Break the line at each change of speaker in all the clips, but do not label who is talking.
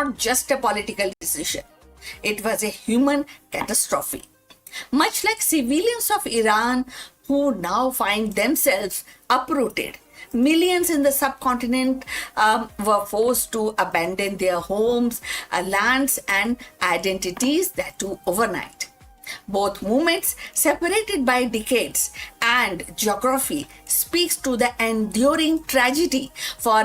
not just a political decision. It was a human catastrophe. Much like civilians of Iran who now find themselves uprooted, millions in the subcontinent were forced to abandon their homes, lands, and identities, that too overnight. Both movements, separated by decades and geography, speaks to the enduring tragedy for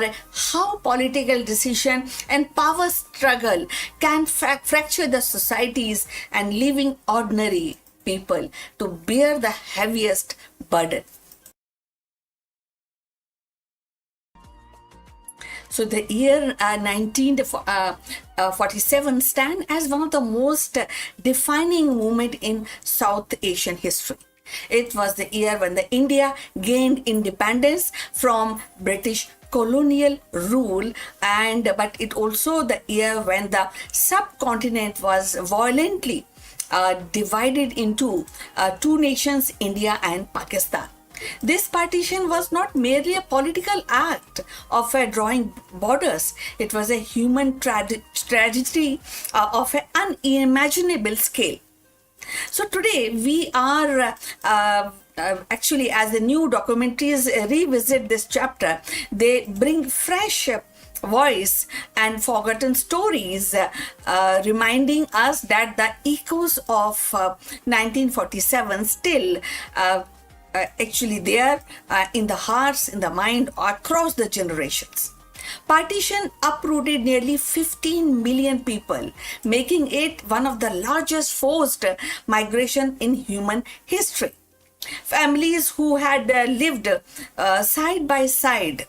how political decision and power struggle can fracture the societies and leaving ordinary people to bear the heaviest burden. So the year 1947 stands as one of the most defining moments in South Asian history. It was the year when India gained independence from British colonial rule, but it also the year when the subcontinent was violently divided into two nations, India and Pakistan. This partition was not merely a political act of drawing borders. It was a human tragedy of an unimaginable scale. So today we are actually, as the new documentaries revisit this chapter, they bring fresh voice and forgotten stories, reminding us that the echoes of 1947 still actually there in the hearts, in the mind, across the generations. Partition uprooted nearly 15 million people, making it one of the largest forced migration in human history. Families who had lived side by side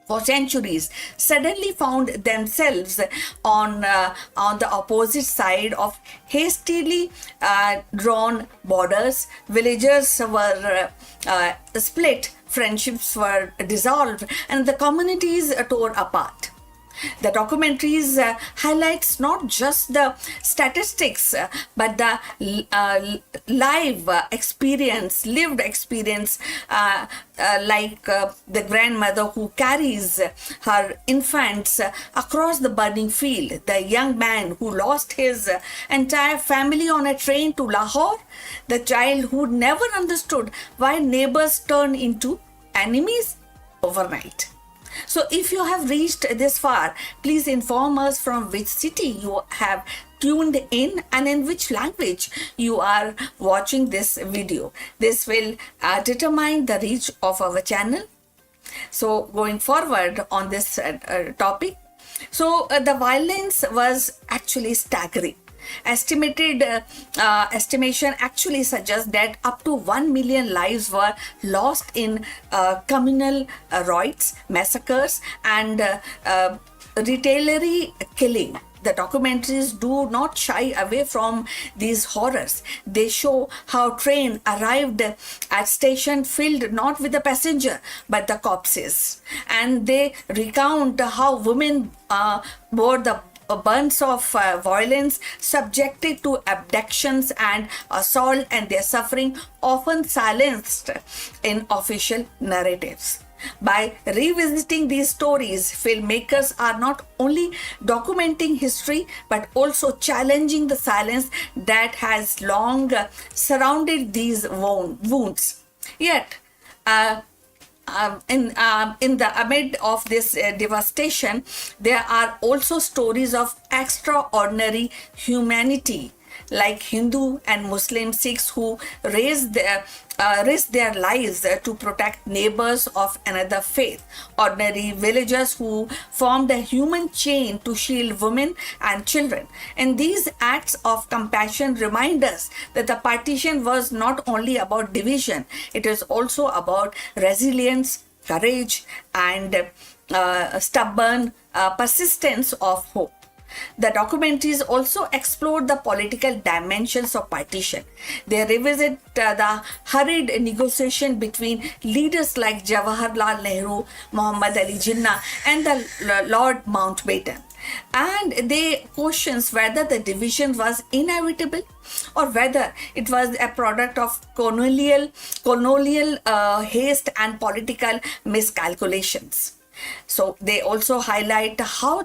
for centuries suddenly found themselves on the opposite side of hastily drawn borders. Villages were split, friendships were dissolved, and the communities tore apart. The documentaries highlights not just the statistics, but the lived experience, like the grandmother who carries her infants across the burning field, the young man who lost his entire family on a train to Lahore, the child who never understood why neighbors turn into enemies overnight. So if you have reached this far, please inform us from which city you have tuned in and in which language you are watching this video. This will determine the reach of our channel. So going forward on this topic, so the violence was actually staggering. Estimation actually suggests that up to 1 million lives were lost in communal riots, massacres, and retaliatory killing. The documentaries do not shy away from these horrors. They show how train arrived at station filled not with the passenger but the corpses, and they recount how women bore the burns of violence, subjected to abductions and assault, and their suffering often silenced in official narratives. By revisiting these stories, filmmakers are not only documenting history but also challenging the silence that has long surrounded these wounds. Yet, in the amid of this devastation, there are also stories of extraordinary humanity, like Hindu and Muslim Sikhs who risk their lives to protect neighbors of another faith, ordinary villagers who formed a human chain to shield women and children. And these acts of compassion remind us that the partition was not only about division, it is also about resilience, courage, and stubborn persistence of hope. The documentaries also explore the political dimensions of partition. They revisit the hurried negotiation between leaders like Jawaharlal Nehru, Muhammad Ali Jinnah, and the Lord Mountbatten. And they questions whether the division was inevitable or whether it was a product of colonial haste and political miscalculations. So they also highlight how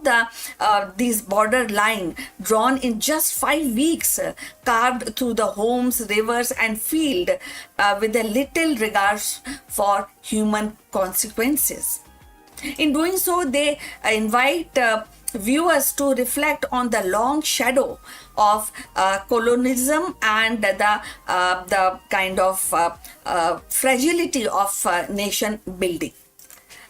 these border line drawn in just 5 weeks, carved through the homes, rivers, and field, with a little regards for human consequences. In doing so, they invite viewers to reflect on the long shadow of colonialism and the kind of fragility of nation building.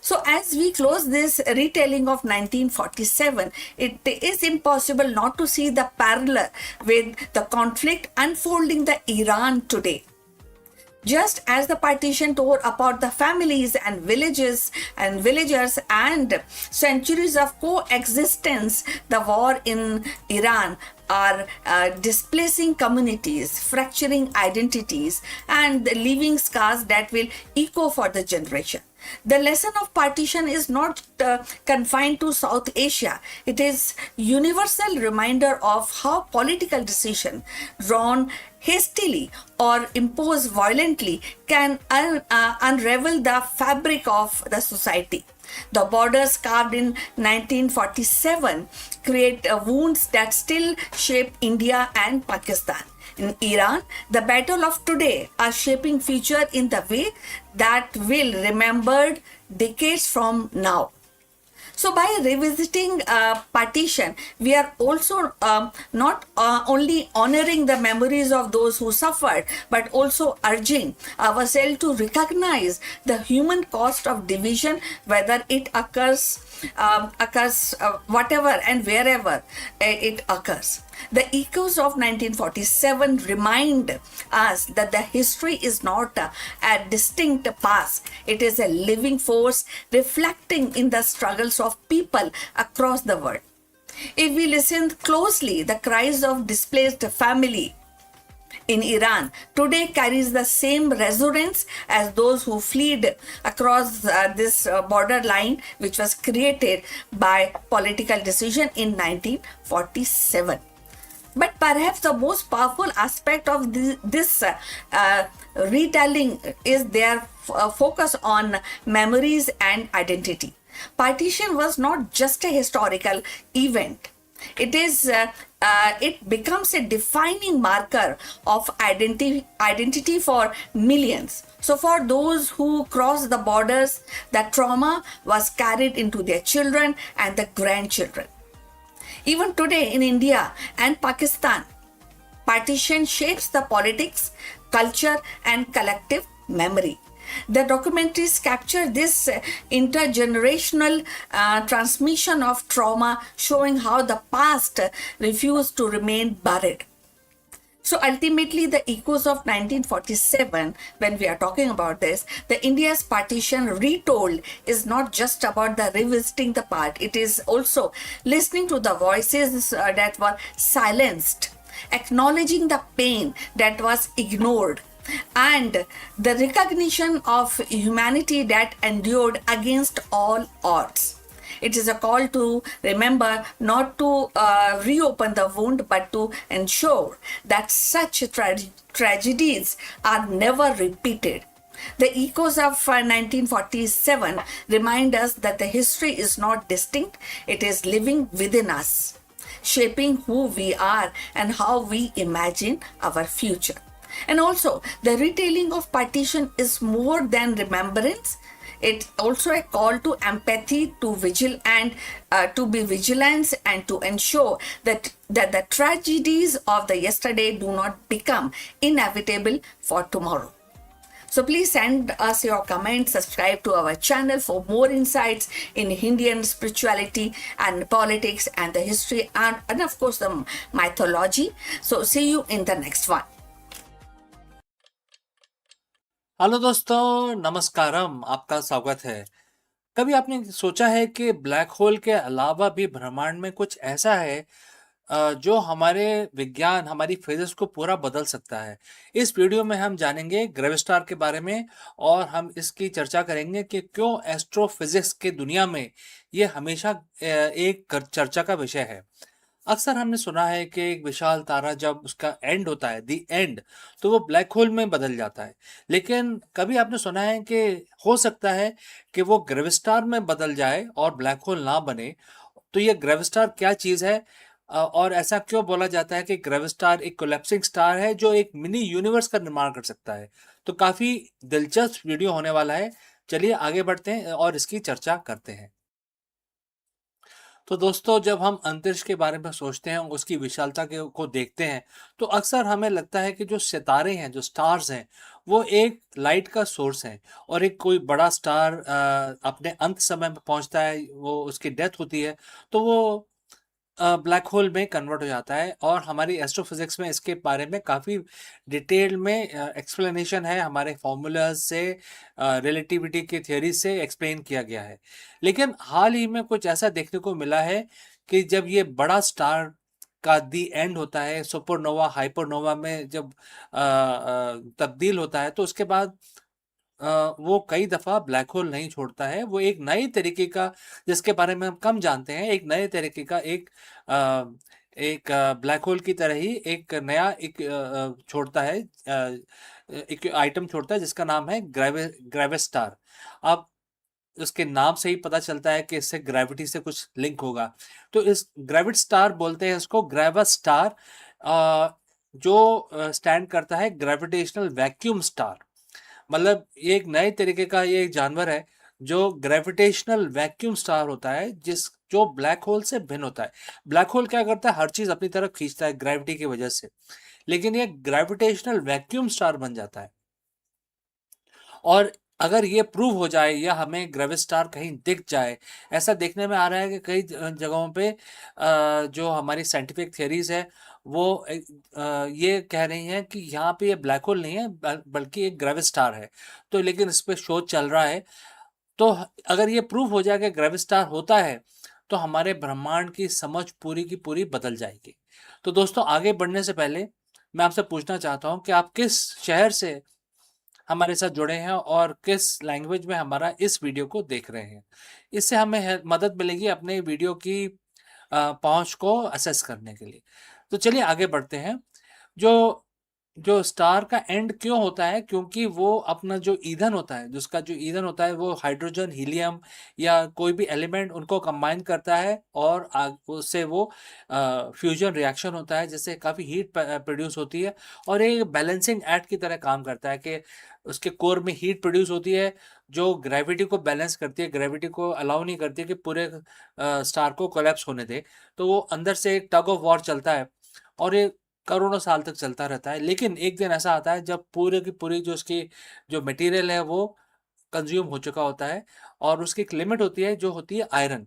So, as we close this retelling of 1947, it is impossible not to see the parallel with the conflict unfolding in Iran today. Just as the partition tore apart the families and villages and villagers and centuries of coexistence, the war in Iran are displacing communities, fracturing identities, and leaving scars that will echo for the generation. The lesson of partition is not confined to South Asia. It is universal reminder of how political decision drawn hastily or imposed violently can unravel the fabric of the society. The borders carved in 1947 create wounds that still shape India and Pakistan. In Iran, the battle of today are shaping future in the way that will remembered decades from now. So, by revisiting partition, we are also not only honoring the memories of those who suffered, but also urging ourselves to recognize the human cost of division, whether it occurs whatever and wherever it occurs. The echoes of 1947 remind us that the history is not a distinct past. It is a living force reflecting in the struggles of people across the world. If we listen closely, the cries of displaced family in Iran today carries the same resonance as those who fled across this border line, which was created by political decision in 1947. But perhaps the most powerful aspect of this retelling is their focus on memories and identity. Partition was not just a historical event. It becomes a defining marker of identity for millions. So for those who crossed the borders, the trauma was carried into their children and the grandchildren. Even today in India and Pakistan, partition shapes the politics, culture, and collective memory. The documentaries capture this intergenerational transmission of trauma, showing how the past refused to remain buried. So ultimately, the echoes of 1947, when we are talking about this, the India's partition retold is not just about the revisiting the part. It is also listening to the voices that were silenced, acknowledging the pain that was ignored, and the recognition of humanity that endured against all odds. It is a call to remember, not to reopen the wound, but to ensure that such tragedies are never repeated. The echoes of 1947 remind us that the history is not distinct, it is living within us, shaping who we are and how we imagine our future. And also, the retelling of partition is more than remembrance. It's also a call to empathy, to to be vigilant, and to ensure that the tragedies of the yesterday do not become inevitable for tomorrow. So please send us your comments, subscribe to our channel for more insights in Indian spirituality and politics and the history and of course the mythology. So see you in the next one.
Hello दोस्तों, नमस्कारम। आपका स्वागत है। कभी आपने सोचा है कि black hole के अलावा भी ब्रह्मांड में कुछ ऐसा है जो हमारे विज्ञान, हमारी फिजिक्स को पूरा बदल सकता है? इस वीडियो में हम जानेंगे ग्रेविस्टार के बारे में और हम इसकी चर्चा करेंगे कि क्यों एस्ट्रोफिजिक्स के दुनिया में ये हमेशा एक चर्चा का विषय है। अक्सर हमने सुना है कि एक विशाल तारा जब उसका एंड होता है, दी एंड, तो वो ब्लैक होल में बदल जाता है। लेकिन कभी आपने सुना है कि हो सकता है कि वो ग्रेविस्टार में बदल जाए और ब्लैक होल ना बने? तो ये ग्रेविस्टार क्या चीज़ है? और ऐसा क्यों बोला जाता है कि ग्रेविस्टार एक कोलैप्सिंग स्टार है जो एक मिनी यूनिवर्स का निर्माण कर सकता है? तो काफ़ी दिलचस्प वीडियो होने वाला है। चलिए आगे बढ़ते हैं और इसकी चर्चा करते हैं। तो दोस्तों, जब हम अंतरिक्ष के बारे में सोचते हैं, उसकी विशालता के को देखते हैं, तो अक्सर हमें लगता है कि जो सितारे हैं, जो स्टार्स हैं, वो एक लाइट का सोर्स हैं और एक कोई बड़ा स्टार अपने अंत समय में पहुंचता है, वो उसकी डेथ होती है, तो वो ब्लैक होल में कन्वर्ट हो जाता है। और हमारी एस्ट्रोफिजिक्स में इसके बारे में काफ़ी डिटेल में एक्सप्लेनेशन है, हमारे फॉर्मूलाज से, रिलेटिविटी की थ्योरी से एक्सप्लेन किया गया है। लेकिन हाल ही में कुछ ऐसा देखने को मिला है कि जब ये बड़ा स्टार का दी एंड होता है, सुपरनोवा हाइपरनोवा में जब तब्दील होता है, तो उसके बाद वो कई दफ़ा ब्लैक होल नहीं छोड़ता है। वो एक नए तरीके का, जिसके बारे में हम कम जानते हैं, एक नए तरीके का एक ब्लैक होल की तरह ही एक नया एक छोड़ता है, एक आइटम छोड़ता है जिसका नाम है ग्रेविस्टार। अब उसके नाम से ही पता चलता है कि इससे ग्रेविटी से कुछ लिंक होगा। तो इस ग्रेविट स्टार बोलते हैं इसको, ग्रेवा स्टार, जो स्टैंड करता है ग्रेविटेशनल वैक्यूम स्टार। मतलब ये एक नए तरीके का ये एक जानवर है जो ग्रेविटेशनल वैक्यूम स्टार होता है, जिस जो ब्लैक होल से भिन्न होता है। ब्लैक होल क्या करता है, हर चीज अपनी तरफ खींचता है ग्रेविटी की वजह से, लेकिन ये ग्रेविटेशनल वैक्यूम स्टार बन जाता है। और अगर ये प्रूव हो जाए या हमें ग्रेविस्टार कहीं दिख जाए, ऐसा देखने में आ रहा है कि कई जगहों पे जो हमारी साइंटिफिक थियरीज है वो ये कह रही हैं कि यहाँ पे ये ब्लैक होल नहीं है, बल्कि एक ग्रेविस्टार है। तो लेकिन इस पे शोध चल रहा है। तो अगर ये प्रूव हो जाए कि ग्रेविस्टार होता है, तो हमारे ब्रह्मांड की समझ पूरी की पूरी बदल जाएगी। तो दोस्तों, आगे बढ़ने से पहले मैं आपसे पूछना चाहता हूँ कि आप किस शहर से हमारे साथ जुड़े हैं और किस लैंग्वेज में हमारा इस वीडियो को देख रहे हैं। इससे हमें मदद मिलेगी अपने वीडियो की पहुंच को असेस करने के लिए। तो चलिए आगे बढ़ते हैं। जो जो स्टार का एंड क्यों होता है, क्योंकि वो अपना जो ईंधन होता है, जिसका जो ईंधन होता है वो हाइड्रोजन, हीलियम या कोई भी एलिमेंट उनको कंबाइन करता है और उससे वो फ्यूजन रिएक्शन होता है, जिससे काफ़ी हीट प्रोड्यूस होती है। और ये बैलेंसिंग एक्ट की तरह काम करता है कि उसके कोर में हीट प्रोड्यूस होती है जो ग्रेविटी को बैलेंस करती है, ग्रेविटी को अलाउ नहीं करती है कि पूरे स्टार को कोलैप्स होने दे। तो वो अंदर से एक टग ऑफ वॉर चलता है और ये करोड़ों साल तक चलता रहता है। लेकिन एक दिन ऐसा आता है जब पूरे की पूरी जो उसकी जो मटेरियल है वो कंज्यूम हो चुका होता है और उसकी एक लिमिट होती है जो होती है आयरन।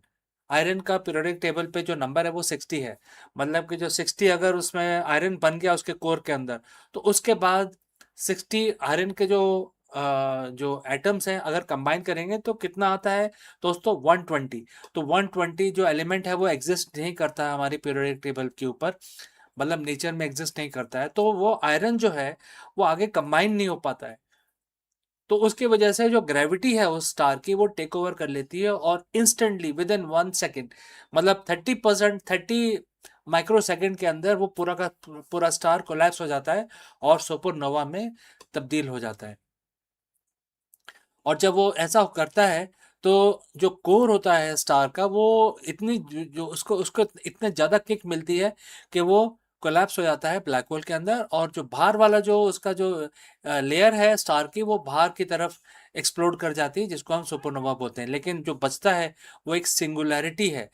आयरन का पीरियोडिक टेबल पे जो नंबर है वो 60 है। मतलब कि जो 60 अगर उसमें आयरन बन गया उसके कोर के अंदर, तो उसके बाद 60 आयरन के जो एटम्स हैं अगर कंबाइन करेंगे तो कितना आता है दोस्तों, 120। तो 120 जो एलिमेंट है वो एग्जिस्ट नहीं करता है हमारी पीरियोडिक टेबल के ऊपर, मतलब नेचर में एग्जिस्ट नहीं करता है। तो वो आयरन जो है वो आगे कंबाइन नहीं हो पाता है। तो उसकी वजह से जो ग्रेविटी है उस स्टार की वो टेक ओवर कर लेती है और इंस्टेंटली विद इन 1 सेकेंड, मतलब 30%, 30 माइक्रो सेकेंड के अंदर वो पूरा का पूरा स्टार कोलैप्स हो जाता है और सुपरनोवा में तब्दील हो जाता है। और जब वो ऐसा करता है तो जो कोर होता है स्टार का वो इतनी जो उसको उसको इतने ज़्यादा किक मिलती है कि वो कोलैप्स हो जाता है ब्लैक होल के अंदर। और जो बाहर वाला जो उसका जो लेयर है स्टार की, वो बाहर की तरफ एक्सप्लोड कर जाती है, जिसको हम सुपरनोवा बोलते हैं। लेकिन जो बचता है वो एक सिंगुलैरिटी है।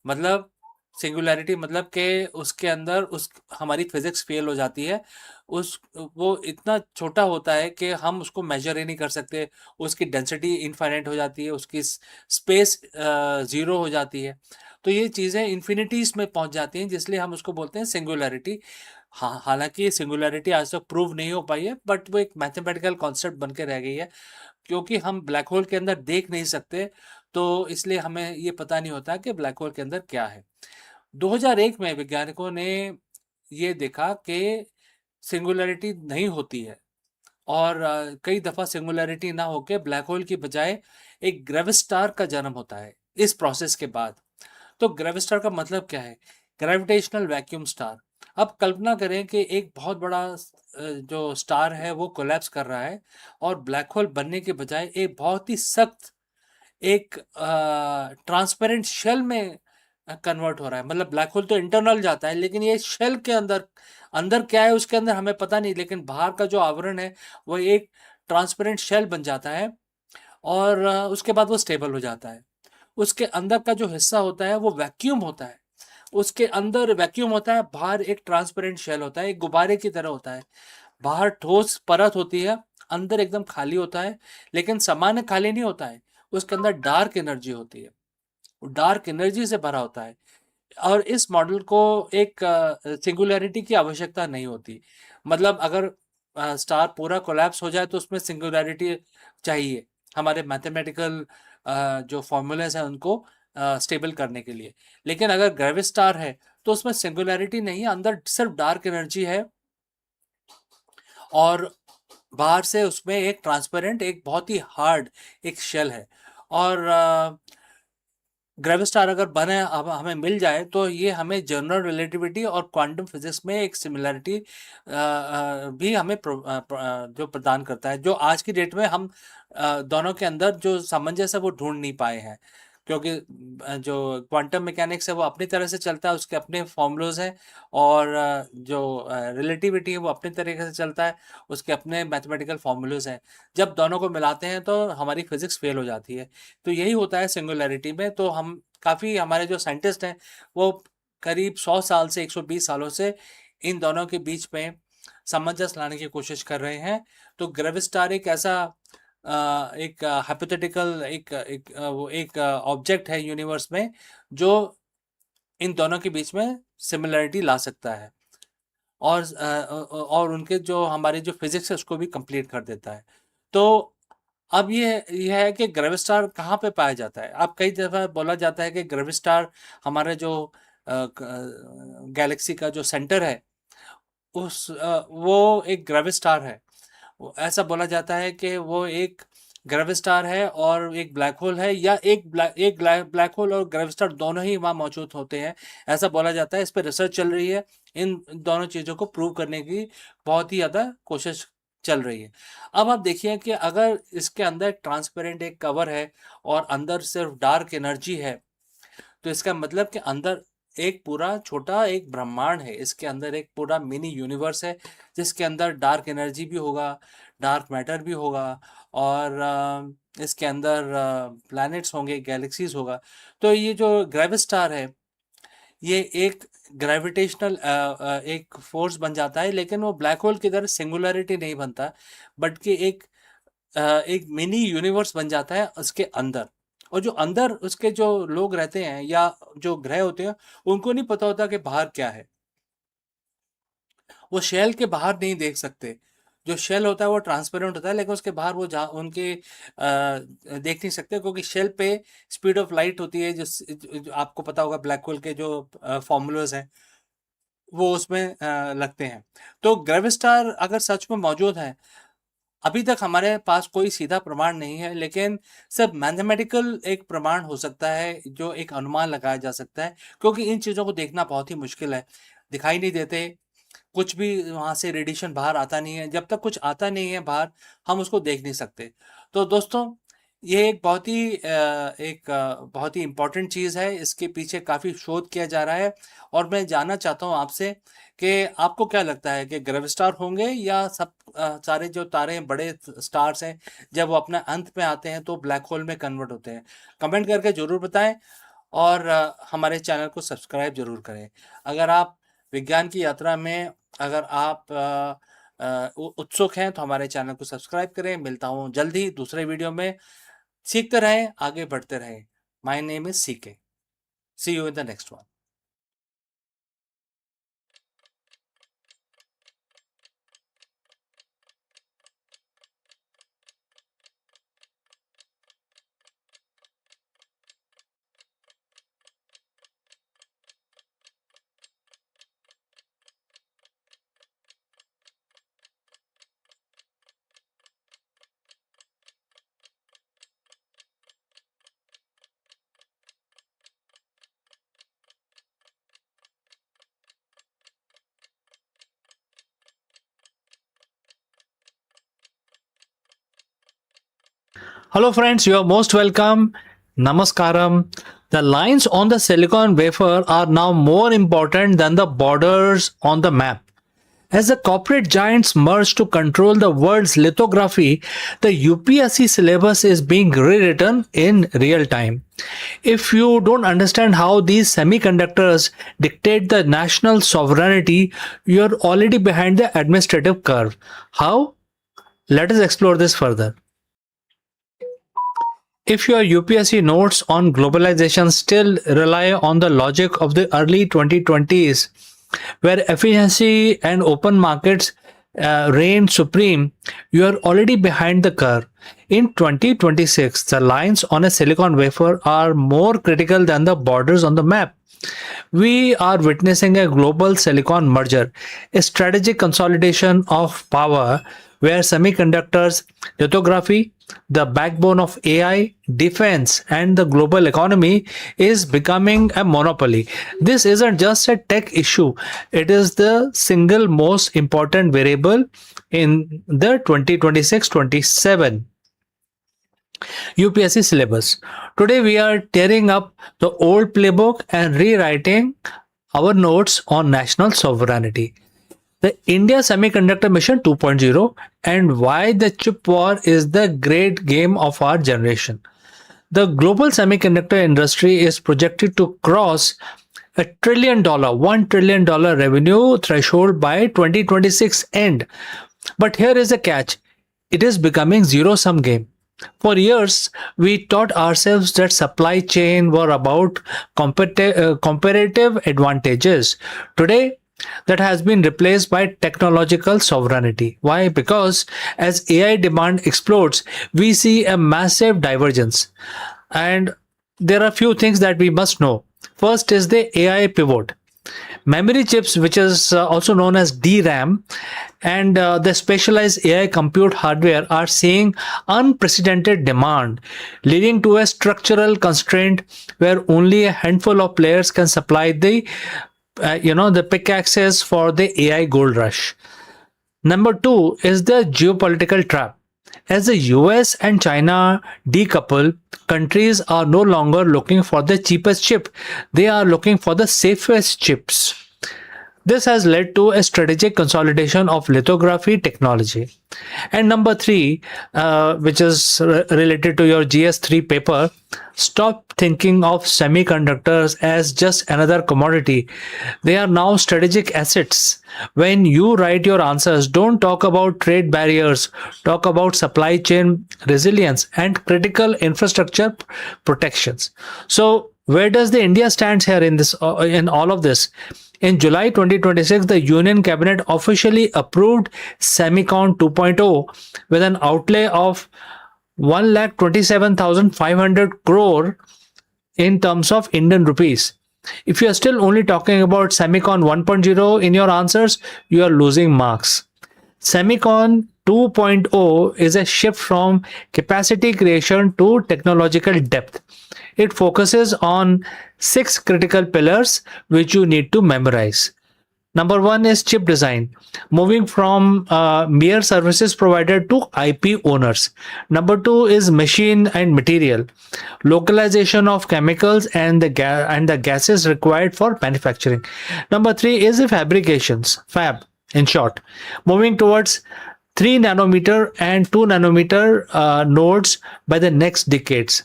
मतलब सिंगुलैरिटी मतलब कि उसके अंदर उस हमारी फिजिक्स फेल हो जाती है। उस वो इतना छोटा होता है कि हम उसको मेजर ही नहीं कर सकते। उसकी डेंसिटी इनफाइनाइट हो जाती है, उसकी स्पेस ज़ीरो हो जाती है। तो ये चीज़ें इन्फिनिटीज़ में पहुंच जाती हैं, जिसलिए हम उसको बोलते हैं सिंगुलैरिटी। हाँ, हालांकि सिंगुलैरिटी आज तक प्रूव नहीं हो पाई है, बट वो एक मैथमेटिकल कॉन्सेप्ट बन के रह गई है। क्योंकि हम ब्लैक होल के अंदर देख नहीं सकते, तो इसलिए हमें ये पता नहीं होता कि ब्लैक होल के अंदर क्या है। 2001 में वैज्ञानिकों ने ये देखा कि सिंगुलैरिटी नहीं होती है और कई दफ़ा सिंगुलैरिटी ना होके ब्लैक होल की बजाय एक ग्रेविस्टार का जन्म होता है इस प्रोसेस के बाद। तो ग्रेविस्टार का मतलब क्या है? Gravitational vacuum star. अब कल्पना करें कि एक बहुत बड़ा जो स्टार है वो कोलैप्स कर रहा है और ब्लैक होल बनने के बजाय एक बहुत ही सख्त एक ट्रांसपेरेंट शेल में कन्वर्ट हो रहा है। मतलब ब्लैक होल तो इंटरनल जाता है, लेकिन ये शेल के अंदर अंदर क्या है उसके अंदर हमें पता नहीं, लेकिन बाहर का जो आवरण है वो एक ट्रांसपेरेंट शेल बन जाता है और उसके बाद वो स्टेबल हो जाता है। उसके अंदर का जो हिस्सा होता है वो वैक्यूम होता है। उसके अंदर वैक्यूम होता है, बाहर एक ट्रांसपेरेंट शेल होता है, एक गुब्बारे की तरह होता है। बाहर ठोस परत होती है, अंदर एकदम खाली होता है, लेकिन सामान्य खाली नहीं होता है। उसके अंदर डार्क एनर्जी होती है, डार्क एनर्जी से भरा होता है। और इस मॉडल को एक सिंगुलैरिटी की आवश्यकता नहीं होती। मतलब अगर स्टार पूरा कोलैप्स हो जाए तो उसमें सिंगुलैरिटी चाहिए हमारे मैथमेटिकल जो फॉर्मूलेज हैं उनको स्टेबल करने के लिए। लेकिन अगर ग्रेविट स्टार है तो उसमें सिंगुलैरिटी नहीं है, अंदर सिर्फ डार्क एनर्जी है और बाहर से उसमें एक ट्रांसपेरेंट एक बहुत ही हार्ड एक शेल है। और ग्रेविस्टार अगर बने अब हमें मिल जाए तो ये हमें जनरल रिलेटिविटी और क्वांटम फिजिक्स में एक सिमिलरिटी भी हमें जो प्रदान करता है, जो आज की डेट में हम दोनों के अंदर जो सामंजस्य है वो ढूंढ नहीं पाए हैं। क्योंकि जो क्वांटम मैकेनिक्स है वो अपनी तरह से चलता है, उसके अपने फॉर्मूलाज हैं, और जो रिलेटिविटी है वो अपनी तरीके से चलता है, उसके अपने मैथमेटिकल फॉर्मूलाज हैं। जब दोनों को मिलाते हैं तो हमारी फिजिक्स फेल हो जाती है। तो यही होता है सिंगुलैरिटी में। तो हम काफ़ी हमारे जो साइंटिस्ट हैं वो करीब 100 साल से 120 सालों से इन दोनों के बीच में सामंजस्य लाने की कोशिश कर रहे हैं। तो ग्रेविस्टार एक ऐसा एक हाइपोथेटिकल एक ऑब्जेक्ट है यूनिवर्स में जो इन दोनों के बीच में सिमिलरिटी ला सकता है और उनके जो हमारी जो फिजिक्स है उसको भी कंप्लीट कर देता है। तो अब ये है कि ग्रेविस्टार कहाँ पे पाया जाता है। अब कई दफ़ा बोला जाता है कि ग्रेविस्टार हमारे जो गैलेक्सी का जो सेंटर है वो एक ग्रेविस्टार है। ऐसा बोला जाता है कि वो एक ग्रेविस्टार है और एक ब्लैक होल है, या एक ब्लैक होल और ग्रेविस्टार दोनों ही वहाँ मौजूद होते हैं, ऐसा बोला जाता है। इस पर रिसर्च चल रही है, इन दोनों चीज़ों को प्रूव करने की बहुत ही ज़्यादा कोशिश चल रही है। अब आप देखिए कि अगर इसके अंदर ट्रांसपेरेंट एक कवर है और अंदर सिर्फ डार्क एनर्जी है, तो इसका मतलब कि अंदर एक पूरा छोटा एक ब्रह्मांड है, इसके अंदर एक पूरा मिनी यूनिवर्स है जिसके अंदर डार्क एनर्जी भी होगा, डार्क मैटर भी होगा, और इसके अंदर प्लैनेट्स होंगे, गैलेक्सीज होगा। तो ये जो ग्रेविस्टार है ये एक ग्रेविटेशनल एक फोर्स बन जाता है, लेकिन वो ब्लैक होल की तरह सिंगुलैरिटी नहीं बनता, बल्कि एक मिनी यूनिवर्स बन जाता है उसके अंदर। और जो अंदर उसके जो लोग रहते हैं या जो ग्रह होते हैं उनको नहीं पता होता कि बाहर क्या है। वो शेल के बाहर नहीं देख सकते। जो शेल होता है वो ट्रांसपेरेंट होता है, लेकिन उसके बाहर वो जहाँ उनके देख नहीं सकते, क्योंकि शेल पे स्पीड ऑफ लाइट होती है, जो आपको पता होगा ब्लैक होल के जो फॉर्मूलाज हैं वो उसमें लगते हैं। तो ग्रेविस्टार अगर सच में मौजूद है, अभी तक हमारे पास कोई सीधा प्रमाण नहीं है, लेकिन सिर्फ मैथमेटिकल एक प्रमाण हो सकता है जो एक अनुमान लगाया जा सकता है, क्योंकि इन चीज़ों को देखना बहुत ही मुश्किल है। दिखाई नहीं देते, कुछ भी वहाँ से रेडिएशन बाहर आता नहीं है। जब तक कुछ आता नहीं है बाहर, हम उसको देख नहीं सकते। तो दोस्तों, ये एक बहुत ही इम्पोर्टेंट चीज़ है। इसके पीछे काफ़ी शोध किया जा रहा है और मैं जानना चाहता हूँ आपसे कि आपको क्या लगता है कि ग्रेविस्टार होंगे या सब सारे जो तारे हैं, बड़े स्टार्स हैं, जब वो अपने अंत में आते हैं तो ब्लैक होल में कन्वर्ट होते हैं? कमेंट करके ज़रूर बताएँ और हमारे चैनल को सब्सक्राइब ज़रूर करें। अगर आप विज्ञान की यात्रा में अगर आप उत्सुक हैं तो हमारे चैनल को सब्सक्राइब करें। मिलता हूँ जल्द ही दूसरे वीडियो में। सीखते रहें, आगे बढ़ते रहें। My name is CK. See you in the next one. Hello, friends, you are most welcome. Namaskaram. The lines on the silicon wafer are now more important than the borders on the map. As the corporate giants merge to control the world's lithography, the UPSC syllabus is being rewritten in real time. If you don't understand how these semiconductors dictate the national sovereignty, you're already behind the administrative curve. How? Let us explore this further. If your UPSC notes on globalization still rely on the logic of the early 2020s, where efficiency and open markets reign supreme, you are already behind the curve. In 2026, the lines on a silicon wafer are more critical than the borders on the map. We are witnessing a global silicon merger, a strategic consolidation of power where semiconductors, lithography, the backbone of AI, defense, and the global economy is becoming a monopoly. This isn't just a tech issue, it is the single most important variable in the 2026 27 UPSC syllabus. Today, we are tearing up the old playbook and rewriting our notes on national sovereignty. The India Semiconductor Mission 2.0 and why the chip war is the great game of our generation. The global semiconductor industry is projected to cross $1 trillion revenue threshold by 2026 end. But here is the catch. It is becoming zero sum game. For years, we taught ourselves that supply chain were about comparative advantages. Today, that has been replaced by technological sovereignty. Why? Because as AI demand explodes, we see a massive divergence. And there are few things that we must know. First is the AI pivot. Memory chips, which is also known as DRAM, and the specialized AI compute hardware are seeing unprecedented demand, leading to a structural constraint where only a handful of players can supply the pickaxes for the AI gold rush. Number two is the geopolitical trap. As the US and China decouple, countries are no longer looking for the cheapest chip. They are looking for the safest chips. This has led to a strategic consolidation of lithography technology. And number three, which is related to your GS3 paper, stop thinking of semiconductors as just another commodity. They are now strategic assets. When you write your answers, don't talk about trade barriers, talk about supply chain resilience and critical infrastructure protections. So, where does the India stand here in all of this? In July 2026, the Union Cabinet officially approved Semicon 2.0 with an outlay of 1,27,500 crore in terms of Indian rupees. If you are still only talking about Semicon 1.0 in your answers, you are losing marks. Semicon 2.0 is a shift from capacity creation to technological depth. It focuses on 6 critical pillars which you need to memorize. Number one is chip design, moving from mere services provider to IP owners. Number two is machine and material, localization of chemicals and the gases required for manufacturing. Number three is the fabrications, fab in short, moving towards 3 nanometer and 2 nanometer nodes by the next decades.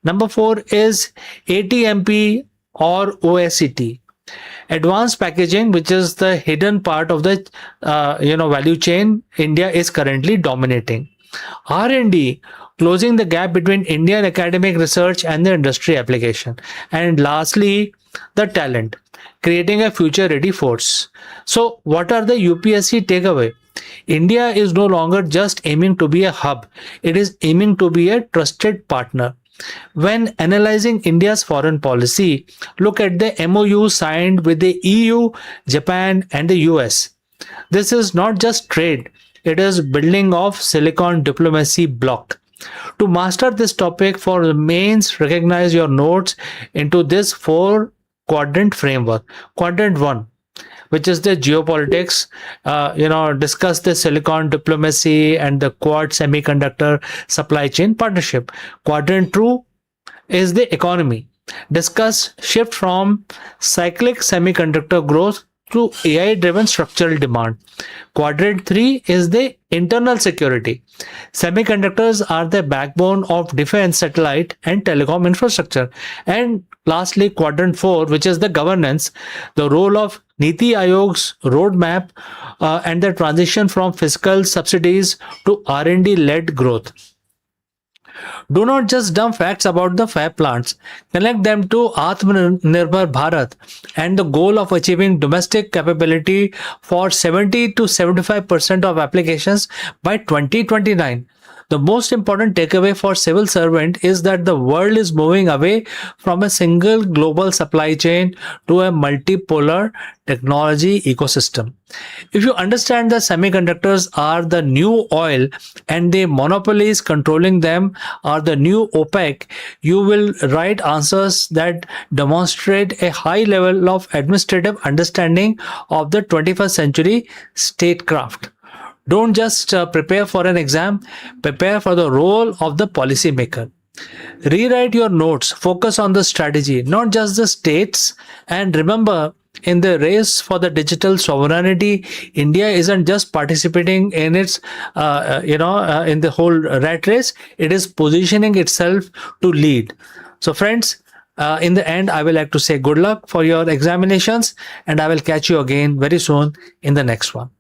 Number four is ATMP or OSCT, advanced packaging, which is the hidden part of the value chain. India is currently dominating. R&D, closing the gap between Indian academic research and the industry application. And lastly, the talent, creating a future ready force. So what are the UPSC takeaway? India is no longer just aiming to be a hub, it is aiming to be a trusted partner. When analyzing India's foreign policy, look at the MOU signed with the EU, Japan, and the US. This is not just trade, it is building of Silicon diplomacy bloc. To master this topic for the mains, recognize your notes into this 4 quadrant framework. Quadrant 1,
which is the geopolitics, discuss the silicon diplomacy and the quad semiconductor supply chain partnership. Quadrant 2 is the economy. Discuss shift from cyclic semiconductor growth to AI driven structural demand. Quadrant 3 is the internal security. Semiconductors are the backbone of defense, satellite, and telecom infrastructure. And lastly, quadrant 4, which is the governance, the role of Niti Aayog's roadmap and the transition from fiscal subsidies to R&D led growth. Do not just dump facts about the fab plants. Connect them to Atmanirbhar Bharat and the goal of achieving domestic capability for 70 to 75% of applications by 2029. The most important takeaway for civil servant is that the world is moving away from a single global supply chain to a multipolar technology ecosystem. If you understand that semiconductors are the new oil and the monopolies controlling them are the new OPEC, you will write answers that demonstrate a high level of administrative understanding of the 21st century statecraft. Don't just prepare for an exam, prepare for the role of the policymaker. Rewrite your notes, focus on the strategy, not just the states. And remember, in the race for the digital sovereignty, India isn't just participating in its, in the whole rat race, it is positioning itself to lead. So, friends, in the end, I will like to say good luck for your examinations, and I will catch you again very soon in the next one.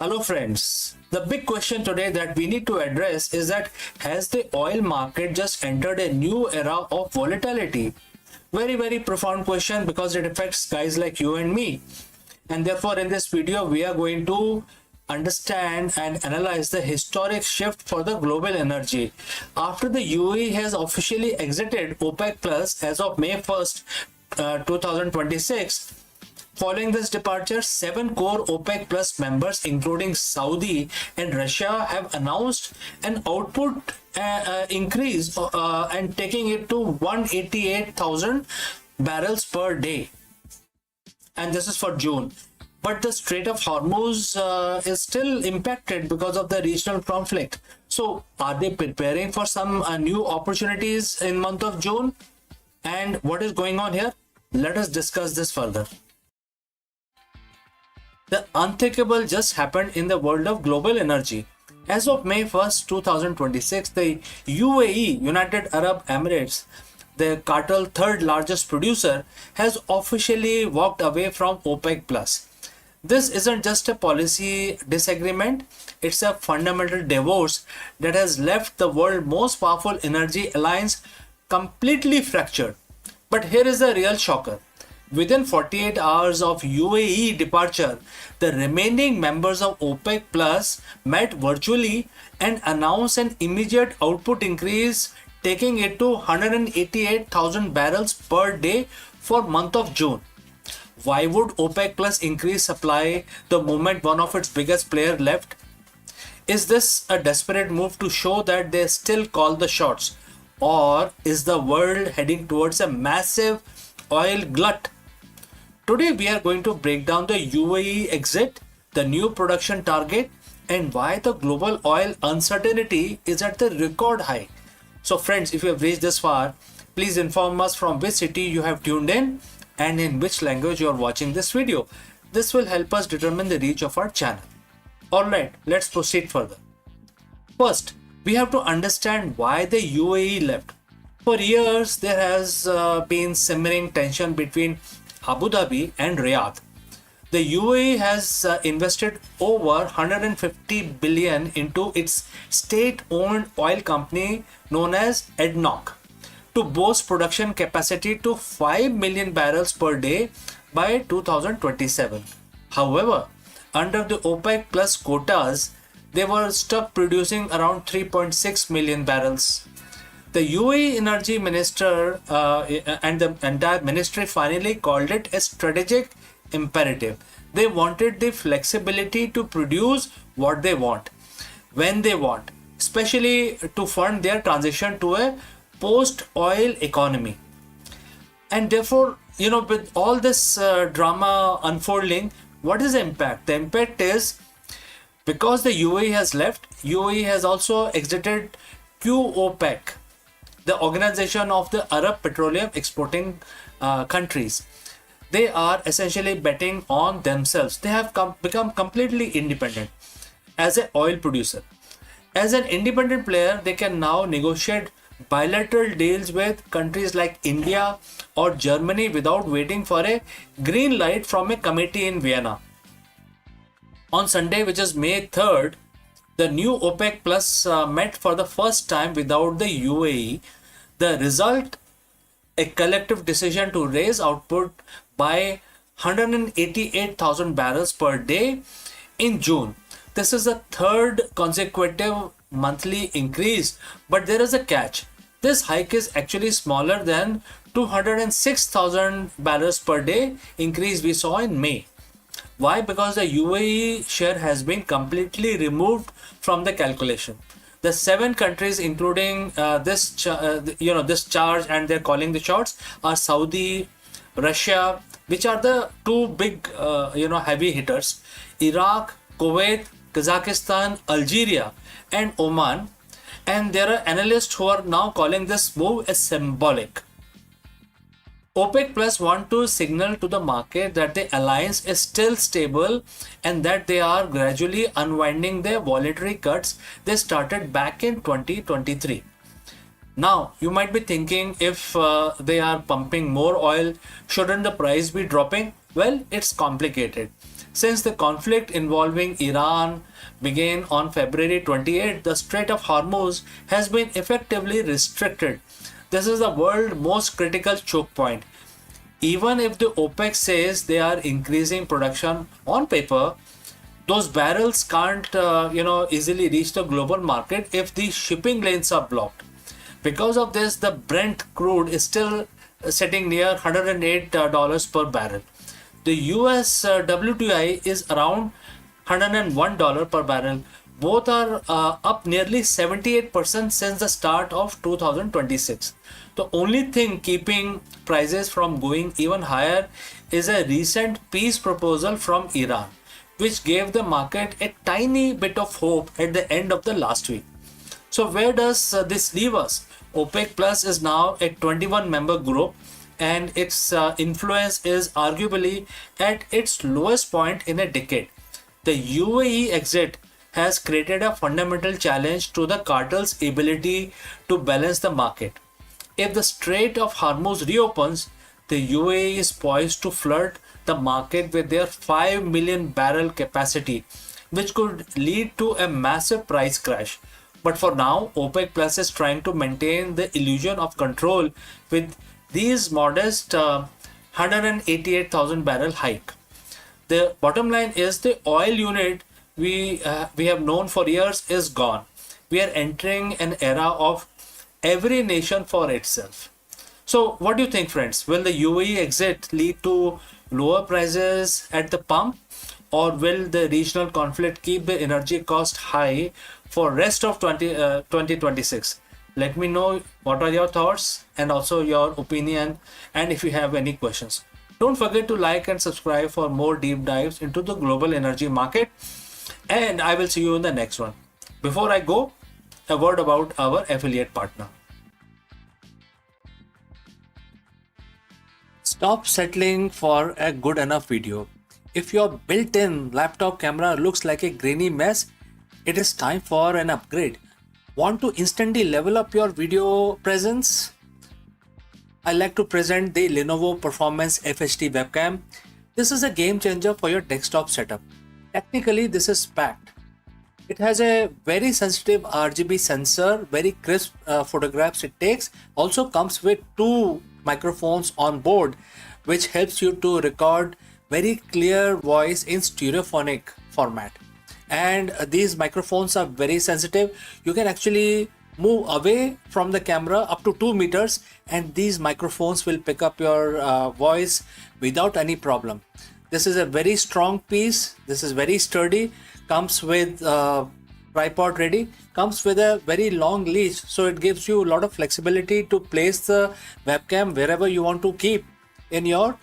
Hello friends. The big question today that we need to address is that has the oil market just entered a new era of volatility? Very profound question because it affects guys like you and me. And therefore in this video we are going to understand and analyze the historic shift for the global energy. After the UAE has officially exited OPEC Plus as of May 1st, 2026, following this departure, 7 core OPEC Plus members, including Saudi and Russia, have announced an output increase and taking it to 188,000 barrels per day. And this is for June. But the Strait of Hormuz is still impacted because of the regional conflict. So are they preparing for some new opportunities in month of June? And what is going on here? Let us discuss this further. The unthinkable just happened in the world of global energy. As of May 1st, 2026, the UAE, United Arab Emirates, the cartel third largest producer, has officially walked away from OPEC Plus. This isn't just a policy disagreement, it's a fundamental divorce that has left the world's most powerful energy alliance completely fractured. But here is the real shocker. Within 48 hours of UAE departure, the remaining members of OPEC Plus met virtually and announced an immediate output increase, taking it to 188,000 barrels per day for month of June. Why would OPEC Plus increase supply the moment one of its biggest players left? Is this a desperate move to show that they still call the shots? Or is the world heading towards a massive oil glut? Today we are going to break down the UAE exit, the new production target, and why the global oil uncertainty is at the record high. So friends, if you have reached this far, please inform us from which city you have tuned in and in which language you are watching this video. This will help us determine the reach of our channel. Alright, let's proceed further. First, we have to understand why the UAE left. For years, there has been simmering tension between Abu Dhabi and Riyadh. The UAE has invested over 150 billion into its state-owned oil company known as ADNOC. to boost production capacity to 5 million barrels per day by 2027. However, under the OPEC plus quotas, they were stuck producing around 3.6 million barrels. The UAE energy minister and the entire ministry finally called it a strategic imperative. They wanted the flexibility to produce what they want, when they want, especially to fund their transition to a post-oil economy. And therefore, with all this drama unfolding, what is the impact? The impact is, because the UAE has left, UAE has also exited QOPEC, the Organization of the Arab Petroleum Exporting Countries. They are essentially betting on themselves. They have become completely independent as an oil producer. As an independent player, they can now negotiate bilateral deals with countries like India or Germany without waiting for a green light from a committee in Vienna. On Sunday, which is May 3rd, the new OPEC Plus met for the first time without the UAE. The result, a collective decision to raise output by 188,000 barrels per day in June. This is the third consecutive monthly increase, but there is a catch. This hike is actually smaller than 206,000 barrels per day increase we saw in May. Why? Because the UAE share has been completely removed from the calculation. The 7 countries, including this charge, and they're calling the shots, are Saudi, Russia, which are the 2 big heavy hitters, Iraq, Kuwait, Kazakhstan, Algeria, and Oman. And there are analysts who are now calling this move as symbolic. OPEC Plus want to signal to the market that the alliance is still stable and that they are gradually unwinding their voluntary cuts they started back in 2023. Now, you might be thinking, if they are pumping more oil, shouldn't the price be dropping? Well, it's complicated. Since the conflict involving Iran began on February 28, the Strait of Hormuz has been effectively restricted. This is the world's most critical choke point. Even if the OPEC says they are increasing production on paper, those barrels can't easily reach the global market if the shipping lanes are blocked. Because of this, the Brent crude is still sitting near $108 per barrel. The US WTI is around $101 per barrel. Both are up nearly 78% since the start of 2026. The only thing keeping prices from going even higher is a recent peace proposal from Iran, which gave the market a tiny bit of hope at the end of the last week. So where does this leave us? OPEC Plus is now a 21-member group, and its influence is arguably at its lowest point in a decade. The UAE exit has created a fundamental challenge to the cartel's ability to balance the market. If the Strait of Hormuz reopens, the UAE is poised to flood the market with their 5 million barrel capacity, which could lead to a massive price crash. But for now, OPEC Plus is trying to maintain the illusion of control with these modest 188,000 barrel hike. The bottom line is, the oil unit we have known for years is gone. We are entering an era of every nation for itself. So what do you think, friends? Will the UAE exit lead to lower prices at the pump, or will the regional conflict keep the energy cost high for rest of 2026? Let me know what are your thoughts and also your opinion, and if you have any questions. Don't forget to like and subscribe for more deep dives into the global energy market, and I will see you in the next one. Before I go, a word about our affiliate partner. Stop settling for a good enough video. If your built-in laptop camera looks like a grainy mess, it is time for an upgrade. Want to instantly level up your video presence? I like to present the Lenovo Performance FHD webcam. This is a game changer for your desktop setup. Technically, this is packed. It has a very sensitive RGB sensor, very crisp photographs it takes. Also comes with two microphones on board, which helps you to record very clear voice in stereophonic format. And these microphones are very sensitive. You can actually move away from the camera up to 2 meters, and these microphones will pick up your voice without any problem. This is a very strong piece. This is very sturdy. Comes with tripod ready. Comes with a very long leash, so it gives you a lot of flexibility to place the webcam wherever you want to keep in your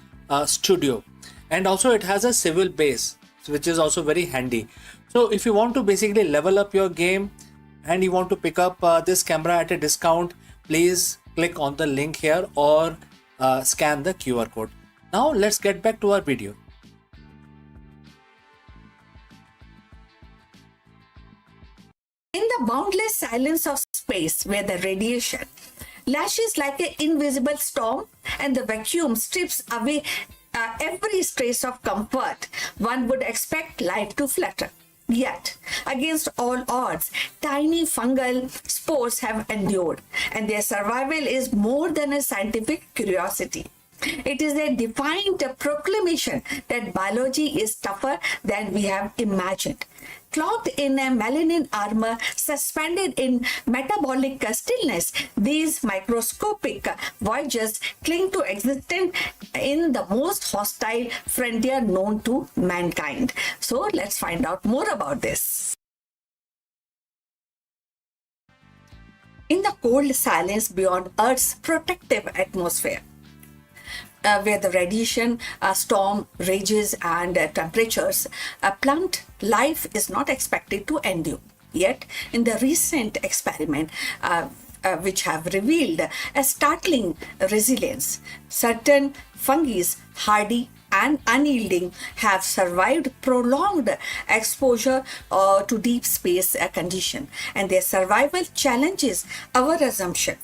studio. And also it has a swivel base, which is also very handy. So if you want to basically level up your game and you want to pick up this camera at a discount, please click on the link here or scan the QR code. Now let's get back to our video.
In the boundless silence of space, where the radiation lashes like an invisible storm and the vacuum strips away every trace of comfort, one would expect life to flutter. Yet, against all odds, tiny fungal spores have endured, and their survival is more than a scientific curiosity. It is a defiant proclamation that biology is tougher than we have imagined. Clothed in a melanin armor, suspended in metabolic stillness, these microscopic voyagers cling to existence in the most hostile frontier known to mankind. So let's find out more about this. In the cold silence beyond Earth's protective atmosphere, where the radiation storm rages and temperatures plummet, life is not expected to endure. Yet, in the recent experiment, which have revealed a startling resilience, certain fungi, hardy and unyielding, have survived prolonged exposure to deep space condition, and their survival challenges our assumption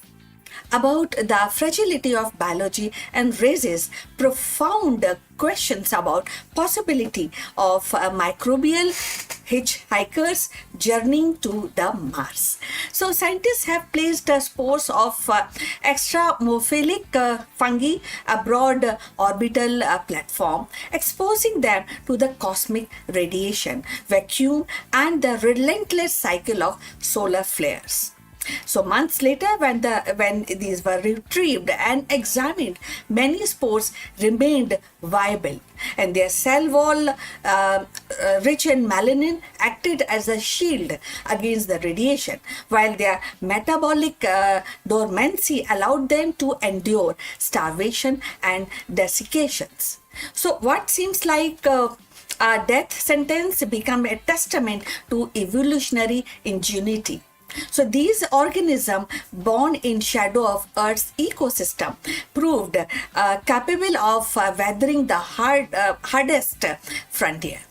about the fragility of biology and raises profound questions about possibility of microbial hitchhikers journeying to the Mars. So scientists have placed spores of extramophilic fungi aboard orbital platform, exposing them to the cosmic radiation, vacuum, and the relentless cycle of solar flares. So months later, when these were retrieved and examined, many spores remained viable, and their cell wall, rich in melanin, acted as a shield against the radiation, while their metabolic dormancy allowed them to endure starvation and desiccations. So what seems like a death sentence become a testament to evolutionary ingenuity. So these organisms born in shadow of Earth's ecosystem proved capable of weathering the hardest frontier.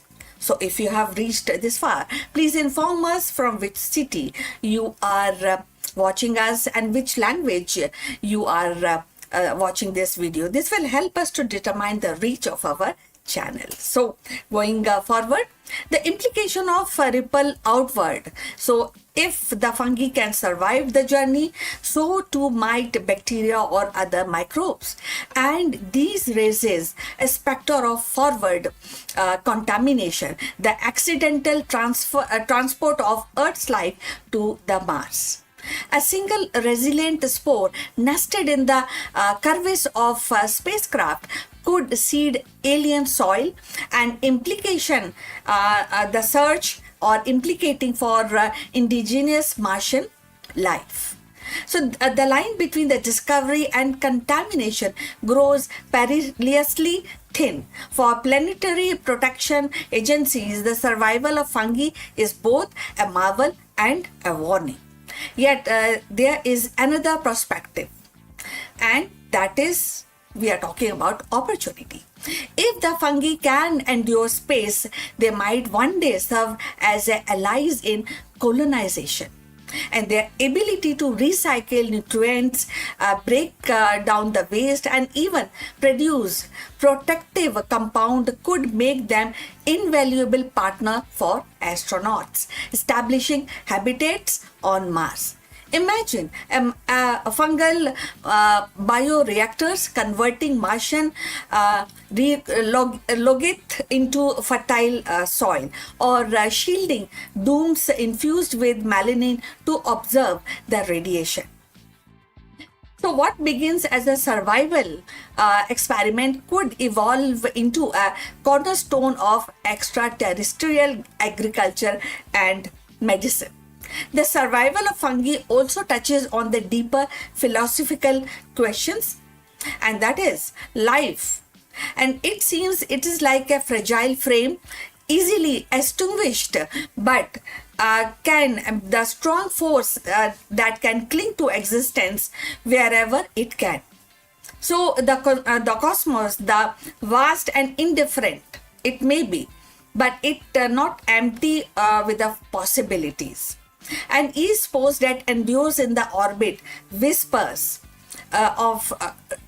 So if you have reached this far, please inform us from which city you are watching us and which language you are watching this video. This will help us to determine the reach of our channel. So going forward, the implication of ripple outward. So if the fungi can survive the journey, so too might bacteria or other microbes. And these raises a specter of forward contamination, the accidental transport of Earth's life to the Mars. A single resilient spore nested in the crevice of spacecraft could seed alien soil, and implication the search or implicating for indigenous Martian life. So the line between the discovery and contamination grows perilously thin. For planetary protection agencies, the survival of fungi is both a marvel and a warning. Yet there is another perspective, and that is we are talking about opportunity. If the fungi can endure space, they might one day serve as allies in colonization. And their ability to recycle nutrients, break down the waste, and even produce protective compound could make them invaluable partner for astronauts establishing habitats on Mars. Imagine fungal bioreactors converting Martian logit into fertile soil, or shielding domes infused with melanin to observe the radiation. So, what begins as a survival experiment could evolve into a cornerstone of extraterrestrial agriculture and medicine. The survival of fungi also touches on the deeper philosophical questions, and that is life. And it seems it is like a fragile frame, easily extinguished, but can the strong force that can cling to existence wherever it can. So the cosmos, the vast and indifferent, it may be, but it not empty with the possibilities. And each spore that endures in the orbit whispers of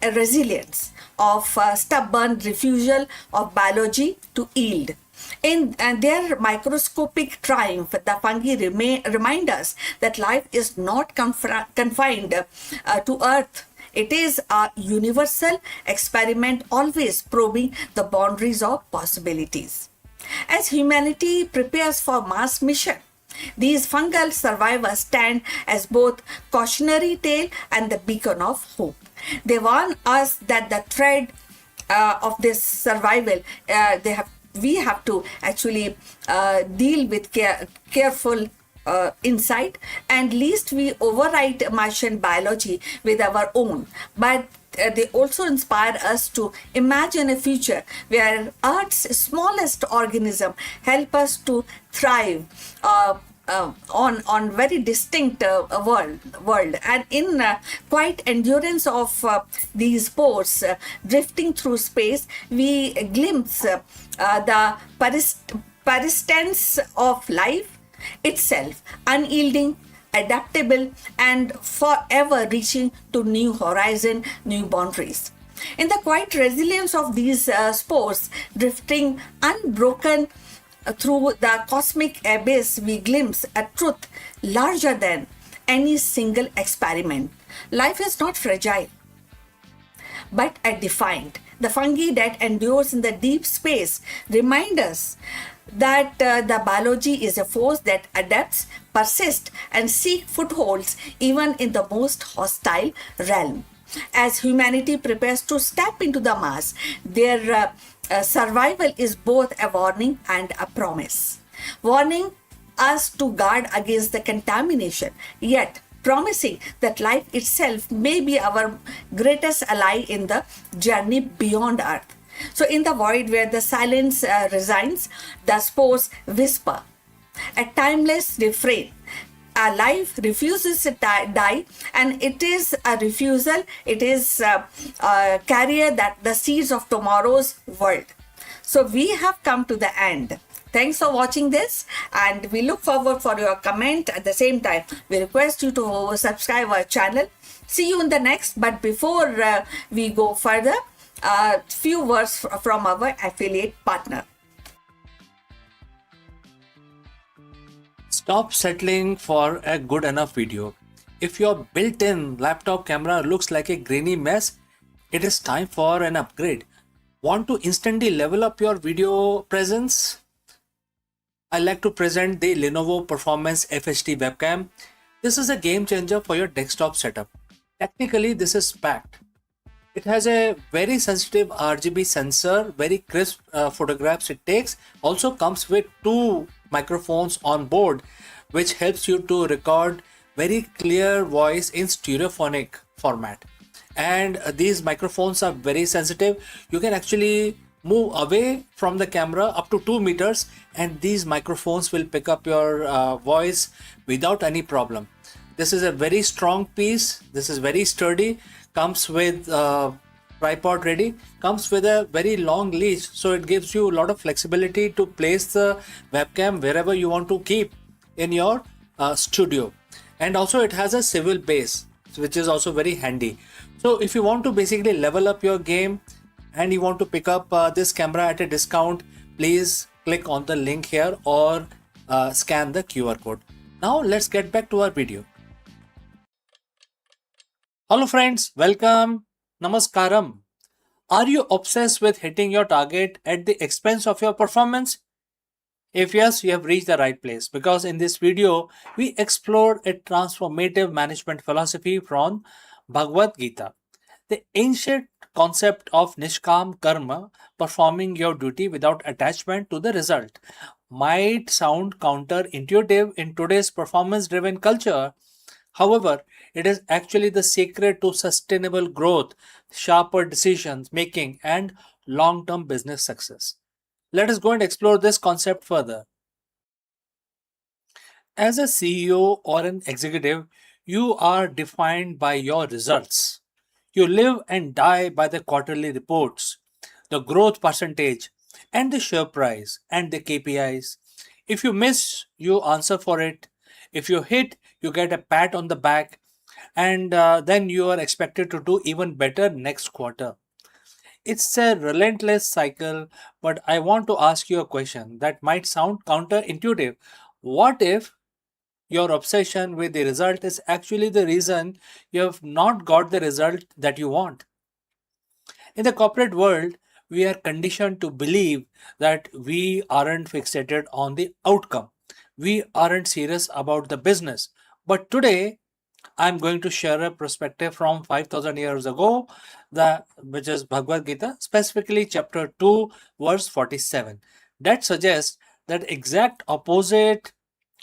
resilience, of stubborn refusal of biology to yield. In their microscopic triumph, the fungi remind us that life is not confined to Earth. It is a universal experiment, always probing the boundaries of possibilities. As humanity prepares for Mars mission, these fungal survivors stand as both cautionary tale and the beacon of hope. They warn us that the thread of this survival, we have to actually deal with careful insight, and least we overwrite Martian biology with our own. But they also inspire us to imagine a future where Earth's smallest organism help us to thrive on very distinct world, and in quiet endurance of these spores drifting through space, we glimpse the persistence of life itself, unyielding, adaptable, and forever reaching to new horizon, new boundaries. In the quiet resilience of these spores drifting unbroken through the cosmic abyss, we glimpse a truth larger than any single experiment. Life is not fragile, but defined. The fungi that endures in the deep space remind us that the biology is a force that adapts, persists, and seeks footholds even in the most hostile realm. As humanity prepares to step into the Mars, their survival is both a warning and a promise. Warning us to guard against the contamination, yet promising that life itself may be our greatest ally in the journey beyond Earth. So, in the void where the silence resigns, the spores whisper, a timeless refrain. A life refuses to die, and it is a refusal, it is a carrier that the seeds of tomorrow's world. So we have come to the end. Thanks for watching this, and we look forward for your comment. At the same time, we request you to subscribe our channel. See you in the next, but before we go further, a few words from our affiliate partner.
Stop settling for a good enough video. If your built-in laptop camera looks like a grainy mess, it is time for an upgrade. Want to instantly level up your video presence? I like to present the Lenovo Performance FHD webcam. This is a game changer for your desktop setup. Technically, this is packed. It has a very sensitive RGB sensor, very crisp photographs it takes. Also comes with two microphones on board, which helps you to record very clear voice in stereophonic format. And these microphones are very sensitive. You can actually move away from the camera up to 2 meters, and these microphones will pick up your voice without any problem. This is a very strong piece. This is very sturdy. Comes with tripod ready. Comes with a very long leash, so it gives you a lot of flexibility to place the webcam wherever you want to keep in your studio. and also it has a civil base, which is also very handy. So if you want to basically level up your game and you want to pick up this camera at a discount, please click on the link here or scan the QR code. Now let's get back to our video. Hello friends, welcome, namaskaram. Are you obsessed with hitting your target at the expense of your performance? If yes, you have reached the right place, because in this video we explore a transformative management philosophy from Bhagavad Gita. The ancient concept of Nishkam Karma, performing your duty without attachment to the result, might sound counterintuitive in today's performance driven culture. However, it is actually the secret to sustainable growth, sharper decisions making, and long term business success. Let us go and explore this concept further. As a CEO or an executive, you are defined by your results. You live and die by the quarterly reports, the growth percentage, and the share price and the KPIs. If you miss, you answer for it. If you hit, you get a pat on the back, and then you are expected to do even better next quarter. It's a relentless cycle, but I want to ask you a question that might sound counterintuitive. What if your obsession with the result is actually the reason you have not got the result that you want? In the corporate world, we are conditioned to believe that we aren't fixated on the outcome. We aren't serious about the business. But today, I'm going to share a perspective from 5000 years ago, which is Bhagavad Gita, specifically chapter 2, verse 47, that suggests that exact opposite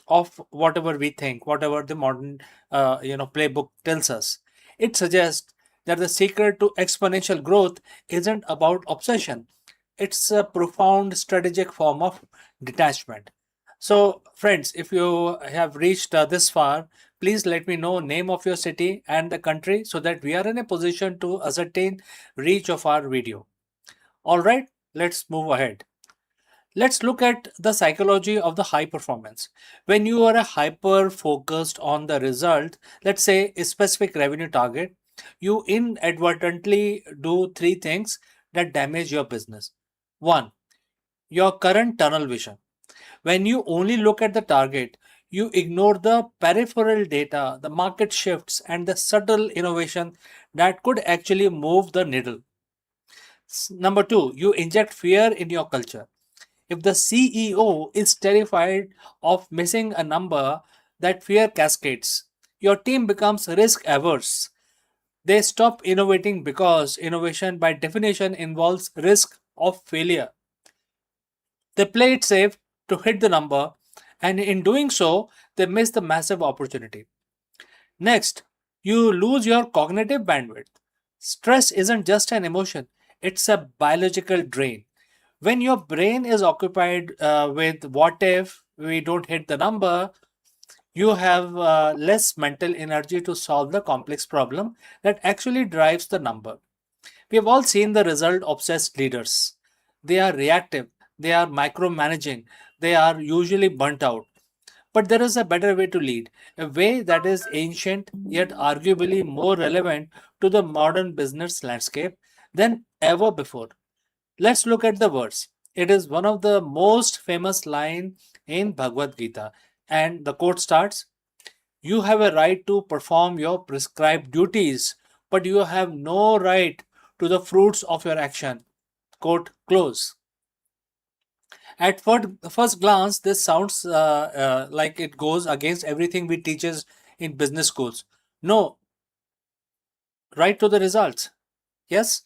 of whatever we think, whatever the modern playbook tells us. It suggests that the secret to exponential growth isn't about obsession. It's a profound strategic form of detachment. So, friends, if you have reached this far, please let me know name of your city and the country so that we are in a position to ascertain reach of our video. All right, let's move ahead. Let's look at the psychology of the high performance. When you are a hyper focused on the result, let's say a specific revenue target, you inadvertently do three things that damage your business. One, your current tunnel vision. When you only look at the target, you ignore the peripheral data, the market shifts, and the subtle innovation that could actually move the needle. Number two, you inject fear in your culture. If the CEO is terrified of missing a number, that fear cascades. Your team becomes risk averse. They stop innovating because innovation, by definition, involves risk of failure. They play it safe to hit the number, and in doing so, they miss the massive opportunity. Next, you lose your cognitive bandwidth. Stress isn't just an emotion, it's a biological drain. When your brain is occupied with what if we don't hit the number, you have less mental energy to solve the complex problem that actually drives the number. We have all seen the result obsessed leaders. They are reactive, they are micromanaging, they are usually burnt out. But there is a better way to lead, a way that is ancient yet arguably more relevant to the modern business landscape than ever before. Let's look at the verse. It is one of the most famous line in Bhagavad Gita, and the quote starts, "You have a right to perform your prescribed duties, but you have no right to the fruits of your action." Quote close. At first glance, this sounds like it goes against everything we teaches in business schools. No, right to the results. Yes,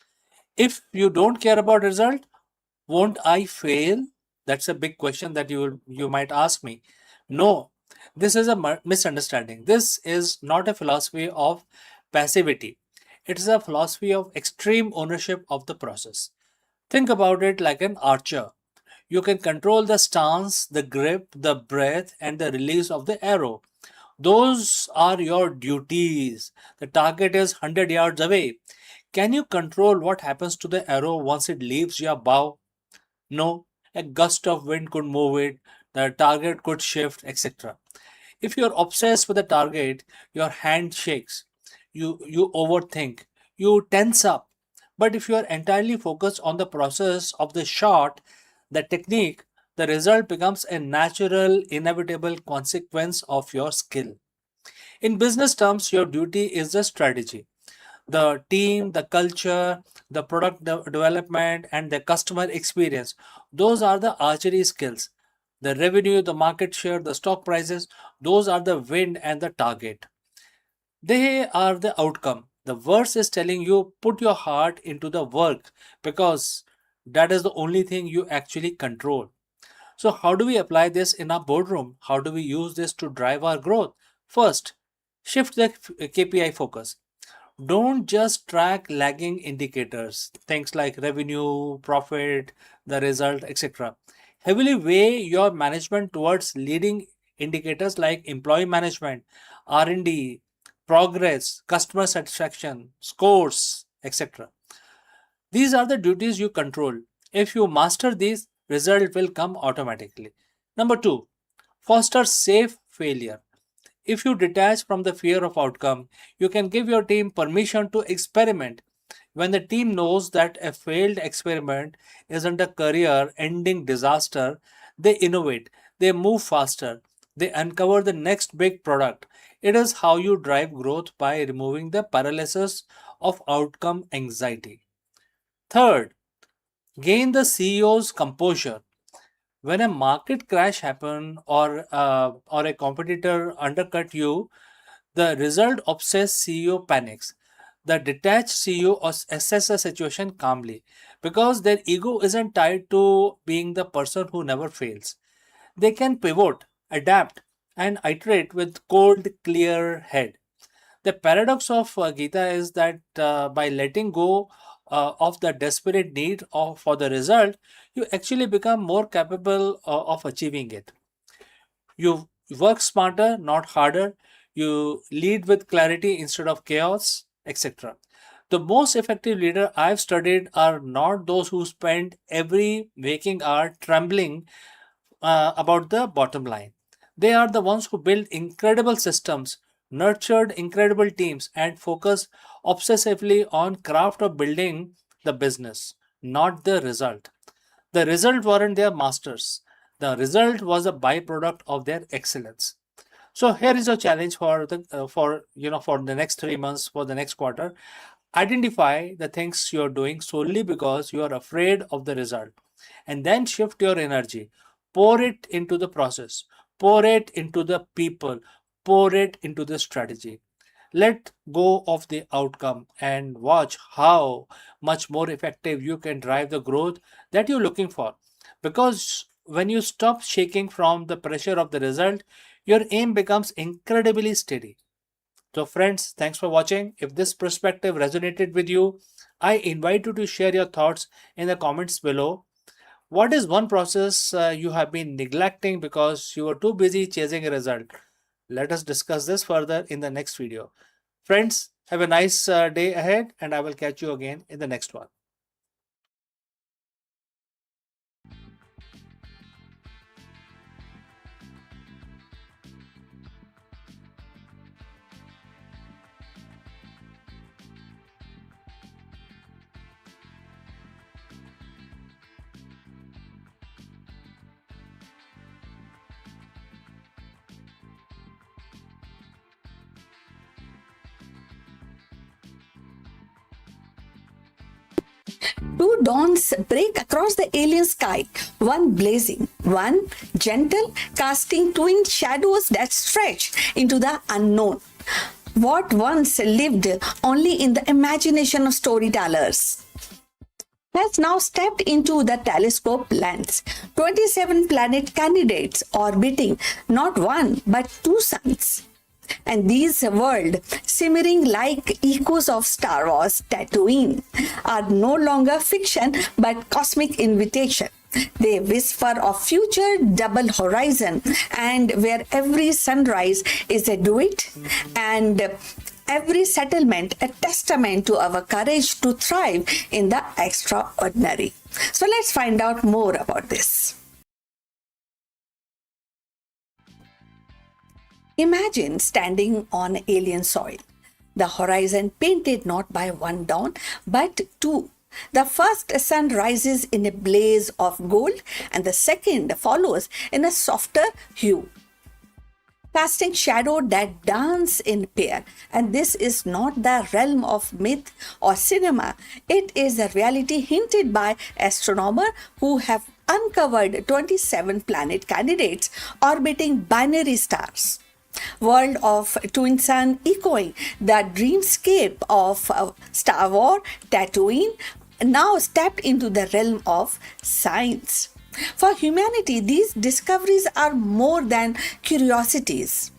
if you don't care about result, won't I fail? That's a big question that you might ask me. No, this is a misunderstanding. This is not a philosophy of passivity. It is a philosophy of extreme ownership of the process. Think about it like an archer. You can control the stance, the grip, the breath, and the release of the arrow. Those are your duties. The target is 100 yards away. Can you control what happens to the arrow once it leaves your bow? No. A gust of wind could move it, the target could shift, etc. If you're obsessed with a target, your hand shakes, you overthink, you tense up. But if you are entirely focused on the process of the shot, the technique, the result becomes a natural, inevitable consequence of your skill. In business terms, your duty is the strategy. The team, the culture, the product development, and the customer experience. Those are the archery skills. The revenue, the market share, the stock prices, those are the wind and the target. They are the outcome. The verse is telling you put your heart into the work because that is the only thing you actually control. So, how do we apply this in our boardroom? How do we use this to drive our growth? First, shift the KPI focus. Don't just track lagging indicators, things like revenue, profit, the result, etc. Heavily weigh your management towards leading indicators like employee management, R&D, progress, customer satisfaction, scores, etc. These are the duties you control. If you master these, result will come automatically. Number 2, foster safe failure. If you detach from the fear of outcome, you can give your team permission to experiment. When the team knows that a failed experiment isn't a career ending disaster, they innovate, they move faster, they uncover the next big product. It is how you drive growth by removing the paralysis of outcome anxiety. Third, gain the CEO's composure. When a market crash happen or a competitor undercut you, the result obsessed CEO panics. The detached CEO assess the situation calmly because their ego isn't tied to being the person who never fails. They can pivot, adapt, and iterate with cold, clear head. The paradox of Gita is that by letting go of the desperate need for the result, you actually become more capable of achieving it. You work smarter, not harder. You lead with clarity instead of chaos, etc. The most effective leader I've studied are not those who spend every waking hour trembling about the bottom line. They are the ones who build incredible systems, nurtured incredible teams, and focus obsessively on craft of building the business, not the result. The result weren't their masters. The result was a byproduct of their excellence. So here is a challenge for the next 3 months, for the next quarter. Identify the things you are doing solely because you are afraid of the result, and then shift your energy. Pour it into the process. Pour it into the people. Pour it into the strategy. Let go of the outcome and watch how much more effective you can drive the growth that you're looking for. Because when you stop shaking from the pressure of the result, your aim becomes incredibly steady. So, friends, thanks for watching. If this perspective resonated with you, I invite you to share your thoughts in the comments below. What is one process you have been neglecting because you were too busy chasing a result? Let us discuss this further in the next video. Friends, have a nice day ahead, and I will catch you again in the next one.
Two dawns break across the alien sky, one blazing, one gentle, casting twin shadows that stretch into the unknown. What once lived only in the imagination of storytellers has now stepped into the telescope lens. 27 planet candidates orbiting not one but two suns. And these worlds, simmering like echoes of Star Wars Tatooine, are no longer fiction but cosmic invitation. They whisper of future double horizon, and where every sunrise is a duet, and every settlement a testament to our courage to thrive in the extraordinary. So let's find out more about this. Imagine standing on alien soil, the horizon painted not by one dawn, but two. The first sun rises in a blaze of gold, and the second follows in a softer hue, casting shadow that dance in pair. And this is not the realm of myth or cinema. It is a reality hinted by astronomers who have uncovered 27 planet candidates orbiting binary stars. World of twin sun echoing the dreamscape of Star Wars Tatooine now stepped into the realm of science. For humanity, these discoveries are more than curiosities.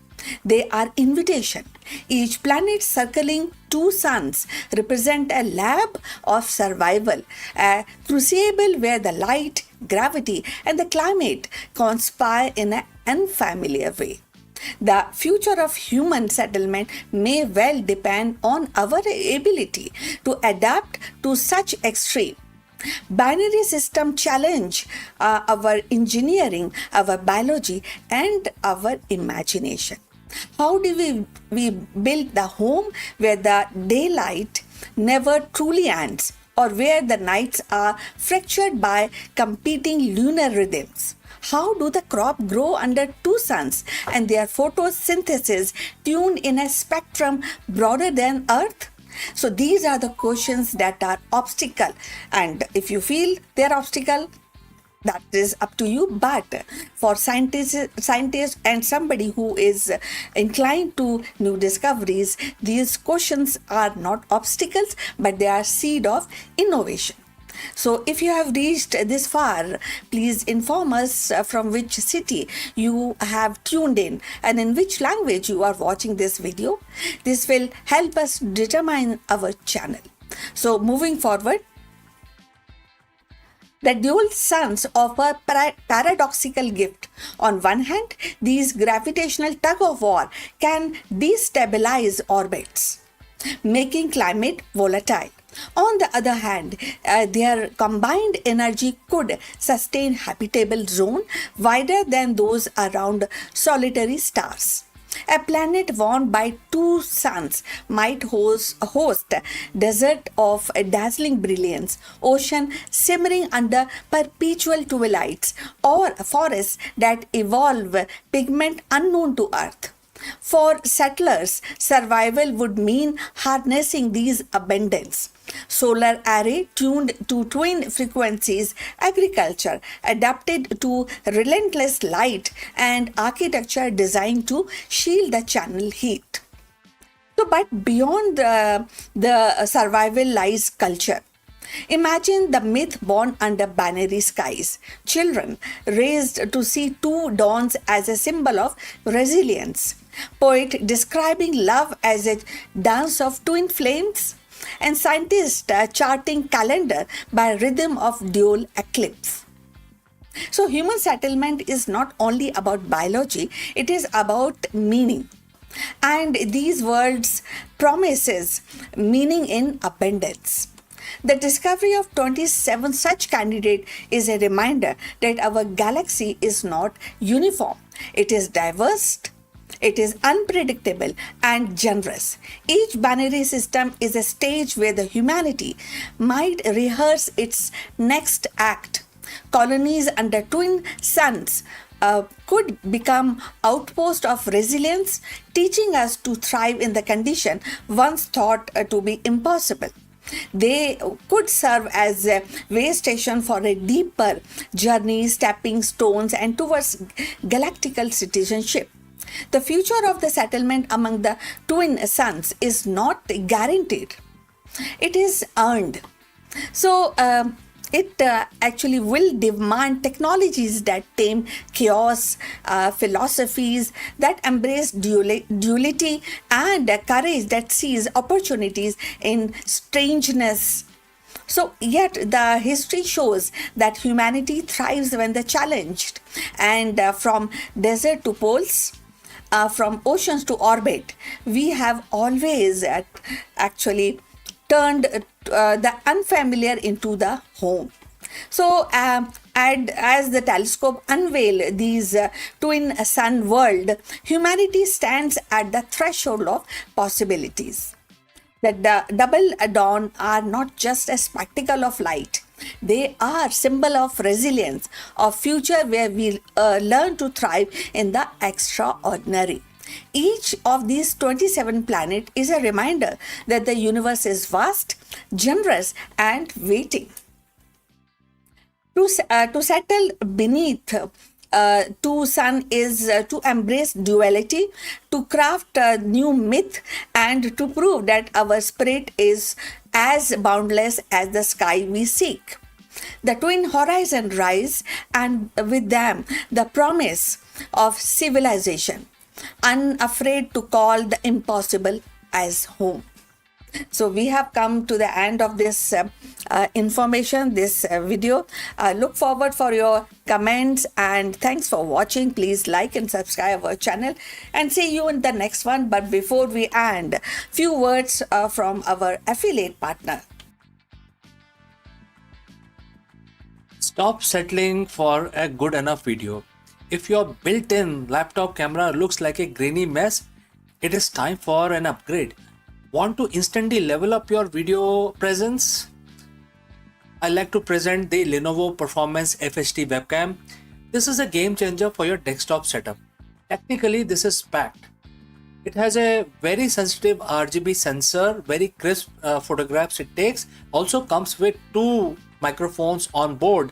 They are invitation. Each planet circling two suns represent a lab of survival, a crucible where the light, gravity, and the climate conspire in an unfamiliar way. The future of human settlement may well depend on our ability to adapt to such extreme. Binary system challenge our engineering, our biology, and our imagination. How do we build the home where the daylight never truly ends, or where the nights are fractured by competing lunar rhythms? How do the crop grow under two suns and their photosynthesis tuned in a spectrum broader than Earth? So these are the questions that are obstacle, and if you feel they're obstacle, that is up to you. But for scientists and somebody who is inclined to new discoveries, these questions are not obstacles, but they are seed of innovation. So if you have reached this far, please inform us from which city you have tuned in and in which language you are watching this video. This will help us determine our channel. So moving forward, the dual suns offer paradoxical gift. On one hand, these gravitational tug of war can destabilize orbits, making climate volatile. On the other hand, their combined energy could sustain habitable zone wider than those around solitary stars. A planet warmed by two suns might host desert of dazzling brilliance, ocean simmering under perpetual twilights, or forests that evolve pigment unknown to Earth. For settlers, survival would mean harnessing these abundance. Solar array tuned to twin frequencies, agriculture adapted to relentless light, and architecture designed to shield the channel heat. So, but beyond the survival lies culture. Imagine the myth born under binary skies. Children raised to see two dawns as a symbol of resilience. Poet describing love as a dance of twin flames. And scientists charting calendar by rhythm of dual eclipse. So human settlement is not only about biology, it is about meaning. And these words promises meaning in abundance. The discovery of 27 such candidates is a reminder that our galaxy is not uniform. It is diverse, it is unpredictable and generous. Each binary system is a stage where the humanity might rehearse its next act. Colonies under twin suns could become outposts of resilience, teaching us to thrive in the condition once thought to be impossible. They could serve as a way station for a deeper journey, stepping stones and towards galactical citizenship. The future of the settlement among the twin suns is not guaranteed. It is earned. So, it actually will demand technologies that tame chaos, philosophies that embrace duality, and courage that sees opportunities in strangeness. So, yet the history shows that humanity thrives when they're challenged, and from desert to poles, from oceans to orbit, we have always actually turned the unfamiliar into the home. And as the telescope unveil these twin sun world, humanity stands at the threshold of possibilities. The double dawn are not just a spectacle of light. They are symbol of resilience, of future where we learn to thrive in the extraordinary. Each of these 27 planets is a reminder that the universe is vast, generous, and waiting to settle beneath two sun is to embrace duality, to craft a new myth, and to prove that our spirit is as boundless as the sky we seek. The twin horizon rise, and with them the promise of civilization, unafraid to call the impossible as home. So we have come to the end of this information, this video. Look forward for your comments, and thanks for watching. Please like and subscribe our channel, and see you in the next one. But before we end, few words from our affiliate partner.
Stop settling for a good enough video. If your built-in laptop camera looks like a grainy mess, it is time for an upgrade. Want to instantly level up your video presence? I like to present the Lenovo Performance FHD webcam. This is a game changer for your desktop setup. Technically, this is packed. It has a very sensitive RGB sensor, very crisp photographs it takes. Also comes with two microphones on board,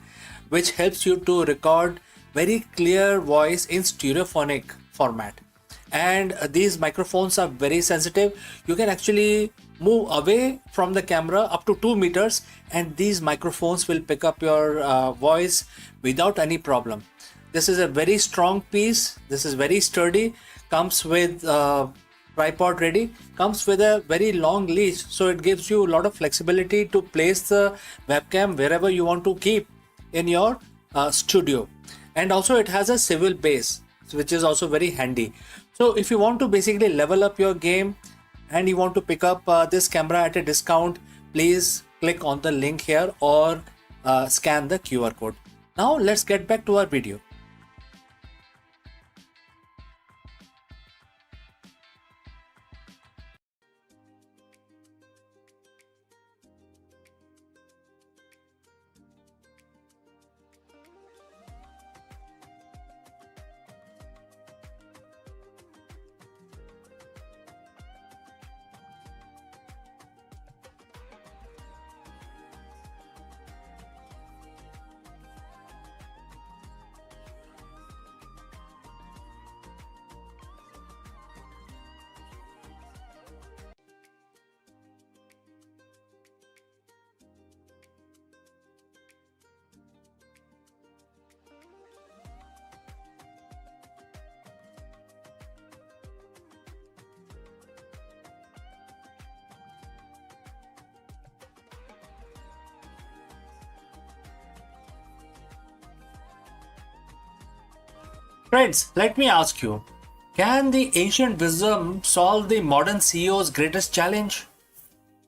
which helps you to record very clear voice in stereophonic format. And these microphones are very sensitive. You can actually move away from the camera up to 2 meters, and these microphones will pick up your voice without any problem. This is a very strong piece. This is very sturdy. Comes with tripod ready. Comes with a very long leash, so it gives you a lot of flexibility to place the webcam wherever you want to keep in your studio. And also it has a swivel base, which is also very handy. So if you want to basically level up your game and you want to pick up this camera at a discount, please click on the link here or scan the QR code. Now let's get back to our video. Friends, let me ask you, can the ancient wisdom solve the modern CEO's greatest challenge?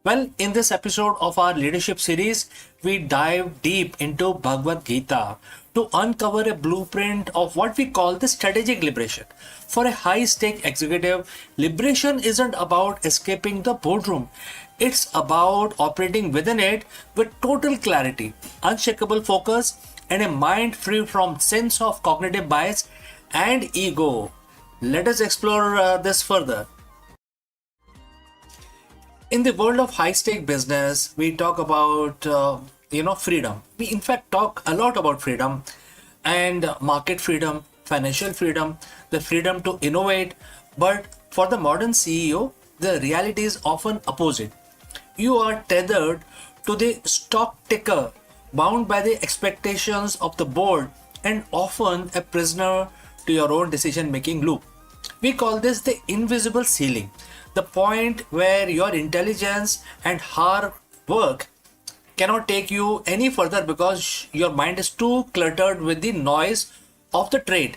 Well, in this episode of our leadership series, we dive deep into Bhagavad Gita to uncover a blueprint of what we call the strategic liberation. For a high-stake executive, liberation isn't about escaping the boardroom. It's about operating within it with total clarity, unshakable focus, and a mind free from sense of cognitive bias and ego. Let us explore this further. In the world of high-stake business, we talk about freedom. We in fact talk a lot about freedom and market freedom, financial freedom, the freedom to innovate. But for the modern CEO, the reality is often opposite. You are tethered to the stock ticker, bound by the expectations of the board, and often a prisoner to your own decision-making loop. We call this the invisible ceiling, the point where your intelligence and hard work cannot take you any further because your mind is too cluttered with the noise of the trade.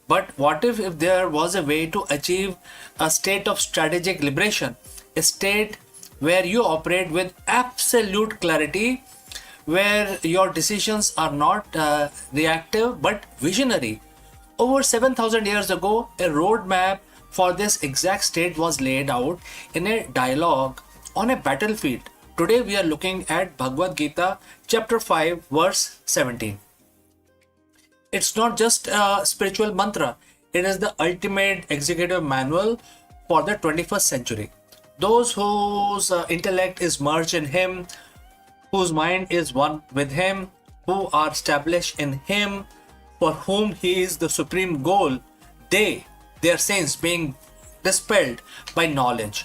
But what if there was a way to achieve a state of strategic liberation, a state where you operate with absolute clarity, where your decisions are not reactive but visionary. Over 7,000 years ago, a roadmap for this exact state was laid out in a dialogue on a battlefield. Today we are looking at Bhagavad Gita, chapter 5, verse 17. It's not just a spiritual mantra, it is the ultimate executive manual for the 21st century. Those whose intellect is merged in Him, whose mind is one with Him, who are established in Him, for whom He is the supreme goal, their sins being dispelled by knowledge,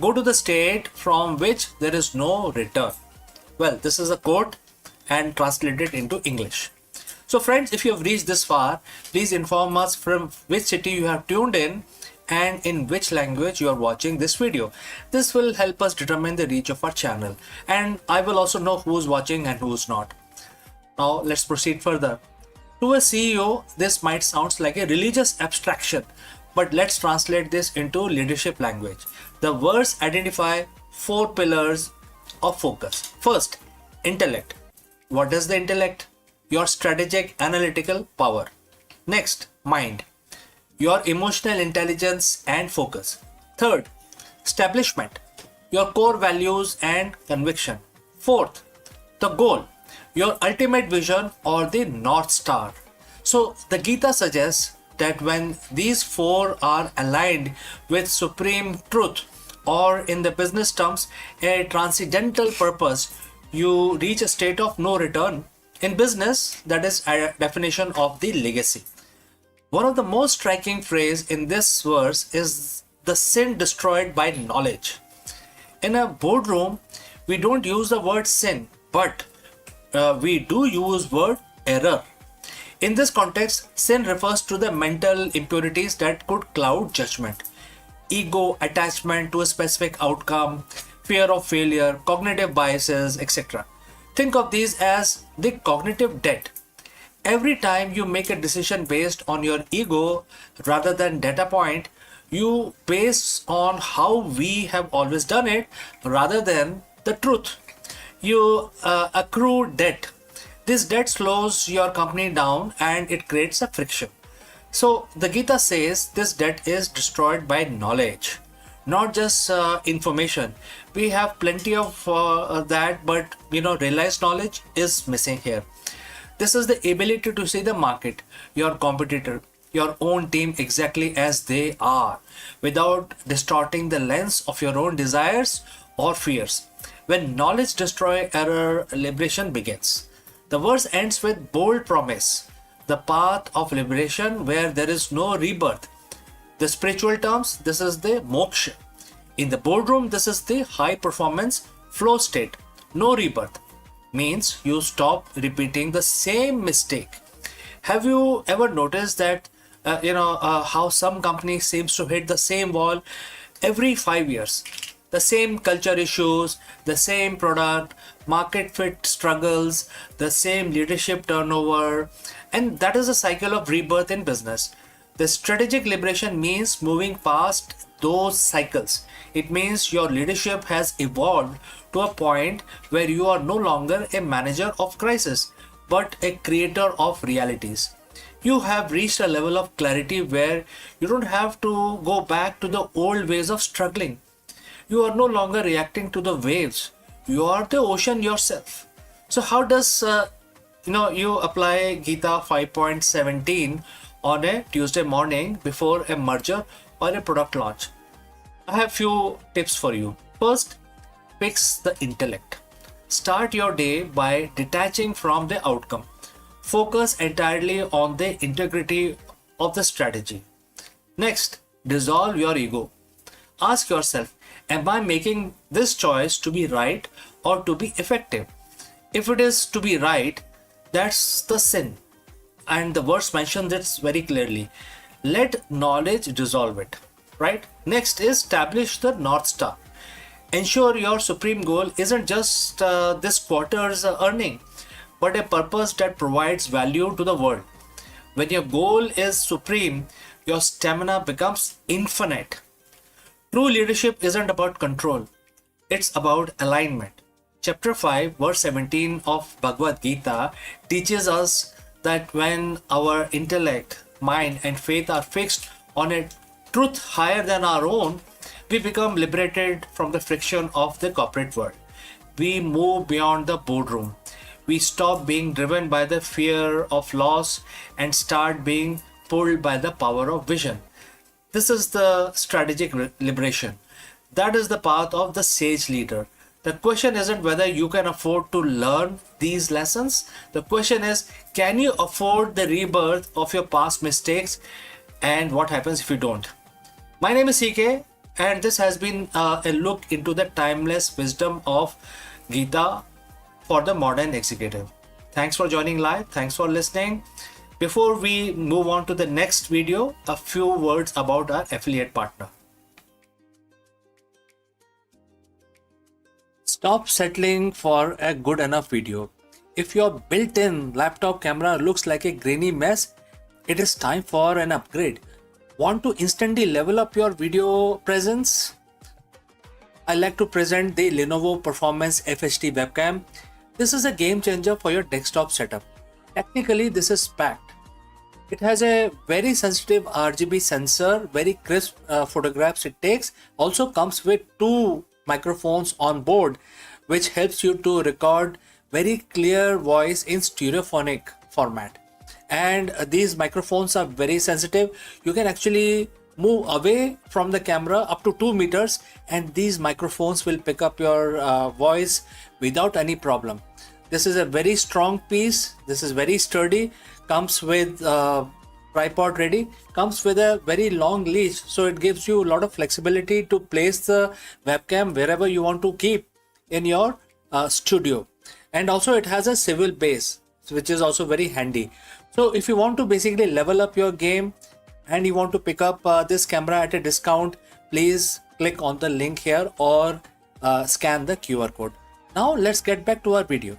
go to the state from which there is no return. Well, this is a quote and translated into English. So friends, if you have reached this far, please inform us from which city you have tuned in and in which language you are watching this video. This will help us determine the reach of our channel, and I will also know who is watching and who is not. Now let's proceed further. To a CEO, this might sound like a religious abstraction, but let's translate this into leadership language. The words identify 4 pillars of focus. First, intellect. What is the intellect? Your strategic analytical power. Next, mind. Your emotional intelligence and focus. Third, establishment. Your core values and conviction. Fourth, the goal. Your ultimate vision or the North Star. So the Gita suggests that when these 4 are aligned with supreme truth, or in the business terms, a transcendental purpose, you reach a state of no return. In business, that is a definition of the legacy. One of the most striking phrases in this verse is the sin destroyed by knowledge. In a boardroom, we don't use the word sin, but we do use word error. In this context, sin refers to the mental impurities that could cloud judgment. Ego, attachment to a specific outcome, fear of failure, cognitive biases, etc. Think of these as the cognitive debt. Every time you make a decision based on your ego rather than data point, you base on how we have always done it rather than the truth. You accrue debt. This debt slows your company down and it creates a friction. So the Gita says this debt is destroyed by knowledge, not just information. We have plenty of that, but realized knowledge is missing here. This is the ability to see the market, your competitor, your own team exactly as they are, without distorting the lens of your own desires or fears. When knowledge destroys error, liberation begins. The verse ends with bold promise, the path of liberation where there is no rebirth. The spiritual terms, this is the moksha. In the boardroom, this is the high performance flow state. No rebirth means you stop repeating the same mistake. Have you ever noticed that how some company seems to hit the same wall every 5 years? The same culture issues, the same product, market fit struggles, the same leadership turnover, and that is a cycle of rebirth in business. The strategic liberation means moving past those cycles. It means your leadership has evolved to a point where you are no longer a manager of crisis, but a creator of realities. You have reached a level of clarity where you don't have to go back to the old ways of struggling. You are no longer reacting to the waves. You are the ocean yourself. So how does you apply Gita 5.17 on a Tuesday morning before a merger or a product launch? I have few tips for you. First, fix the intellect. Start your day by detaching from the outcome. Focus entirely on the integrity of the strategy. Next, dissolve your ego. Ask yourself, am I making this choice to be right or to be effective? If it is to be right, that's the sin. And the verse mentions this very clearly. Let knowledge dissolve it. Right? Next is establish the North Star. Ensure your supreme goal isn't just this quarter's earning, but a purpose that provides value to the world. When your goal is supreme, your stamina becomes infinite. True leadership isn't about control, it's about alignment. Chapter 5, verse 17 of Bhagavad Gita teaches us that when our intellect, mind, and faith are fixed on a truth higher than our own, we become liberated from the friction of the corporate world. We move beyond the boardroom. We stop being driven by the fear of loss and start being pulled by the power of vision. This is the strategic liberation. That is the path of the sage leader. The question isn't whether you can afford to learn these lessons. The question is, can you afford the rebirth of your past mistakes, and what happens if you don't? My name is CK, and this has been a look into the timeless wisdom of Gita for the modern executive. Thanks for joining live. Thanks for listening. Before we move on to the next video, a few words about our affiliate partner. Stop settling for a good enough video. If your built-in laptop camera looks like a grainy mess, it is time for an upgrade. Want to instantly level up your video presence? I like to present the Lenovo Performance FHD webcam. This is a game changer for your desktop setup. Technically, this is packed. It has a very sensitive RGB sensor, very crisp photographs it takes. Also comes with two microphones on board, which helps you to record very clear voice in stereophonic format. And these microphones are very sensitive. You can actually move away from the camera up to 2 meters, and these microphones will pick up your voice without any problem. This is a very strong piece. This is very sturdy. Comes with tripod ready. Comes with a very long leash, so it gives you a lot of flexibility to place the webcam wherever you want to keep in your studio. And also it has a swivel base, which is also very handy. So if you want to basically level up your game and you want to pick up this camera at a discount, please click on the link here or scan the QR code. Now let's get back to our video.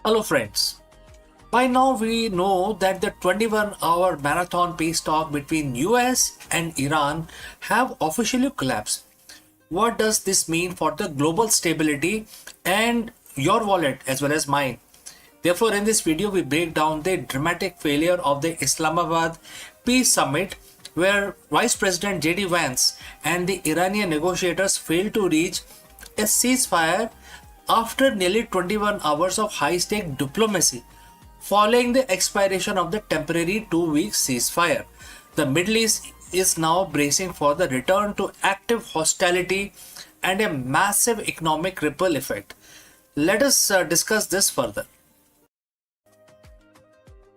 Hello friends. By now we know that the 21-hour marathon peace talk between US and Iran have officially collapsed. What does this mean for the global stability and your wallet as well as mine? Therefore, in this video, we break down the dramatic failure of the Islamabad Peace Summit, where Vice President JD Vance and the Iranian negotiators failed to reach a ceasefire after nearly 21 hours of high-stake diplomacy. Following the expiration of the temporary 2-week ceasefire, the Middle East is now bracing for the return to active hostility and a massive economic ripple effect. Let us discuss this further.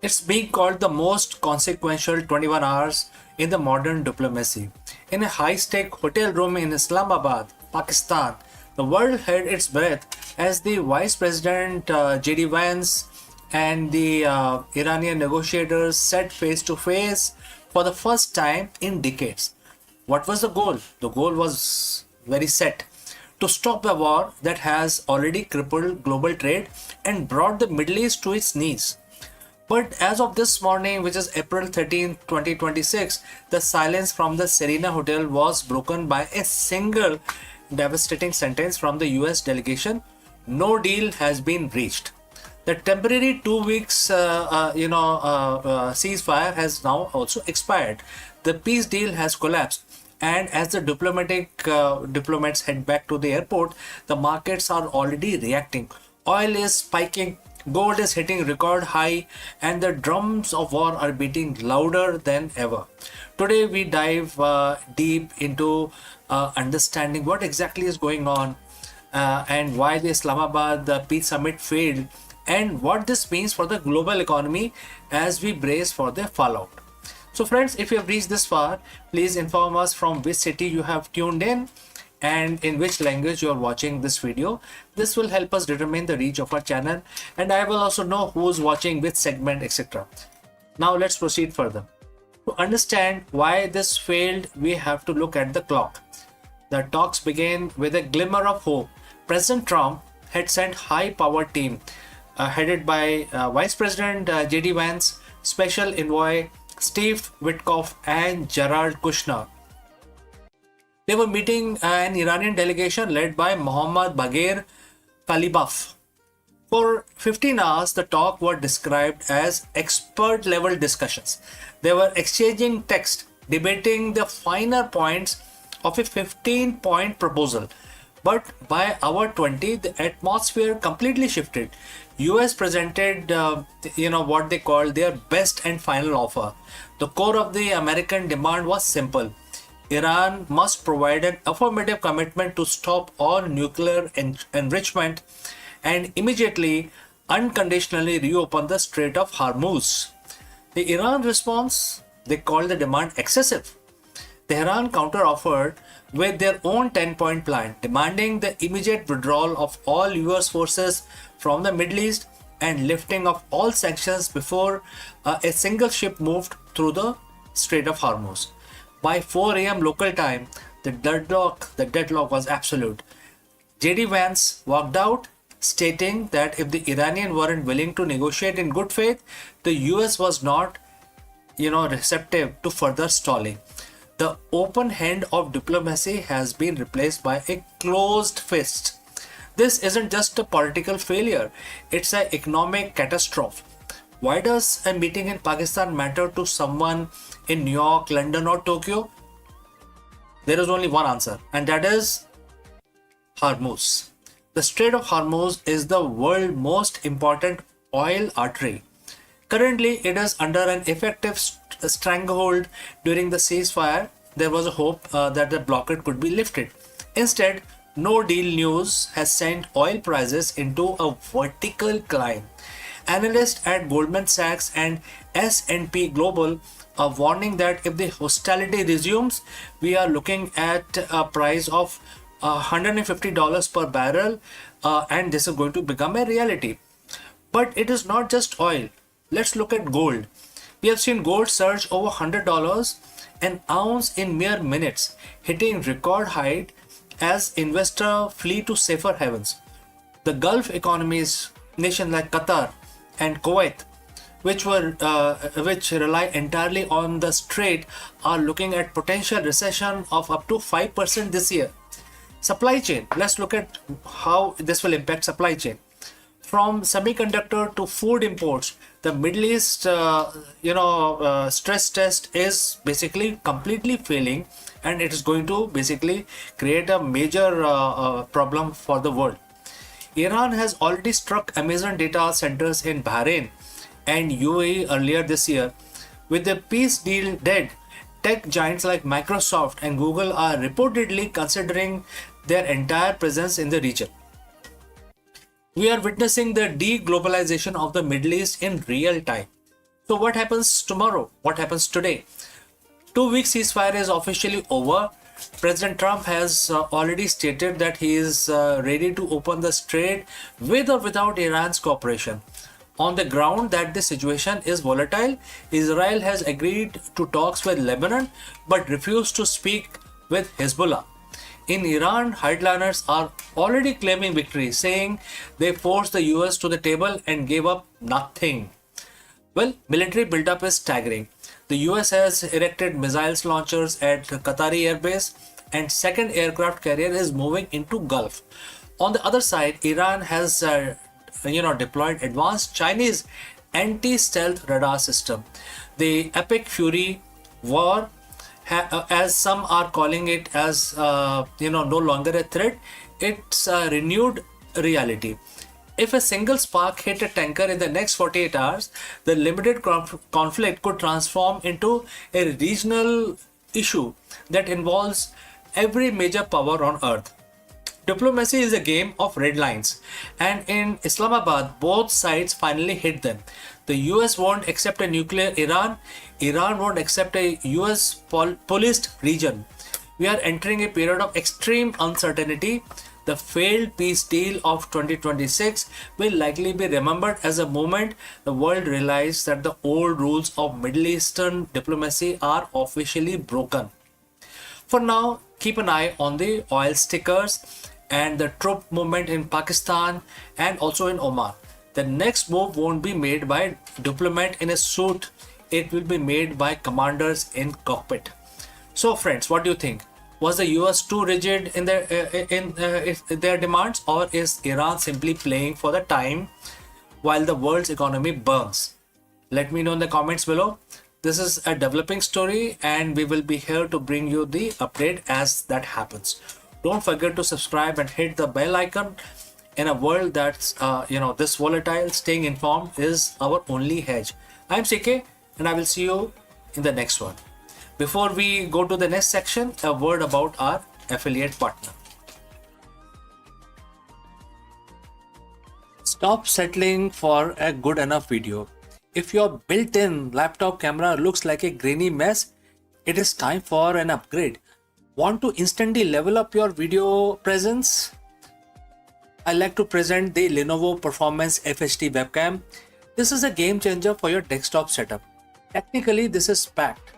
It's being called the most consequential 21 hours in the modern diplomacy. In a high-stake hotel room in Islamabad, Pakistan, the world held its breath as the Vice President JD Vance and the Iranian negotiators sat face to face for the first time in decades. What was the goal? The goal was very set: to stop a war that has already crippled global trade and brought the Middle East to its knees. But as of this morning, which is April 13, 2026, the silence from the Serena Hotel was broken by a single devastating sentence from the US delegation: no deal has been reached. The temporary 2 weeks ceasefire has now also expired. The peace deal has collapsed. And as the diplomats head back to the airport, the markets are already reacting. Oil is spiking, gold is hitting record high, and the drums of war are beating louder than ever. Today we dive deep into understanding what exactly is going on and why the Islamabad Peace Summit failed, and what this means for the global economy as we brace for the fallout. So friends, if you have reached this far, please inform us from which city you have tuned in and in which language you are watching this video. This will help us determine the reach of our channel, and I will also know who's watching which segment, etc. Now let's proceed further. To understand why this failed, we have to look at the clock. The talks began with a glimmer of hope. President Trump had sent high-powered team headed by Vice President JD Vance, Special Envoy Steve Witkoff, and Jared Kushner. They were meeting an Iranian delegation led by Mohammad Bagher Kalibaf. For 15 hours, the talk were described as expert-level discussions. They were exchanging text, debating the finer points of a 15-point proposal. But by hour 20, the atmosphere completely shifted. US presented, what they called their best and final offer. The core of the American demand was simple: Iran must provide an affirmative commitment to stop all nuclear enrichment and immediately, unconditionally reopen the Strait of Hormuz. The Iran response, they called the demand excessive. Tehran counter-offered with their own 10-point plan, demanding the immediate withdrawal of all US forces from the Middle East and lifting of all sanctions before a single ship moved through the Strait of Hormuz. By 4 a.m. local time, the deadlock was absolute. JD Vance walked out, stating that if the Iranians weren't willing to negotiate in good faith, the US was not, receptive to further stalling. The open hand of diplomacy has been replaced by a closed fist. This isn't just a political failure, it's an economic catastrophe. Why does a meeting in Pakistan matter to someone in New York, London, or Tokyo? There is only one answer, and that is Hormuz. The Strait of Hormuz is the world's most important oil artery. Currently, it is under an effective stranglehold. During the ceasefire, there was a hope that the blockade could be lifted. Instead, no deal news has sent oil prices into a vertical climb. Analysts at Goldman Sachs and S&P Global are warning that if the hostility resumes, we are looking at a price of $150 per barrel, and this is going to become a reality. But it is not just oil. Let's look at gold. We have seen gold surge over $100 an ounce in mere minutes, hitting record height as investors flee to safer havens. The Gulf economies nations like Qatar and Kuwait, which rely entirely on the strait, are looking at potential recession of up to 5% this year. Supply chain. Let's look at how this will impact supply chain. From semiconductor to food imports, the Middle East, stress test is basically completely failing, and it is going to basically create a major problem for the world. Iran has already struck Amazon data centers in Bahrain and UAE earlier this year. With the peace deal dead, tech giants like Microsoft and Google are reportedly considering their entire presence in the region. We are witnessing the de-globalization of the Middle East in real time. So what happens tomorrow? What happens today? 2 week ceasefire is officially over. President Trump has already stated that he is ready to open the strait with or without Iran's cooperation. On the ground that the situation is volatile, Israel has agreed to talks with Lebanon but refused to speak with Hezbollah. In Iran, hardliners are already claiming victory, saying they forced the US to the table and gave up nothing. Well, military buildup is staggering. The US has erected missiles launchers at Qatari airbase, and second aircraft carrier is moving into Gulf. On the other side, Iran has deployed advanced Chinese anti-stealth radar system. The Epic Fury war, as some are calling it, as no longer a threat, it's a renewed reality. If a single spark hit a tanker in the next 48 hours, the limited conflict could transform into a regional issue that involves every major power on earth. Diplomacy is a game of red lines, and in Islamabad, both sides finally hit them. The US won't accept a nuclear Iran, Iran won't accept a US policed region. We are entering a period of extreme uncertainty. The failed peace deal of 2026 will likely be remembered as a moment the world realized that the old rules of Middle Eastern diplomacy are officially broken. For now, keep an eye on the oil stickers and the troop movement in Pakistan and also in Oman. The next move won't be made by a diplomat in a suit, it will be made by commanders in cockpit. So friends, what do you think? Was the US too rigid in their demands, or is Iran simply playing for the time while the world's economy burns? Let me know in the comments below. This is a developing story, and we will be here to bring you the update as that happens. Don't forget to subscribe and hit the bell icon. In a world that's this volatile, staying informed is our only hedge. I'm CK, and I will see you in the next one. Before we go to the next section, a word about our affiliate partner. Stop settling for a good enough video. If your built-in laptop camera looks like a grainy mess, it is time for an upgrade. Want to instantly level up your video presence? I like to present the Lenovo Performance FHD webcam. This is a game changer for your desktop setup. Technically, this is packed.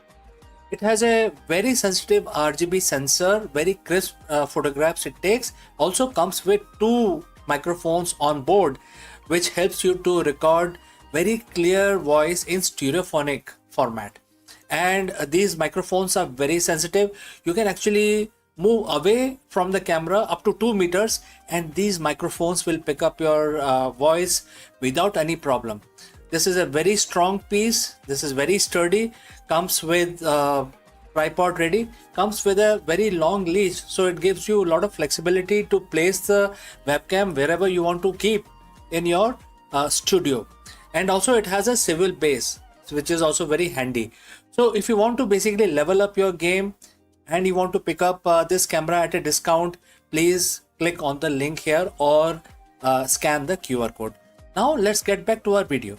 It has a very sensitive RGB sensor, very crisp photographs it takes. Also comes with 2 microphones on board, which helps you to record very clear voice in stereophonic format. And these microphones are very sensitive. You can actually move away from the camera up to 2 meters, and these microphones will pick up your voice without any problem. This is a very strong piece. This is very sturdy. Comes with tripod ready. Comes with a very long leash, so it gives you a lot of flexibility to place the webcam wherever you want to keep in your studio. And also it has a swivel base, which is also very handy. So if you want to basically level up your game and you want to pick up this camera at a discount, please click on the link here or scan the QR code. Now let's get back to our video.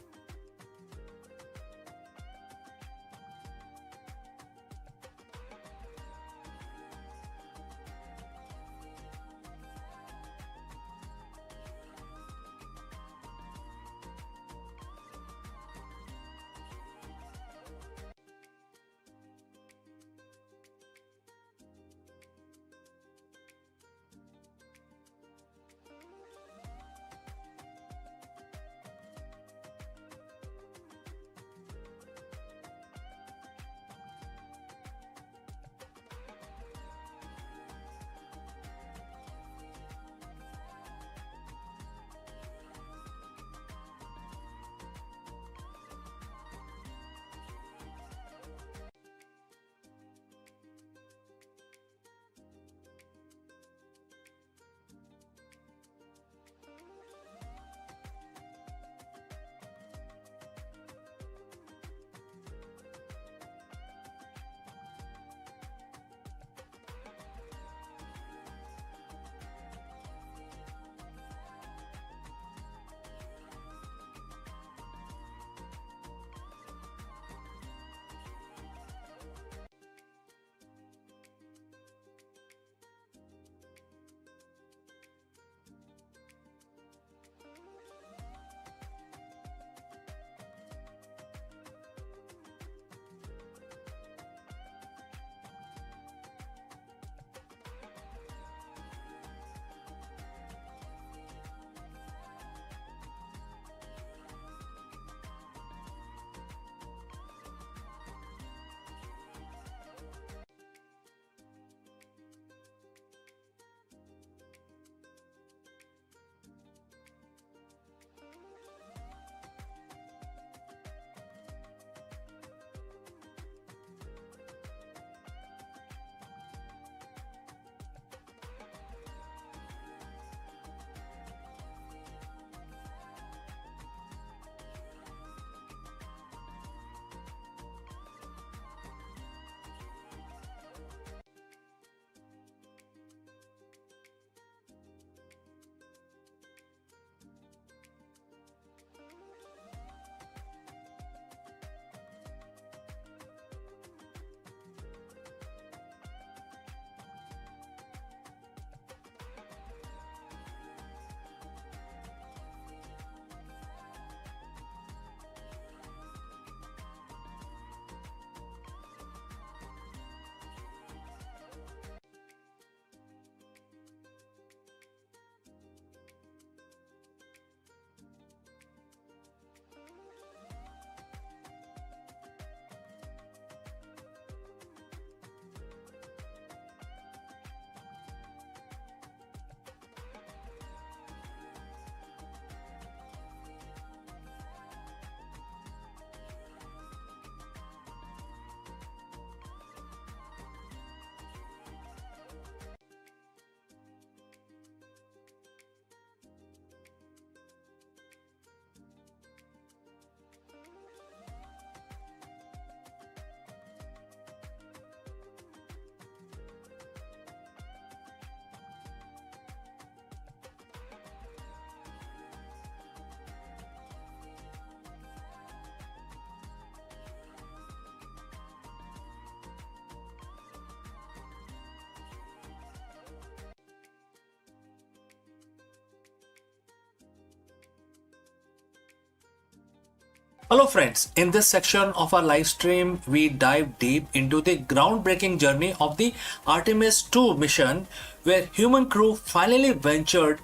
Hello friends, in this section of our live stream, we dive deep into the groundbreaking journey of the Artemis 2 mission, where human crew finally ventured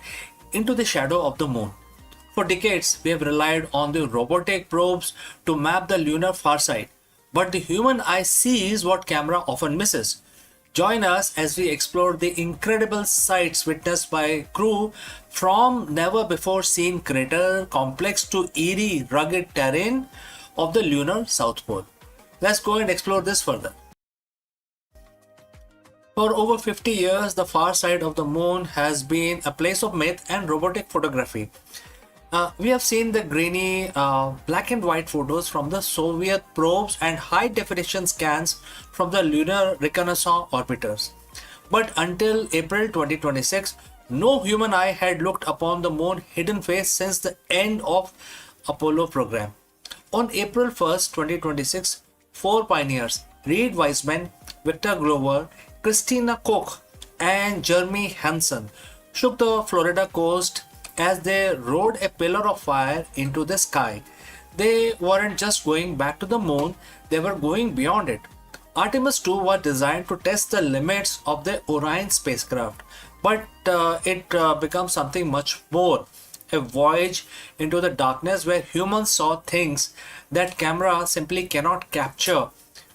into the shadow of the moon. For decades, we have relied on the robotic probes to map the lunar far side, but the human eye sees what camera often misses. Join us as we explore the incredible sights witnessed by crew from never before seen crater complex to eerie rugged terrain of the lunar South Pole. Let's go and explore this further. For over 50 years, the far side of the moon has been a place of myth and robotic photography. We have seen the grainy black and white photos from the Soviet probes and high definition scans from the lunar reconnaissance orbiters. But until April 2026, no human eye had looked upon the moon's hidden face since the end of Apollo program. On April 1st, 2026, four pioneers, Reed Wiseman, Victor Glover, Christina Koch, and Jeremy Hansen, shook the Florida coast as they rode a pillar of fire into the sky. They weren't just going back to the moon, they were going beyond it. Artemis 2 was designed to test the limits of the Orion spacecraft, but it becomes something much more. A voyage into the darkness where humans saw things that camera simply cannot capture.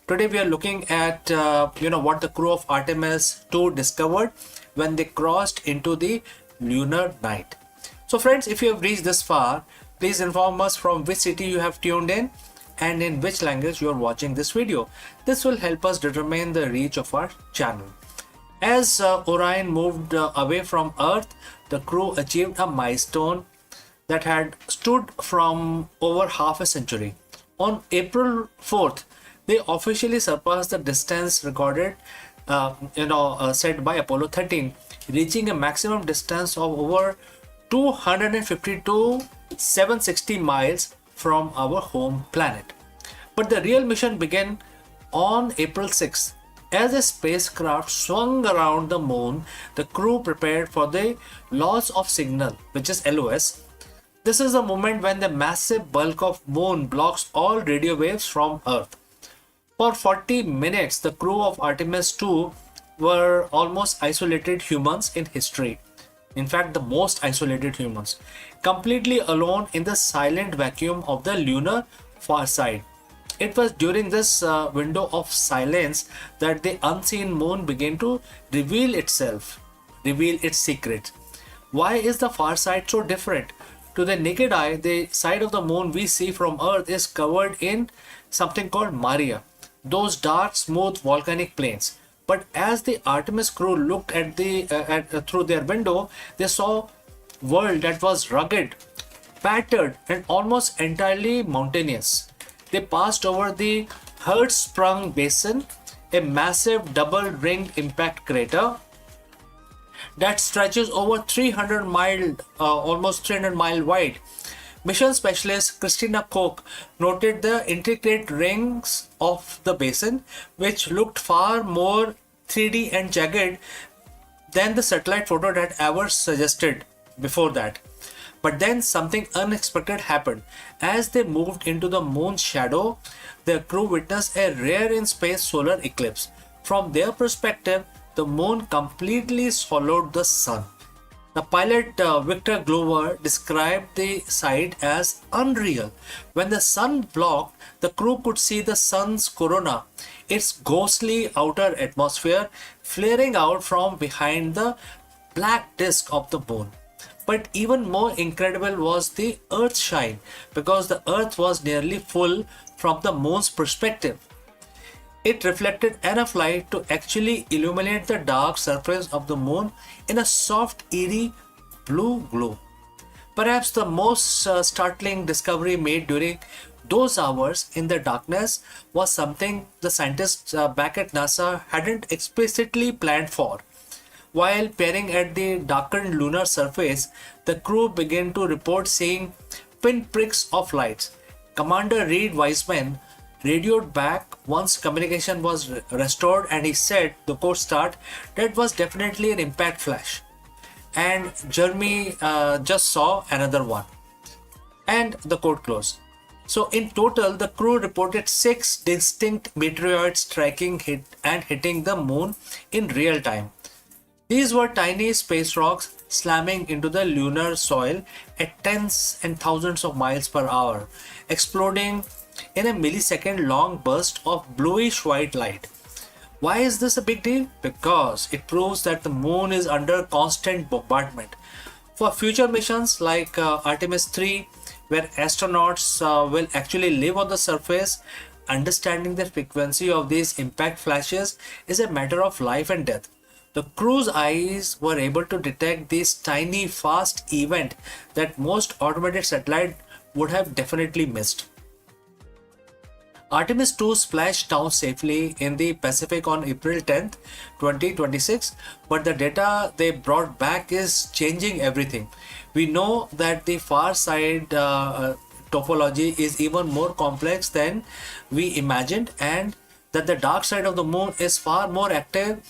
Today we are looking at what the crew of Artemis 2 discovered when they crossed into the lunar night. So friends, if you have reached this far, please inform us from which city you have tuned in and in which language you are watching this video. This will help us determine the reach of our channel. As Orion moved away from Earth, the crew achieved a milestone that had stood from over half a century. On April 4th, they officially surpassed the distance recorded set by Apollo 13, reaching a maximum distance of over 252,760 miles from our home planet. But the real mission began on April 6th. As the spacecraft swung around the moon, the crew prepared for the loss of signal, which is LOS. This is the moment when the massive bulk of moon blocks all radio waves from Earth. For 40 minutes, the crew of Artemis 2 were almost isolated humans in history. In fact, the most isolated humans, completely alone in the silent vacuum of the lunar far side. It was during this window of silence that the unseen moon began to reveal itself, reveal its secrets. Why is the far side so different? To the naked eye, the side of the moon we see from Earth is covered in something called Maria, those dark, smooth volcanic plains. But as the Artemis crew looked at through their window, they saw a world that was rugged, battered, and almost entirely mountainous. They passed over the Hertzsprung Basin, a massive double-ringed impact crater that stretches over 300 mile wide. Mission specialist Christina Koch noted the intricate rings of the basin, which looked far more 3D and jagged than the satellite photo had ever suggested before that. But then something unexpected happened. As they moved into the moon's shadow, the crew witnessed a rare in space solar eclipse. From their perspective, the moon completely swallowed the sun. The pilot Victor Glover described the sight as unreal. When the sun blocked, the crew could see the sun's corona, its ghostly outer atmosphere, flaring out from behind the black disk of the moon. But even more incredible was the Earth's shine, because the Earth was nearly full from the moon's perspective. It reflected enough light to actually illuminate the dark surface of the moon in a soft, eerie blue glow. Perhaps the most startling discovery made during those hours in the darkness was something the scientists back at NASA hadn't explicitly planned for. While peering at the darkened lunar surface, the crew began to report seeing pinpricks of lights. Commander Reed Wiseman radioed back once communication was restored, and he said, the quote start, that was definitely an impact flash. And Jeremy just saw another one. And the quote close. So in total, the crew reported 6 distinct meteoroids striking and hitting the moon in real time. These were tiny space rocks slamming into the lunar soil at tens and thousands of miles per hour, exploding in a millisecond long burst of bluish white light. Why is this a big deal? Because it proves that the moon is under constant bombardment. For future missions like Artemis 3, where astronauts will actually live on the surface, understanding the frequency of these impact flashes is a matter of life and death. The crew's eyes were able to detect this tiny, fast event that most automated satellite would have definitely missed. Artemis 2 splashed down safely in the Pacific on April 10th, 2026, but the data they brought back is changing everything. We know that the far side topology is even more complex than we imagined, and that the dark side of the moon is far more active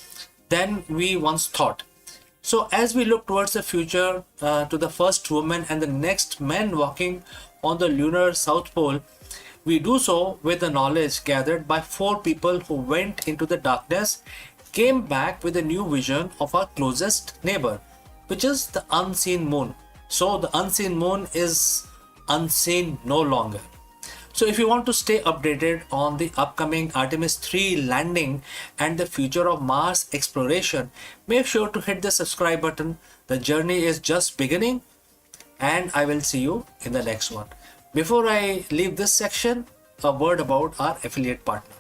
than we once thought. So, as we look towards the future, to the first woman and the next man walking on the lunar South Pole, we do so with the knowledge gathered by 4 people who went into the darkness, came back with a new vision of our closest neighbor, which is the unseen moon. So, the unseen moon is unseen no longer. So, if you want to stay updated on the upcoming Artemis 3 landing and the future of Mars exploration, make sure to hit the subscribe button. The journey is just beginning, and I will see you in the next one. Before I leave this section, a word about our affiliate partner.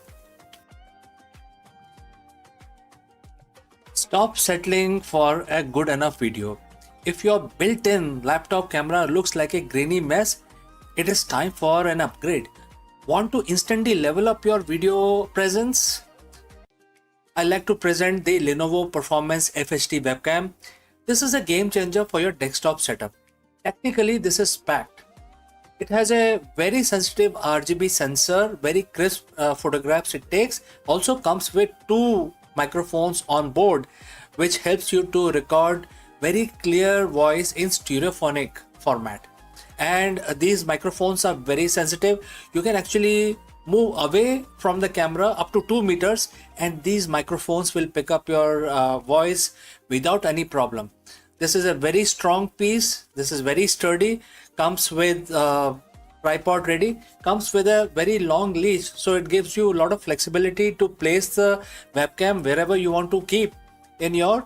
Stop settling for a good enough video. If your built-in laptop camera looks like a grainy mess, it is time for an upgrade. Want to instantly level up your video presence? I like to present the Lenovo Performance FHD webcam. This is a game changer for your desktop setup. Technically, this is packed. It has a very sensitive RGB sensor, very crisp photographs it takes. Also comes with 2 microphones on board, which helps you to record very clear voice in stereophonic format. And these microphones are very sensitive. You can actually move away from the camera up to 2 meters, and these microphones will pick up your voice without any problem. This is a very strong piece. This is very sturdy. Comes with tripod ready. Comes with a very long leash, so it gives you a lot of flexibility to place the webcam wherever you want to keep in your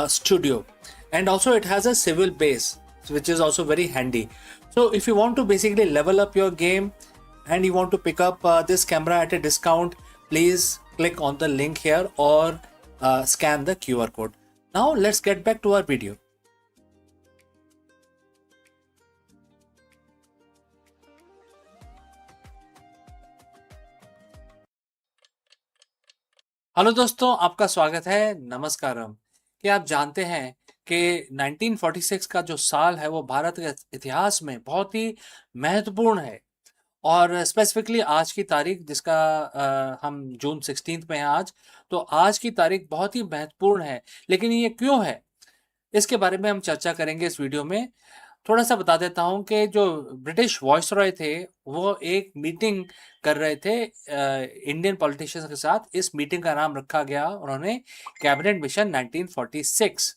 studio. And also it has a swivel base, which is also very handy. So if you want to basically level up your game and you want to pick up this camera at a discount, please click on the link here or scan the QR code. Now let's get back to our video. Hello दोस्तों, आपका स्वागत है। नमस्कारम। क्या आप जानते हैं कि 1946 का जो साल है वो भारत के इतिहास में बहुत ही महत्वपूर्ण है, और स्पेसिफिकली आज की तारीख जिसका हम जून 16 में हैं आज, तो आज की तारीख बहुत ही महत्वपूर्ण है। लेकिन ये क्यों है, इसके बारे में हम चर्चा करेंगे इस वीडियो में। थोड़ा सा बता देता हूँ कि जो ब्रिटिश वॉइसरॉय थे वो एक मीटिंग कर रहे थे इंडियन पॉलिटिशियंस के साथ। इस मीटिंग का नाम रखा गया उन्होंने कैबिनेट मिशन 1946।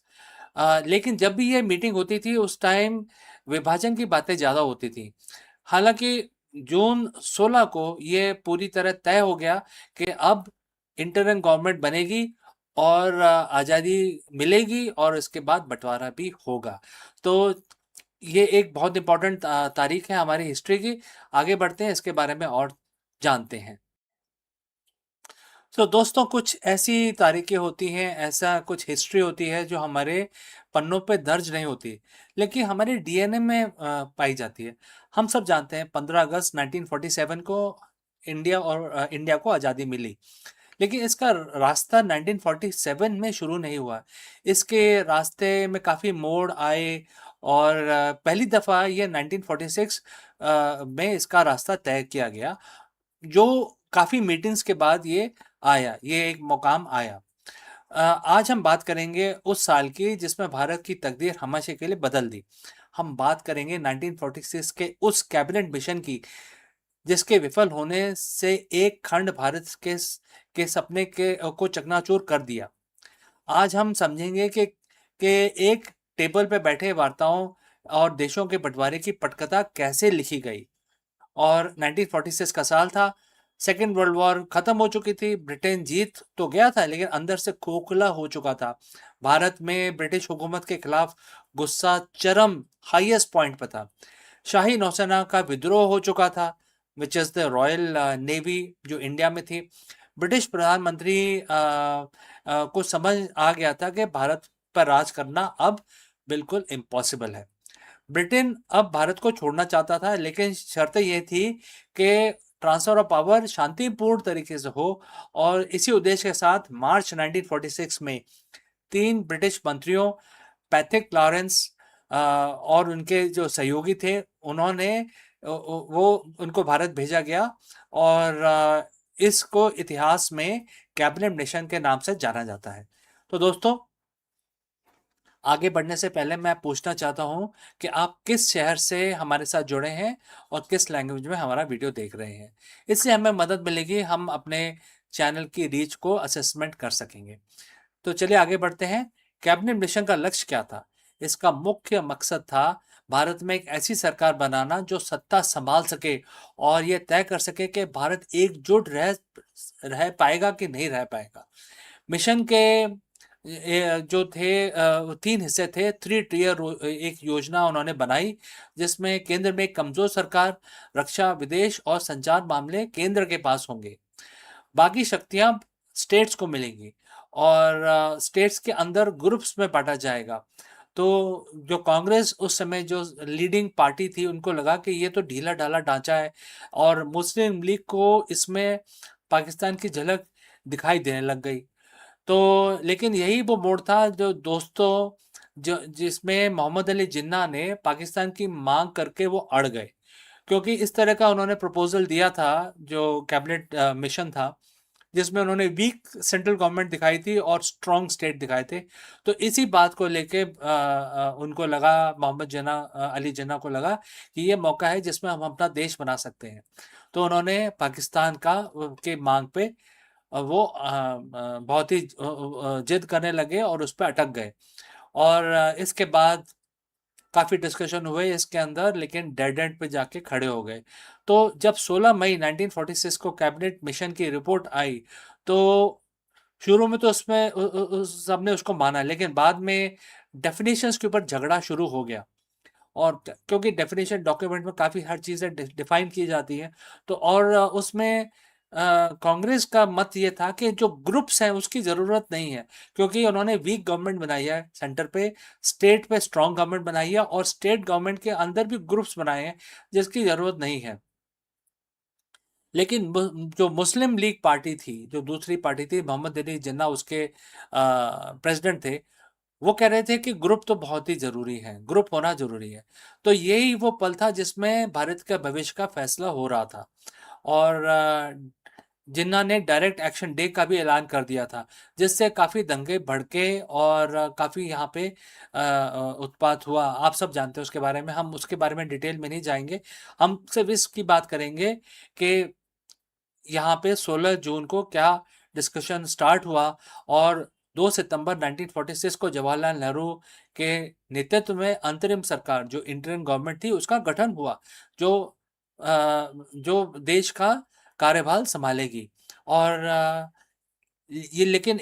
लेकिन जब भी ये मीटिंग होती थी उस टाइम विभाजन की बातें ज़्यादा होती थी। हालांकि जून 16 को ये पूरी तरह तय हो गया कि अब इंटरिम गवर्नमेंट बनेगी और आज़ादी मिलेगी और इसके बाद बंटवारा भी होगा। तो ये एक बहुत इंपॉर्टेंट तारीख है हमारी हिस्ट्री की। आगे बढ़ते हैं, इसके बारे में और जानते हैं। तो दोस्तों, कुछ ऐसी तारीखें होती हैं, ऐसा कुछ हिस्ट्री होती है जो हमारे पन्नों पे दर्ज नहीं होती, लेकिन हमारे डीएनए में पाई जाती है। हम सब जानते हैं 15 अगस्त 1947 को इंडिया को आज़ादी मिली, लेकिन इसका रास्ता 1947 में शुरू नहीं हुआ। इसके रास्ते में काफ़ी मोड़ आए और पहली दफ़ा ये 1946 में इसका रास्ता तय किया गया, जो काफ़ी मीटिंग्स के बाद ये आया, ये एक मुकाम आया। आज हम बात करेंगे उस साल की जिसमें भारत की तकदीर हमेशा के लिए बदल दी। हम बात करेंगे 1946 के उस कैबिनेट मिशन की जिसके विफल होने से एक खंड भारत के सपने को चकनाचूर कर दिया। आज हम समझेंगे कि एक टेबल पे बैठे वार्ताओं और देशों के बंटवारे की पटकथा कैसे लिखी गई। और 1946 का साल था। सेकेंड वर्ल्ड वॉर खत्म हो चुकी थी। ब्रिटेन जीत तो गया था लेकिन अंदर से खोखला हो चुका था। भारत में ब्रिटिश हुकूमत के खिलाफ गुस्सा चरम हाईएस्ट पॉइंट पर था। शाही नौसेना का विद्रोह हो चुका था, which is the royal navy जो इंडिया में थी। ब्रिटिश प्रधानमंत्री को समझ आ गया था कि भारत पर राज करना अब बिल्कुल इम्पॉसिबल है। ब्रिटेन अब भारत को छोड़ना चाहता था, लेकिन शर्त यह थी कि ट्रांसफर ऑफ पावर शांतिपूर्ण तरीके से हो। और इसी उद्देश्य के साथ मार्च 1946 में 3 ब्रिटिश मंत्रियों पैथिक लॉरेंस और उनके जो सहयोगी थे, उन्होंने वो उनको भारत भेजा गया। और इसको इतिहास में कैबिनेट मिशन के नाम से जाना जाता है। तो दोस्तों, आगे बढ़ने से पहले मैं पूछना चाहता हूं कि आप किस शहर से हमारे साथ जुड़े हैं और किस लैंग्वेज में हमारा वीडियो देख रहे हैं। इससे हमें मदद मिलेगी, हम अपने चैनल की रीच को असेसमेंट कर सकेंगे। तो चलिए आगे बढ़ते हैं। कैबिनेट मिशन का लक्ष्य क्या था? इसका मुख्य मकसद था भारत में एक ऐसी सरकार बनाना जो सत्ता संभाल सके और ये तय कर सके कि भारत एकजुट रह पाएगा कि नहीं रह पाएगा। मिशन के जो थे 3 हिस्से थे। 3 टियर एक योजना उन्होंने बनाई, जिसमें केंद्र में एक कमजोर सरकार, रक्षा, विदेश और संचार मामले केंद्र के पास होंगे। बाकी शक्तियां स्टेट्स को मिलेंगी और स्टेट्स के अंदर ग्रुप्स में बांटा जाएगा। तो जो कांग्रेस उस समय जो लीडिंग पार्टी थी, उनको लगा कि ये तो ढीला ढाला ढांचा है और मुस्लिम लीग को इसमें पाकिस्तान की झलक दिखाई देने लग गई। तो लेकिन यही वो मोड़ था जो दोस्तों जो जिसमें मोहम्मद अली जिन्ना ने पाकिस्तान की मांग करके वो अड़ गए, क्योंकि इस तरह का उन्होंने प्रपोजल दिया था जो कैबिनेट मिशन था, जिसमें उन्होंने वीक सेंट्रल गवर्नमेंट दिखाई थी और स्ट्रॉन्ग स्टेट दिखाए थे। तो इसी बात को लेके उनको लगा, मोहम्मद अली जिन्ना को लगा कि ये मौका है जिसमें हम अपना देश बना सकते हैं। तो उन्होंने पाकिस्तान के मांग पे वो बहुत ही जिद करने लगे और उस पर अटक गए। और इसके बाद काफ़ी डिस्कशन हुए इसके अंदर, लेकिन डेड एंड पे जाके खड़े हो गए। तो जब 16 मई 1946 को कैबिनेट मिशन की रिपोर्ट आई, तो शुरू में तो उसमें सबने उसको माना, लेकिन बाद में डेफिनेशंस के ऊपर झगड़ा शुरू हो गया। और क्योंकि डेफिनेशन डॉक्यूमेंट में काफ़ी हर चीज़ें डिफाइन की जाती हैं, तो और उसमें कांग्रेस का मत ये था कि जो ग्रुप्स हैं उसकी ज़रूरत नहीं है, क्योंकि उन्होंने वीक गवर्नमेंट बनाई है सेंटर पे, स्टेट पे स्ट्रॉन्ग गवर्नमेंट बनाई है और स्टेट गवर्नमेंट के अंदर भी ग्रुप्स बनाए हैं जिसकी ज़रूरत नहीं है। लेकिन जो मुस्लिम लीग पार्टी थी, जो दूसरी पार्टी थी, मोहम्मद अली जिन्ना उसके प्रेसिडेंट थे, वो कह रहे थे कि ग्रुप तो बहुत ही ज़रूरी है, ग्रुप होना ज़रूरी है। तो यही वो पल था जिसमें भारत का भविष्य का फैसला हो रहा था। और जिन्ना ने डायरेक्ट एक्शन डे का भी ऐलान कर दिया था, जिससे काफ़ी दंगे भड़के और काफ़ी यहाँ पे उत्पात हुआ। आप सब जानते हैं उसके बारे में, हम उसके बारे में डिटेल में नहीं जाएंगे। हम सिर्फ इसकी बात करेंगे कि यहाँ पे 16 जून को क्या डिस्कशन स्टार्ट हुआ और 2 सितंबर 1946 को जवाहरलाल नेहरू के नेतृत्व में अंतरिम सरकार, जो इंटरिम गवर्नमेंट थी, उसका गठन हुआ, जो देश का कार्यभार संभालेगी। और ये लेकिन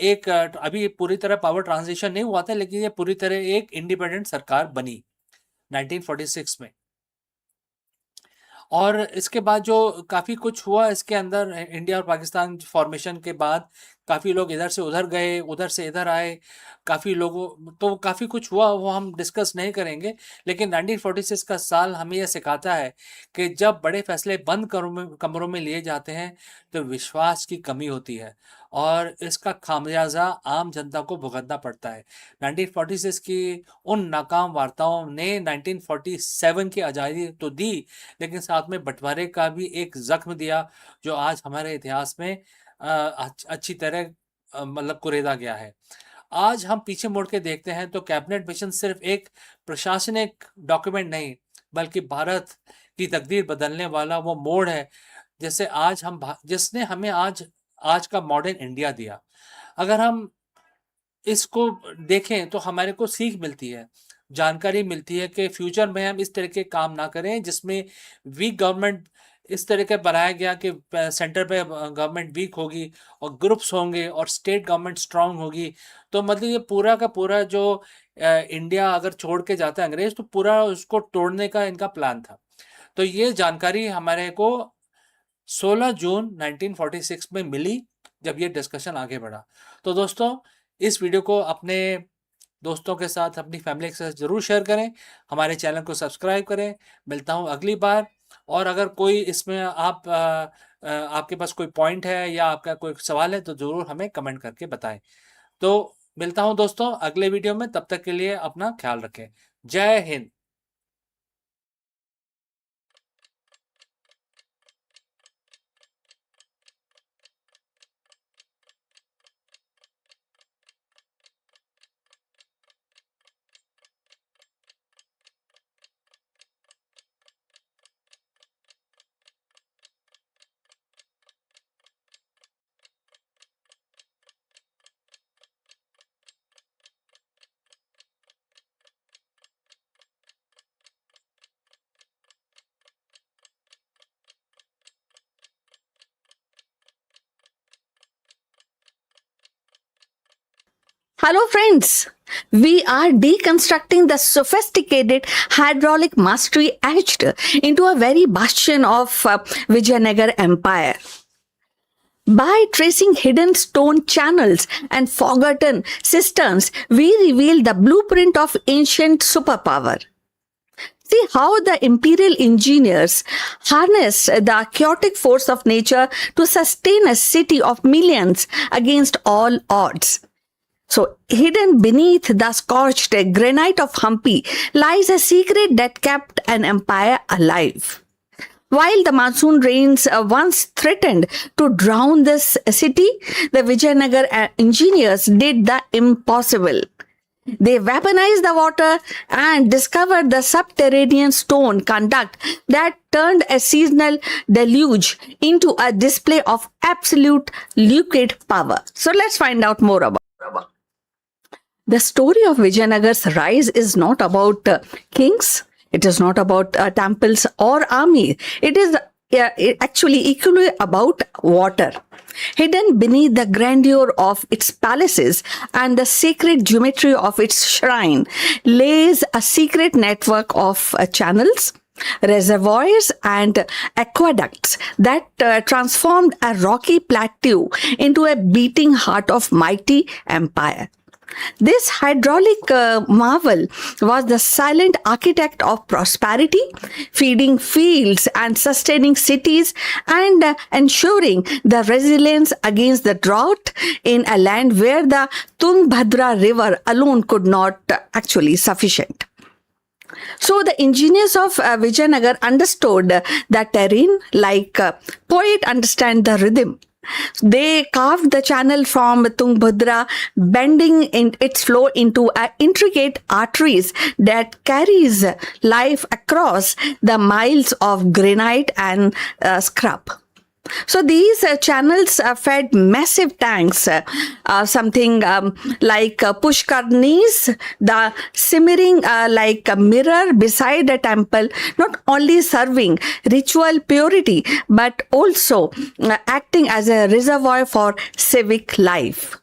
अभी पूरी तरह पावर ट्रांजिशन नहीं हुआ था, लेकिन ये पूरी तरह एक इंडिपेंडेंट सरकार बनी 1946 में। और इसके बाद जो काफ़ी कुछ हुआ इसके अंदर, इंडिया और पाकिस्तान फॉर्मेशन के बाद काफ़ी लोग इधर से उधर गए, उधर से इधर आए, काफ़ी लोगों तो काफ़ी कुछ हुआ, वो हम डिस्कस नहीं करेंगे। लेकिन 1946 का साल हमें यह सिखाता है कि जब बड़े फैसले बंद कमरों में लिए जाते हैं तो विश्वास की कमी होती है और इसका खामियाजा आम जनता को भुगतना पड़ता है। 1946 की उन नाकाम वार्ताओं ने 1947 की आज़ादी तो दी, लेकिन साथ में बंटवारे का भी एक जख्म दिया जो आज हमारे इतिहास में अच्छी तरह मतलब कुरेदा गया है। आज हम पीछे मुड़ के देखते हैं तो कैबिनेट मिशन सिर्फ एक प्रशासनिक डॉक्यूमेंट नहीं, बल्कि भारत की तकदीर बदलने वाला वो मोड़ है जैसे आज हम जिसने हमें आज का मॉडर्न इंडिया दिया। अगर हम इसको देखें तो हमारे को सीख मिलती है, जानकारी मिलती है कि फ्यूचर में हम इस तरह के काम ना करें जिसमें वीक गवर्नमेंट इस तरह का बनाया गया कि सेंटर पे गवर्नमेंट वीक होगी और ग्रुप्स होंगे और स्टेट गवर्नमेंट स्ट्रांग होगी। तो मतलब ये पूरा का पूरा जो इंडिया अगर छोड़ के जाता है अंग्रेज, तो पूरा उसको तोड़ने का इनका प्लान था। तो ये जानकारी हमारे को 16 जून 1946 में मिली, जब ये डिस्कशन आगे बढ़ा। तो दोस्तों, इस वीडियो को अपने दोस्तों के साथ, अपनी फैमिली के साथ ज़रूर शेयर करें, हमारे चैनल को सब्सक्राइब करें। मिलता हूँ अगली बार। और अगर कोई इसमें आपके पास कोई पॉइंट है या आपका कोई सवाल है तो ज़रूर हमें कमेंट करके बताएं। तो मिलता हूँ दोस्तों अगले वीडियो में, तब तक के लिए अपना ख्याल रखें। जय Hind.
Hello, friends. We are deconstructing the sophisticated hydraulic mastery etched into a very bastion of Vijayanagar Empire. By tracing hidden stone channels and forgotten cisterns, we reveal the blueprint of ancient superpower. See how the imperial engineers harnessed the chaotic force of nature to sustain a city of millions against all odds. So, hidden beneath the scorched granite of Hampi lies a secret that kept an empire alive. While the monsoon rains once threatened to drown this city, the Vijayanagar engineers did the impossible. They weaponized the water and discovered the subterranean stone conduct that turned a seasonal deluge into a display of absolute liquid power. So let's find out more about it. The story of Vijayanagar's rise is not about kings. It is not about temples or army. It is actually equally about water. Hidden beneath the grandeur of its palaces and the sacred geometry of its shrine lays a secret network of channels, reservoirs and aqueducts that transformed a rocky plateau into a beating heart of mighty empire. This hydraulic marvel was the silent architect of prosperity, feeding fields and sustaining cities and ensuring the resilience against the drought in a land where the Tungbhadra river alone could not actually sufficient. So the engineers of Vijayanagar understood the terrain like poet understand the rhythm. They carved the channel from Tungbhadra, bending its flow into intricate arteries that carries life across the miles of granite and scrub. So these channels fed massive tanks, something like pushkarnis, the simmering like a mirror beside a temple, not only serving ritual purity, but also acting as a reservoir for civic life.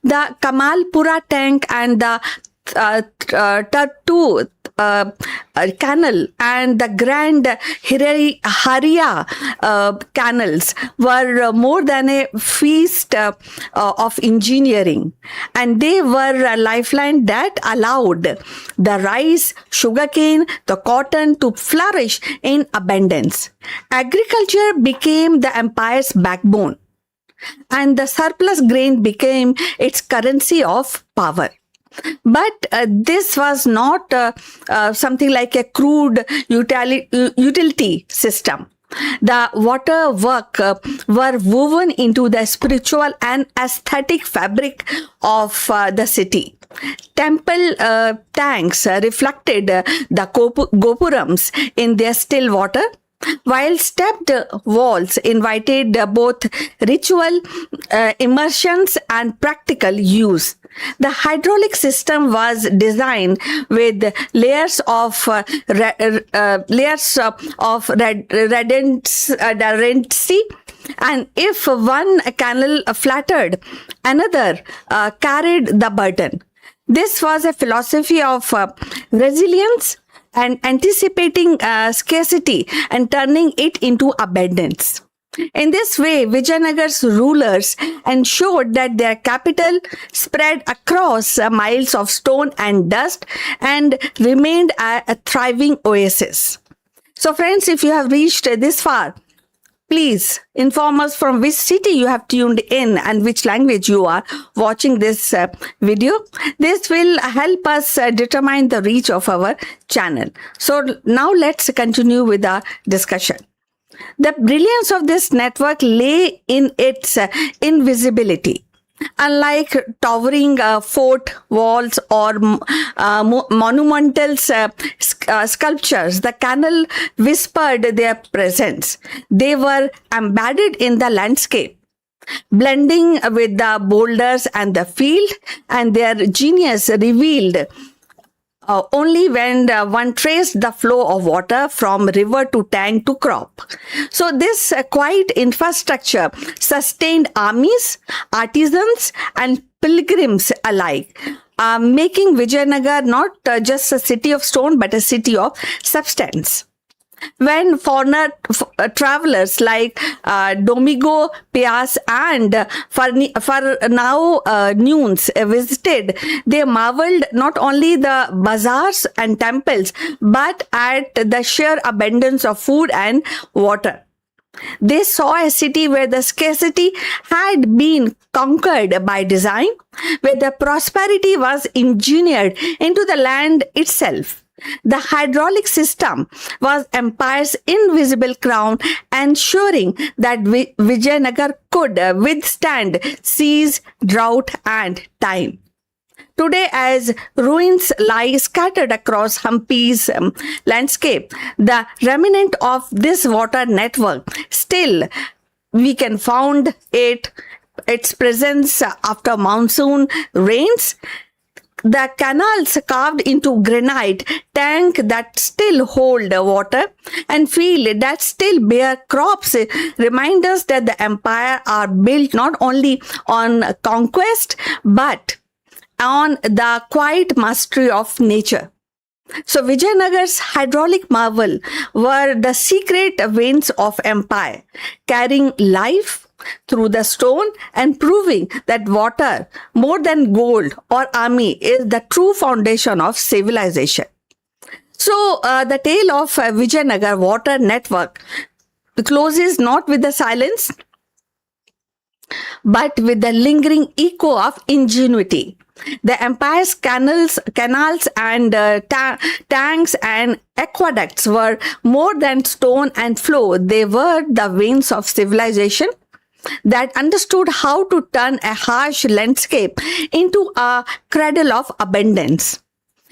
The Kamalpura tank and the Tattu canal and the Grand Haria canals were more than a feast of engineering, and they were a lifeline that allowed the rice, sugarcane, the cotton to flourish in abundance. Agriculture became the empire's backbone, and the surplus grain became its currency of power. But this was not something like a crude utility system. The water work were woven into the spiritual and aesthetic fabric of the city. Temple tanks reflected the gopurams in their still water, while stepped walls invited both ritual immersions and practical use. The hydraulic system was designed with redundancy, and if one canal flattered, another carried the burden. This was a philosophy of resilience and anticipating scarcity and turning it into abundance. In this way, Vijayanagar's rulers ensured that their capital spread across miles of stone and dust and remained a thriving oasis. So, friends, if you have reached this far, please inform us from which city you have tuned in and which language you are watching this video. This will help us determine the reach of our channel. So now let's continue with our discussion. The brilliance of this network lay in its invisibility. Unlike towering fort walls or monumental sculptures, the canal whispered their presence. They were embedded in the landscape, blending with the boulders and the field, and their genius revealed only when one traced the flow of water from river to tank to crop. So this quiet infrastructure sustained armies, artisans, and pilgrims alike, making Vijayanagar not just a city of stone but a city of substance. When foreigner travelers like Domingo Pias and Fernão Nunes visited, they marveled not only the bazaars and temples but at the sheer abundance of food and water. They saw a city where the scarcity had been conquered by design, where the prosperity was engineered into the land itself. The hydraulic system was empire's invisible crown, ensuring that Vijayanagar could withstand seas, drought, and time. Today, as ruins lie scattered across Hampi's landscape, the remnant of this water network still we can found its presence after monsoon rains. The canals carved into granite, tank that still hold water, and field that still bear crops remind us that the empire are built not only on conquest but on the quiet mastery of nature. So Vijayanagar's hydraulic marvel were the secret veins of empire, carrying life through the stone and proving that water, more than gold or army, is the true foundation of civilization. So the tale of Vijayanagar water network closes not with the silence but with the lingering echo of ingenuity. The empire's canals and tanks and aqueducts were more than stone and flow. They were the veins of civilization that understood how to turn a harsh landscape into a cradle of abundance.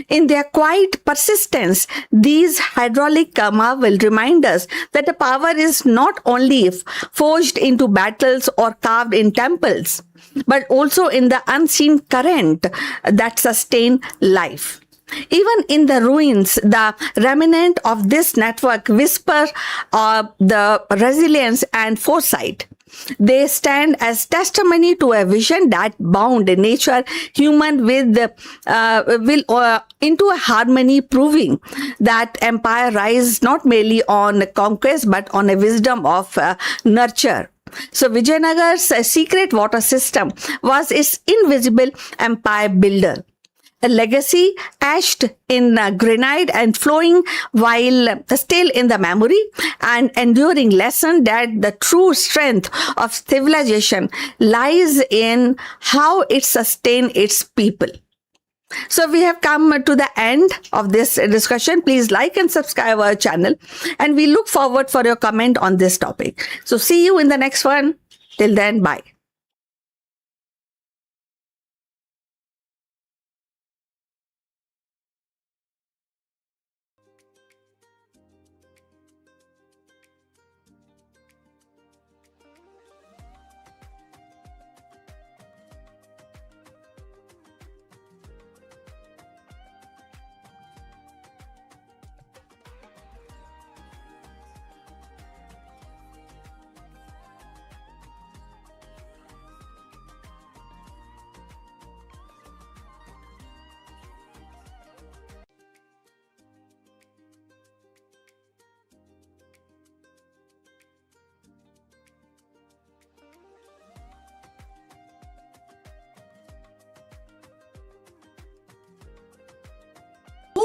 In their quiet persistence, these hydraulic marvels remind us that the power is not only forged into battles or carved in temples, but also in the unseen current that sustain life. Even in the ruins, the remnant of this network whisper the resilience and foresight. They stand as testimony to a vision that bound nature, human with into a harmony, proving that empire rise not merely on conquest but on a wisdom of nurture. So Vijayanagar's secret water system was its invisible empire builder, a legacy etched in granite and flowing while still in the memory, and enduring lesson that the true strength of civilization lies in how it sustains its people. So we have come to the end of this discussion. Please like and subscribe our channel, and we look forward for your comment on this topic. So see you in the next one. Till then, bye.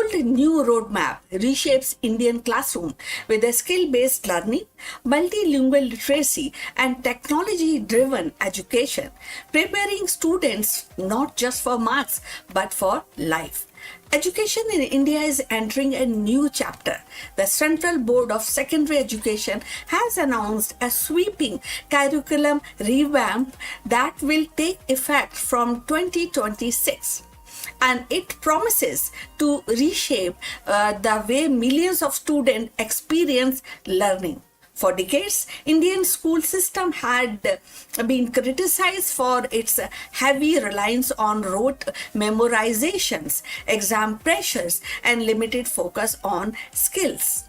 bold new roadmap reshapes Indian classroom with a skill-based learning, multilingual literacy, and technology-driven education, preparing students not just for marks but for life. Education in India is entering a new chapter. The Central Board of Secondary Education has announced a sweeping curriculum revamp that will take effect from 2026. And it promises to reshape the way millions of students experience learning. For decades, Indian school system had been criticized for its heavy reliance on rote memorizations, exam pressures, and limited focus on skills.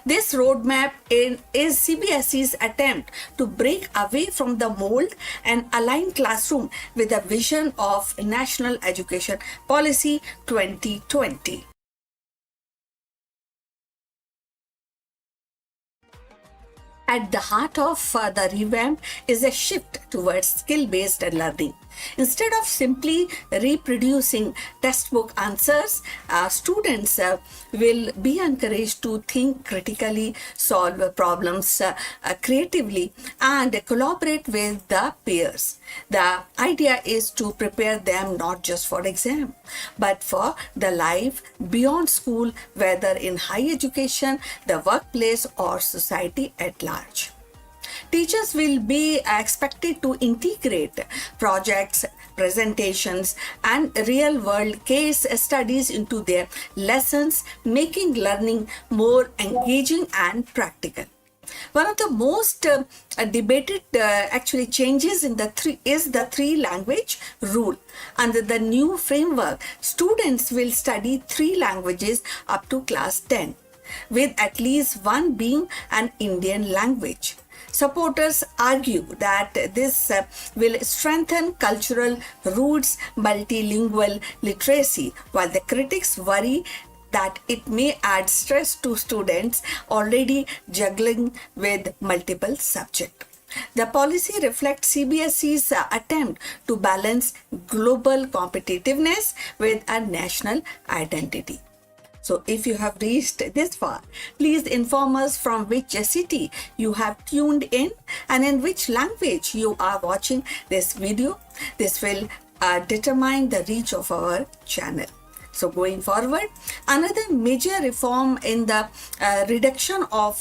This roadmap is CBSE's attempt to break away from the mold and align classroom with the vision of National Education Policy 2020. At the heart of the revamp is a shift towards skill-based learning. Instead of simply reproducing textbook answers, students will be encouraged to think critically, solve problems creatively, and collaborate with the peers. The idea is to prepare them not just for exam, but for the life beyond school, whether in higher education, the workplace, or society at large. Teachers will be expected to integrate projects, presentations, and real-world case studies into their lessons, making learning more engaging and practical. One of the most debated actually changes in is the three language rule. Under the new framework, students will study three languages up to class 10, with at least one being an Indian language. Supporters argue that this will strengthen cultural roots, multilingual literacy, while the critics worry that it may add stress to students already juggling with multiple subjects. The policy reflects CBSE's attempt to balance global competitiveness with a national identity. So if you have reached this far, please inform us from which city you have tuned in and in which language you are watching this video. This will determine the reach of our channel. So going forward, another major reform in the reduction of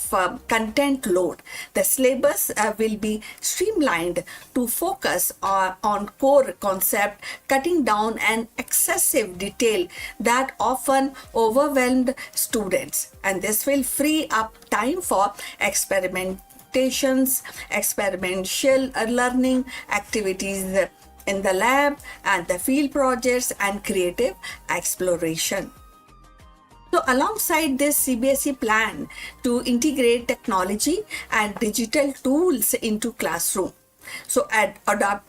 content load. The syllabus will be streamlined to focus on core concept, cutting down an excessive detail that often overwhelmed students. And this will free up time for experimentations, experiential learning activities in the lab and the field projects and creative exploration. So alongside this, CBSE plan to integrate technology and digital tools into classroom. So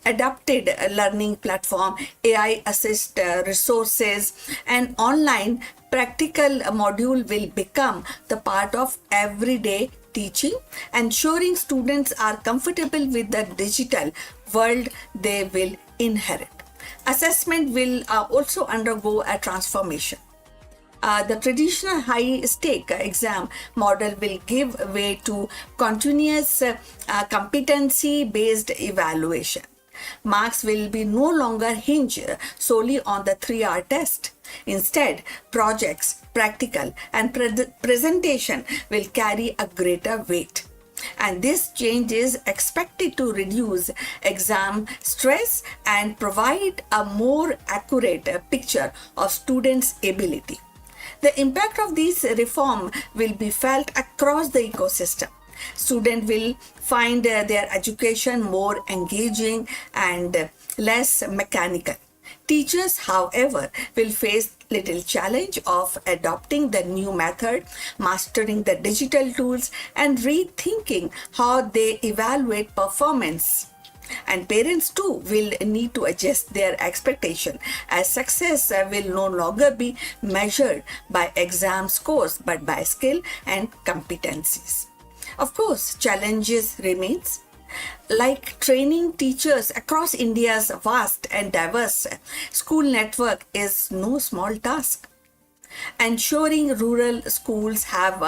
adapted learning platform, AI assist resources, and online practical module will become the part of everyday teaching, ensuring students are comfortable with the digital world they will inherit. Assessment will also undergo a transformation. The traditional high-stake exam model will give way to continuous competency-based evaluation. Marks will be no longer hinged solely on the 3-hour test. Instead, projects, practical, and presentation will carry a greater weight. And this change is expected to reduce exam stress and provide a more accurate picture of students' ability. The impact of this reform will be felt across the ecosystem. Students will find their education more engaging and less mechanical. Teachers, however, will face little challenge of adopting the new method, mastering the digital tools, and rethinking how they evaluate performance. And parents too will need to adjust their expectation, as success will no longer be measured by exam scores but by skill and competencies. Of course, challenges remains. Like training teachers across India's vast and diverse school network is no small task. Ensuring rural schools have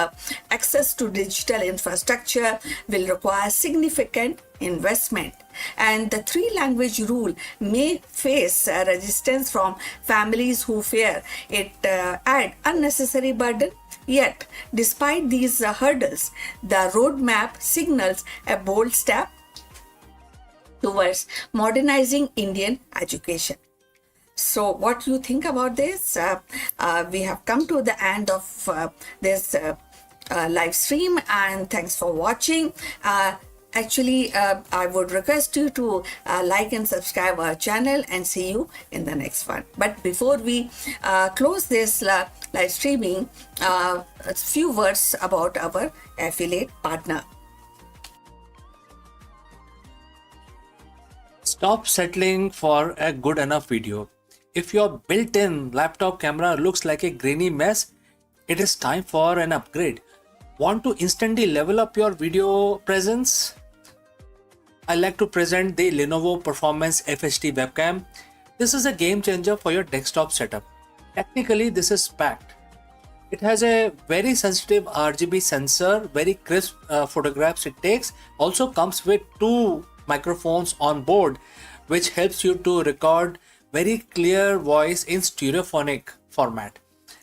access to digital infrastructure will require significant investment, and the three language rule may face resistance from families who fear it add unnecessary burden. Yet, despite these hurdles, the roadmap signals a bold step towards modernizing Indian education. So, what do you think about this? We have come to the end of this live stream, and thanks for watching. I would request you to like and subscribe our channel, and see you in the next one. But before we close this live streaming, a few words about our affiliate partner.
Stop settling for a good enough video. If your built-in laptop camera looks like a grainy mess, it is time for an upgrade. Want to instantly level up your video presence? I like to present the Lenovo Performance FHD webcam. This is a game changer for your desktop setup. Technically, this is packed. It has a very sensitive RGB sensor, very crisp photographs it takes. Also comes with two microphones on board, which helps you to record very clear voice in stereophonic format.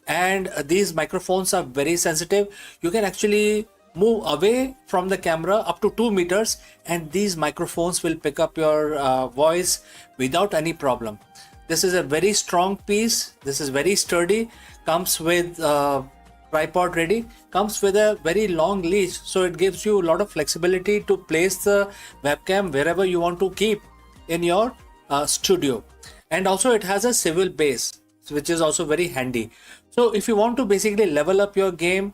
And these microphones are very sensitive. You can actually move away from the camera up to 2 meters, and these microphones will pick up your voice without any problem. This is a very strong piece. This is very sturdy. Comes with tripod ready. Comes with a very long leash, so it gives you a lot of flexibility to place the webcam wherever you want to keep in your studio. And also it has a swivel base, which is also very handy. So if you want to basically level up your game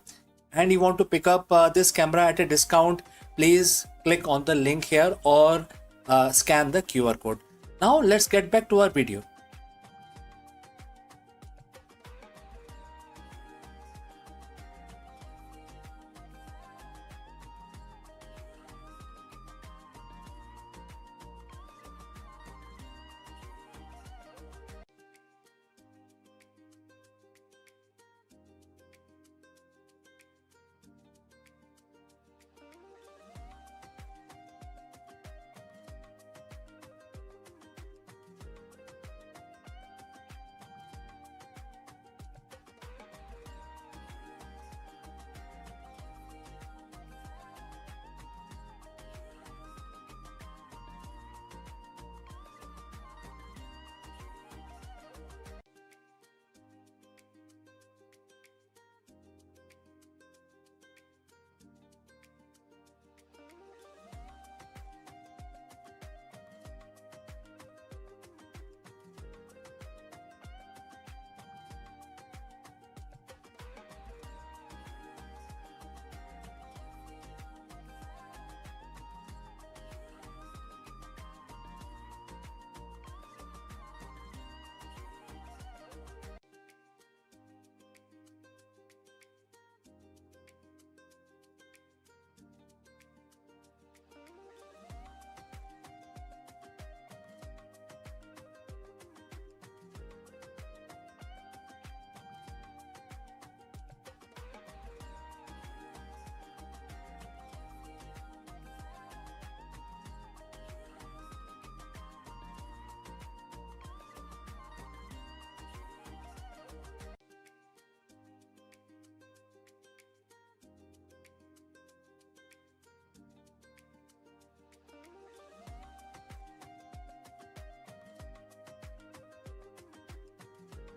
and you want to pick up this camera at a discount, please click on the link here or scan the QR code. Now let's get back to our video.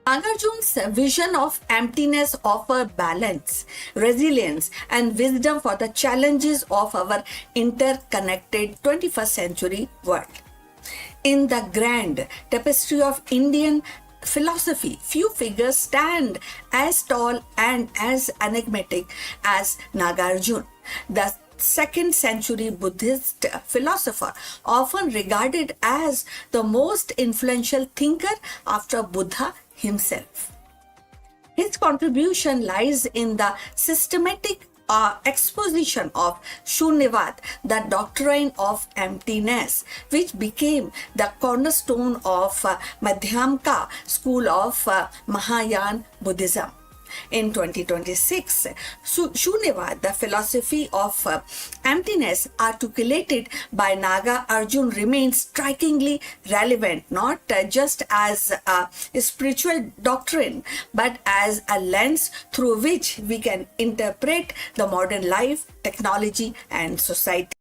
Nagarjuna's vision of emptiness offers balance, resilience, and wisdom for the challenges of our interconnected 21st century world. In the grand tapestry of Indian philosophy, few figures stand as tall and as enigmatic as Nagarjuna, the 2nd century Buddhist philosopher, often regarded as the most influential thinker after Buddha himself. His contribution lies in the systematic exposition of Shunyavad, the doctrine of emptiness, which became the cornerstone of Madhyamaka school of Mahayana Buddhism. In 2026, Shunyavad, the philosophy of emptiness articulated by Naga Arjun, remains strikingly relevant, not just as a spiritual doctrine, but as a lens through which we can interpret the modern life, technology, and society.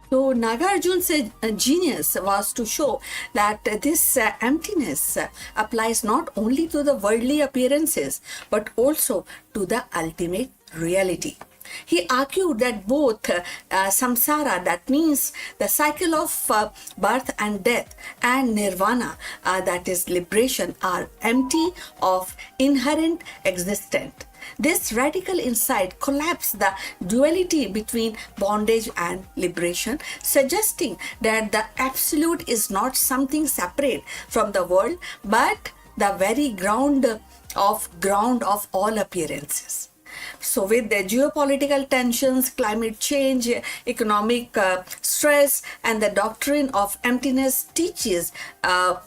So Nagarjuna's genius was to show that this emptiness applies not only to the worldly appearances but also to the ultimate reality. He argued that both samsara, that means the cycle of birth and death, and nirvana, that is liberation, are empty of inherent existence. This radical insight collapsed the duality between bondage and liberation, suggesting that the absolute is not something separate from the world, but the very ground of all appearances. So with the geopolitical tensions, climate change, economic stress, and the doctrine of emptiness teaches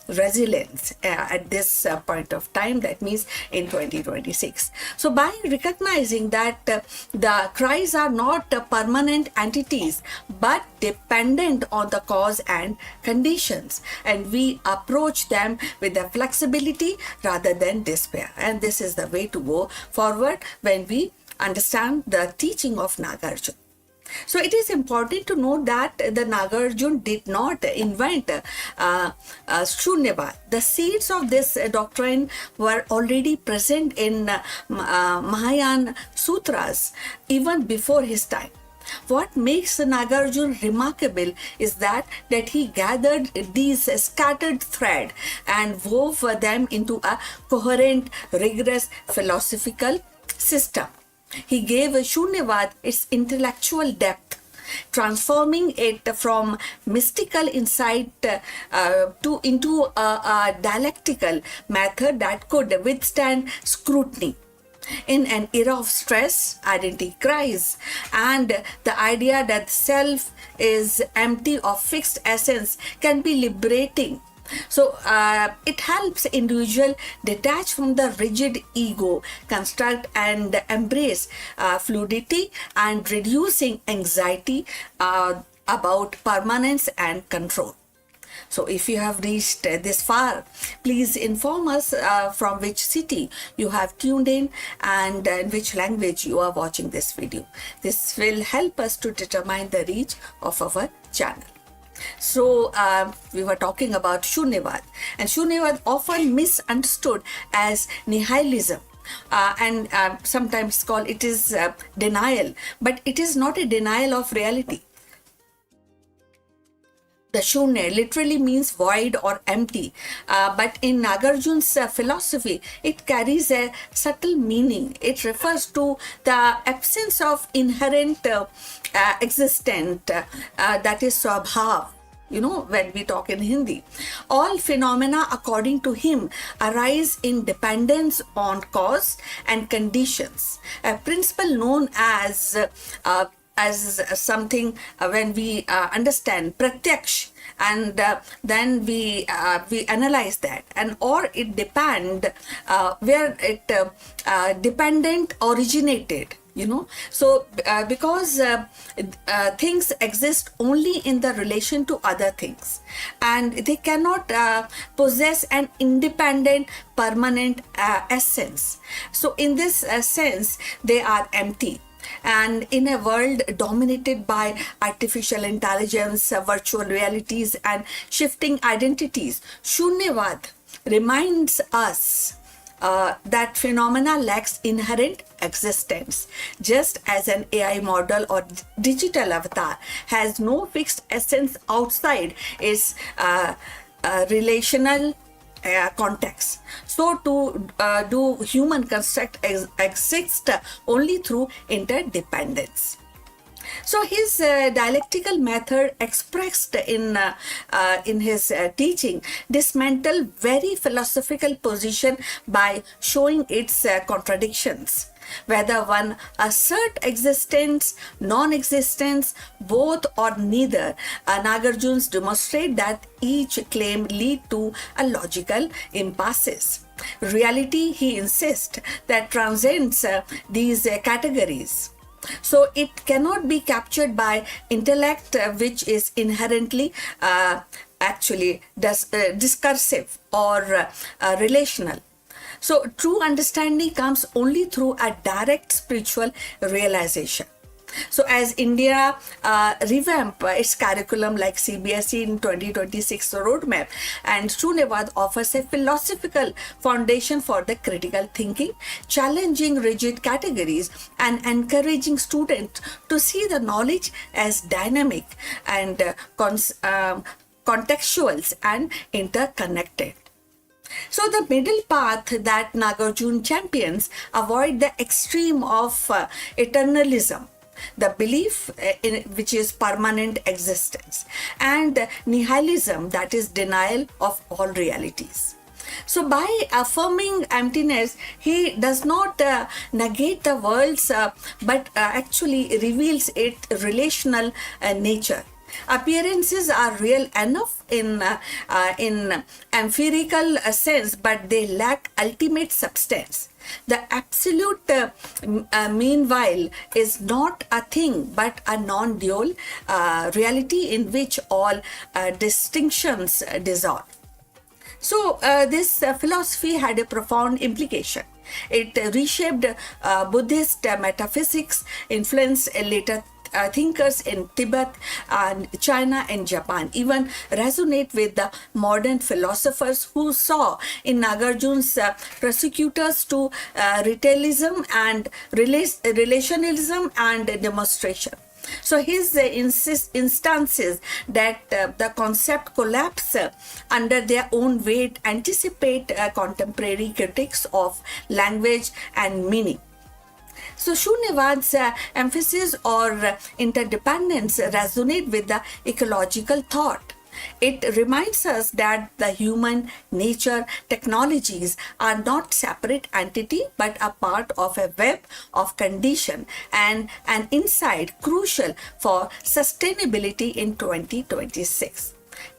resilience at this point of time, that means in 2026. So by recognizing that the cries are not permanent entities, but dependent on the cause and conditions, and we approach them with the flexibility rather than despair. And this is the way to go forward when we understand the teaching of Nagarjuna. So it is important to note that the Nagarjuna did not invent Shunyavad. The seeds of this doctrine were already present in Mahayana Sutras even before his time. What makes Nagarjuna remarkable is that he gathered these scattered threads and wove them into a coherent, rigorous philosophical system. He gave Shunyavad its intellectual depth, transforming it from mystical insight into a dialectical method that could withstand scrutiny. In an era of stress, identity crisis, and the idea that self is empty of fixed essence can be liberating. So it helps individual detach from the rigid ego construct and embrace fluidity, and reducing anxiety about permanence and control. So if you have reached this far, please inform us from which city you have tuned in and in which language you are watching this video. This will help us to determine the reach of our channel. So we were talking about Shunyavad, and Shunyavad often misunderstood as nihilism. And sometimes called it is denial, but it is not a denial of reality. The Shunya literally means void or empty, but in Nagarjuna's philosophy, it carries a subtle meaning. It refers to the absence of inherent existence, that is swabhav. When we talk in Hindi, all phenomena, according to him, arise in dependence on cause and conditions. A principle known as something when we understand pratyaksh, and then we analyze that, and or it depend where it dependent originated. So because things exist only in the relation to other things, and they cannot possess an independent permanent essence. So in this sense, they are empty. And in a world dominated by artificial intelligence, virtual realities, and shifting identities, Shunyavad reminds us that phenomena lacks inherent existence. Just as an AI model or digital avatar has no fixed essence outside its relational context, so to do human construct exist only through interdependence. So his dialectical method expressed in his teaching dismantle very philosophical position by showing its contradictions. Whether one assert existence, non-existence, both or neither, Nagarjuns demonstrate that each claim lead to a logical impasses. Reality, he insists, that transcends these categories. So it cannot be captured by intellect, which is inherently actually discursive or relational. So true understanding comes only through a direct spiritual realization. So as India revamp its curriculum like CBSE in 2026 roadmap, and Shunyavad offers a philosophical foundation for the critical thinking, challenging rigid categories and encouraging students to see the knowledge as dynamic and contextual and interconnected. So the middle path that Nagarjuna champions avoid the extreme of eternalism, the belief in which is permanent existence, and nihilism, that is denial of all realities. So by affirming emptiness, he does not negate the world's but actually reveals its relational nature. Appearances are real enough in empirical sense, but they lack ultimate substance. The absolute, meanwhile, is not a thing but a non-dual reality in which all distinctions dissolve. So this philosophy had a profound implication. It reshaped Buddhist metaphysics, influenced later thinkers in Tibet and China and Japan, even resonate with the modern philosophers who saw in Nagarjuna's prosecutors to ritualism and relationalism and demonstration. So his instances that the concept collapse under their own weight anticipate contemporary critics of language and meaning. So Shunyavad's emphasis or interdependence resonate with the ecological thought. It reminds us that the human nature technologies are not separate entity but a part of a web of condition and an insight crucial for sustainability in 2026.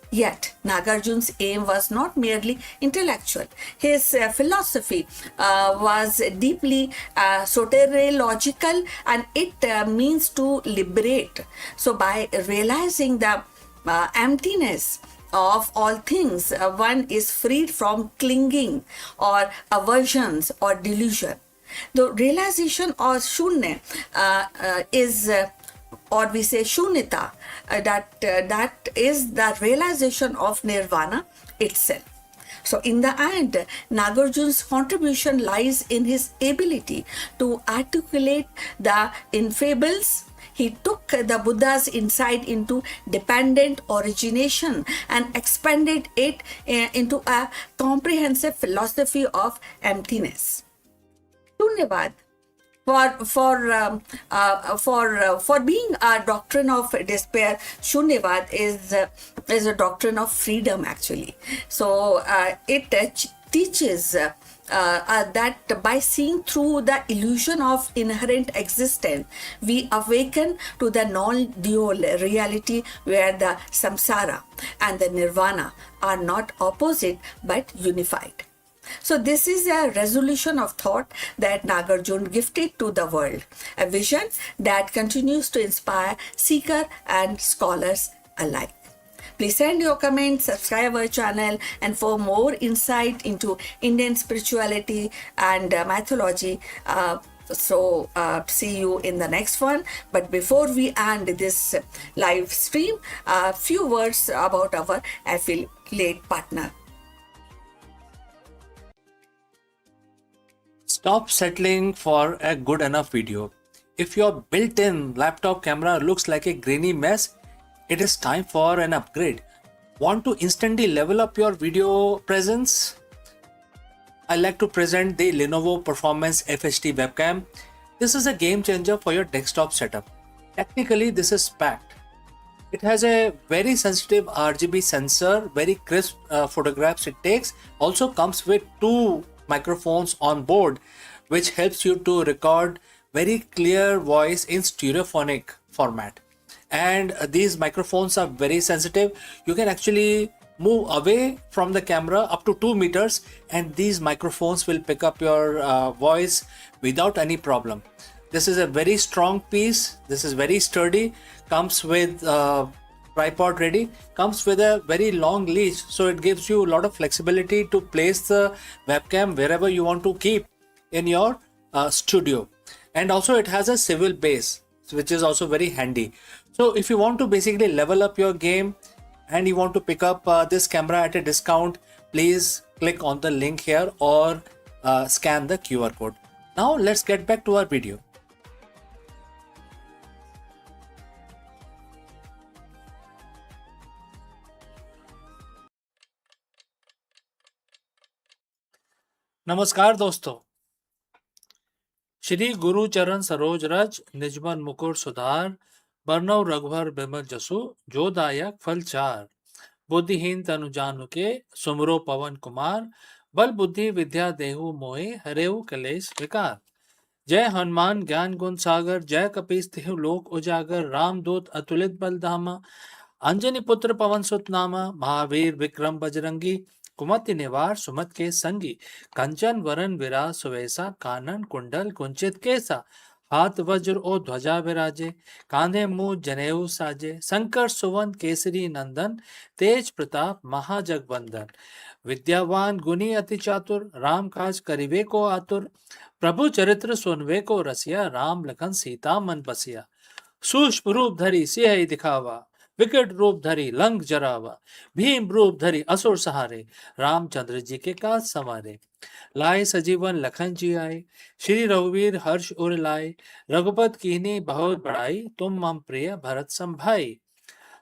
Yet, Nagarjuna's aim was not merely intellectual. His philosophy was deeply soteriological, and it means to liberate. So, by realizing the emptiness of all things, one is freed from clinging or aversions or delusion. The realization of Shunya is or we say Shunyata, that is the realization of nirvana itself. So in the end, Nagarjuna's contribution lies in his ability to articulate the infables. He took the Buddha's insight into dependent origination and expanded it into a comprehensive philosophy of emptiness. Shunyavad, for being a doctrine of despair, Shunyavad is a doctrine of freedom actually. So it teaches that by seeing through the illusion of inherent existence, we awaken to the non-dual reality where the samsara and the nirvana are not opposite but unified. So this is a resolution of thought that Nagarjuna gifted to the world, a vision that continues to inspire seeker and scholars alike. Please send your comments, subscribe our channel, and for more insight into Indian spirituality and mythology, see you in the next one. But before we end this live stream, a few words about our affiliate partner.
Stop settling for a good enough video. If your built-in laptop camera looks like a grainy mess, it is time for an upgrade. Want to instantly level up your video presence? I like to present the Lenovo Performance FHD webcam. This is a game changer for your desktop setup. Technically, this is packed. It has a very sensitive RGB sensor, very crisp photographs it takes. Also comes with 2 microphones on board, which helps you to record very clear voice in stereophonic format. And these microphones are very sensitive. You can actually move away from the camera up to 2 meters, and these microphones will pick up your voice without any problem. This is a very strong piece. This is very sturdy. Comes with tripod ready. Comes with a very long leash, so it gives you a lot of flexibility to place the webcam wherever you want to keep in your studio. And also it has a swivel base, which is also very handy. So if you want to basically level up your game and you want to pick up this camera at a discount, please click on the link here or scan the QR code. Now let's get back to our video. नमस्कार दोस्तों, श्री गुरु चरण सरोज रज निजमन मुकुर सुधार बरनव रघुवर बिमल जसु जो दायक फल चार बुद्धिहीन तनु जानु के सुमरो पवन कुमार बल बुद्धि विद्या देहु मोहि हरेऊ कलेश विकार। जय हनुमान ज्ञान गुण सागर जय कपीस तिहु लोक उजागर रामदूत अतुलित बल धामा अंजनी पुत्र पवन सुत नामा महावीर विक्रम बजरंगी कुमति निवार सुमत के संगी कंचन वरन विराज सुवेसा कानन कुंडल कुंचित केसा हाथ वज्र और ध्वजा विराजे कांधे मुंह जनेऊ साजे शंकर सुवन केसरी नंदन तेज प्रताप महाजगवंदन विद्यावान गुणी अति चातुर राम काज करिवे को आतुर प्रभु चरित्र सुनवे को रसिया राम लखन सीता मन बसिया सूक्ष्म रूप धरी सिंह दिखावा विकट रूप धरी लंक जरावा भीम रूप धरी असुर सहारे रामचंद्र जी के काज संवारे लाए सजीवन लखन जी आए श्री रघुवीर हर्ष उर लाए रघुपत कीन्ही बहुत बड़ाई तुम मम प्रिय भरत संभाई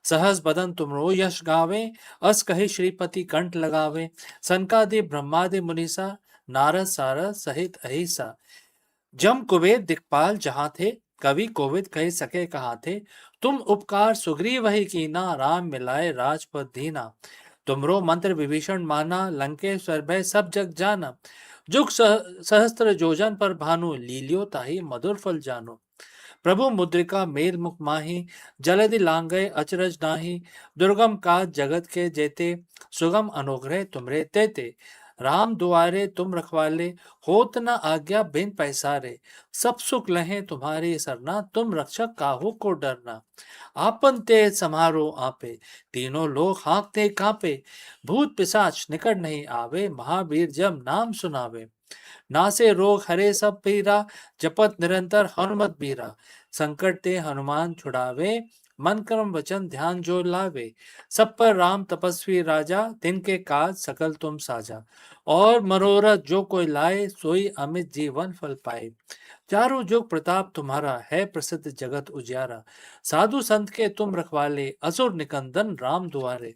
सहस बदन तुमरो यश गावे अस कहि श्रीपति कंठ लगावे सनकादि ब्रह्मादि मुनीसा नारद सारद सहित अहिसा जम कुबेर दिक्पाल जहां थे कवि कोविद कह सके कहा थे तुम उपकार सुग्रीव वही कीना राम मिलाए राजपद दीना तुमरो मंत्र विभीषण माना लंकेश्वर भय सब जग जाना जुग सहस्त्र जोजन पर भानु लीलियो ताही मधुर फल जानो प्रभु मुद्रिका मेल मुख माही जलधि लांगय अचरज नाही दुर्गम काज जगत के जेते सुगम अनुग्रह तुमरे तेते राम दुआरे तुम रखवाले होत न आज्ञा बिन पैसारे सब सुख लहे तुम्हारी सरना तुम रक्षक काहू को डरना आपन तेज समारो आपे तीनों लोग हाँकते कांपे भूत पिशाच निकट नहीं आवे महावीर जब नाम सुनावे नासे रोग हरे सब पीरा जपत निरंतर हनुमत बीरा संकट ते हनुमान छुड़ावे मन कर्म वचन ध्यान जो लावे सब पर राम तपस्वी राजा तिनके काज सकल तुम साजा और मनोरथ जो कोई लाए सोई अमित जीवन फल पाए चारों जुग प्रताप तुम्हारा है प्रसिद्ध जगत उजियारा साधु संत के तुम रखवाले असुर निकंदन राम दुआरे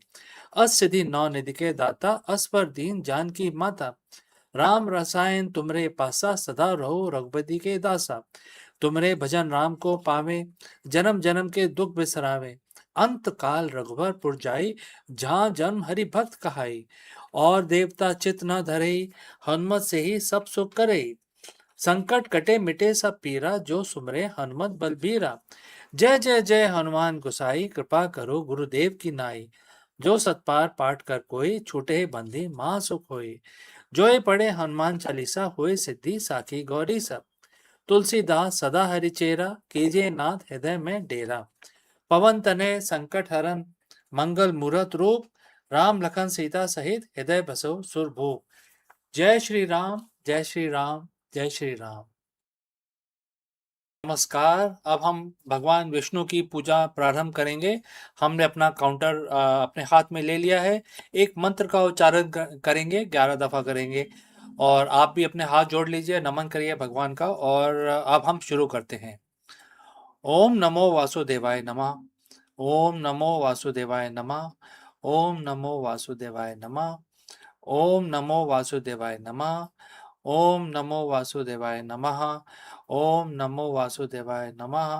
अस सिद्धि नौ निधि के दाता अस पर दीन जान की माता राम रसायन तुमरे पासा सदा रहो रघुपति के दासा तुमरे भजन राम को पावे जन्म जन्म के दुख बिसरावे अंत काल रघुवर पुर जाई जहाँ जन्म हरि भक्त कहाई और देवता चित न धरे हनुमत से ही सब सुख करे संकट कटे मिटे सब पीरा जो सुमरे हनुमत बलबीरा जय जय जय हनुमान गोसाई कृपा करो गुरुदेव की नाई जो सतपार पाठ कर कोई छूटे बंदी महा सुख होई जो ये पढ़े हनुमान चालीसा होए सिद्धि साखी गौरी सब तुलसीदास सदा हरिचेरा कीजिए नाथ हृदय में डेरा पवन तनय संकट हरन मंगल मूरत रूप राम लखन सीता सहित हृदय बसो सुरभूप जय श्री राम जय श्री राम जय श्री राम। नमस्कार, अब हम भगवान विष्णु की पूजा प्रारंभ करेंगे। हमने अपना काउंटर अपने हाथ में ले लिया है। एक मंत्र का उच्चारण करेंगे, 11 दफा करेंगे और आप भी अपने हाथ जोड़ लीजिए, नमन करिए भगवान का। और अब हम शुरू करते हैं। ओम नमो वासुदेवाय नमः। ओम नमो वासुदेवाय नमः। ओम नमो वासुदेवाय नमः। ओम नमो वासुदेवाय नमः। ओम नमो वासुदेवाय नमः। ओम नमो वासुदेवाय नमः।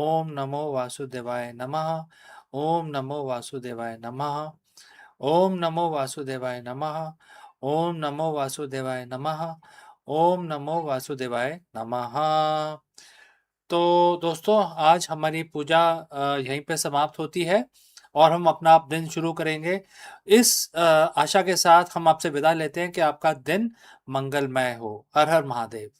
ओम नमो वासुदेवाय नमः। ओम नमो वासुदेवाय नमः। ओम नमो वासुदेवाय नमः। ओम नमो वासुदेवाय नमः। ओम नमो वासुदेवाय नमः। तो दोस्तों, आज हमारी पूजा यहीं पे समाप्त होती है और हम अपना दिन शुरू करेंगे। इस आशा के साथ हम आपसे विदा लेते हैं कि आपका दिन मंगलमय हो। हर हर Mahadev.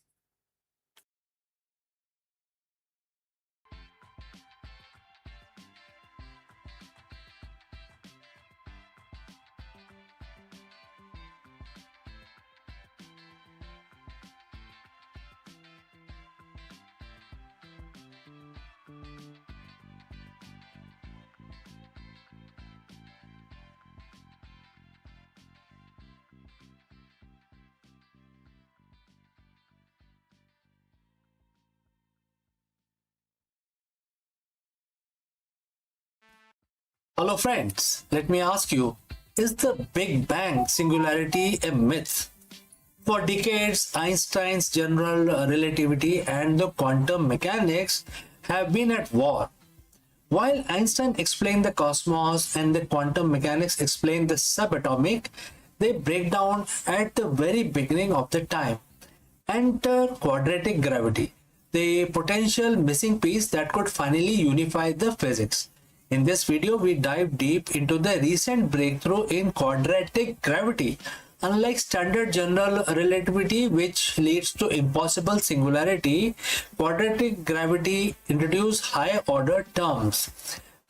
Hello, friends. Let me ask you, is the Big Bang singularity a myth? For decades, Einstein's general relativity and the quantum mechanics have been at war. While Einstein explained the cosmos and the quantum mechanics explain the subatomic, they break down at the very beginning of the time. Enter quadratic gravity, the potential missing piece that could finally unify the physics. In this video, we dive deep into the recent breakthrough in quadratic gravity. Unlike standard general relativity, which leads to impossible singularity, quadratic gravity introduces higher order terms.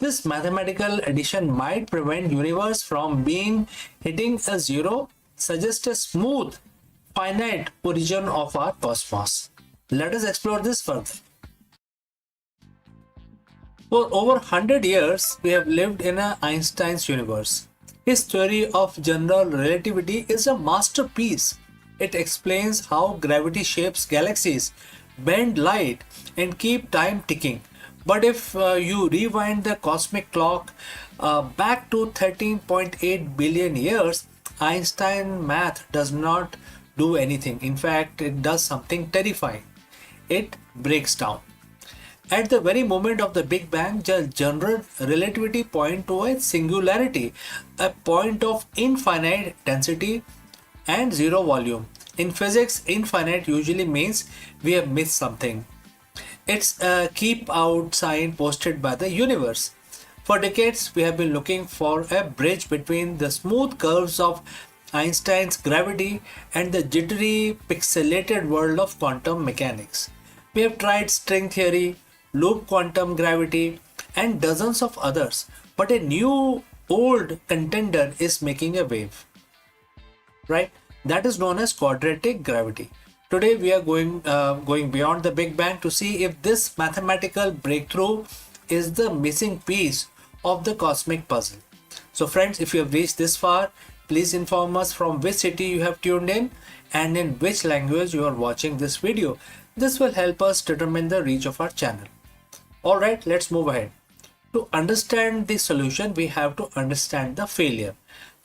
This mathematical addition might prevent universe from being hitting a zero, suggest a smooth finite origin of our cosmos. Let us explore this further. For over 100 years, we have lived in Einstein's universe. His theory of general relativity is a masterpiece. It explains how gravity shapes galaxies, bend light, and keep time ticking. But if you rewind the cosmic clock back to 13.8 billion years, Einstein math does not do anything. In fact, it does something terrifying. It breaks down. At the very moment of the Big Bang, the general relativity point to a singularity, a point of infinite density and zero volume. In physics, infinite usually means we have missed something. It's a keep out sign posted by the universe. For decades, we have been looking for a bridge between the smooth curves of Einstein's gravity and the jittery, pixelated world of quantum mechanics. We have tried string theory, loop quantum gravity, and dozens of others, but a new old contender is making a wave, right? That is known as quadratic gravity. Today we are going beyond the Big Bang to see if this mathematical breakthrough is the missing piece of the cosmic puzzle. So friends, if you have reached this far, please inform us from which city you have tuned in and in which language you are watching this video. This will help us determine the reach of our channel. Alright, let's move ahead. To understand the solution, we have to understand the failure.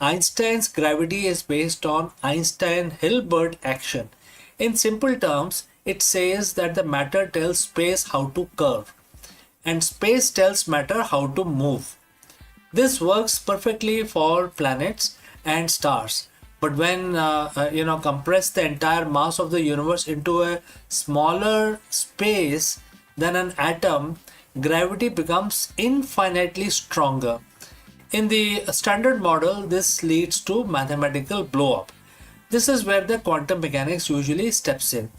Einstein's gravity is based on Einstein-Hilbert action. In simple terms, it says that the matter tells space how to curve and space tells matter how to move. This works perfectly for planets and stars. But when compress the entire mass of the universe into a smaller space than an atom, gravity becomes infinitely stronger. In the standard model, this leads to mathematical blow-up. This is where the quantum mechanics usually steps in.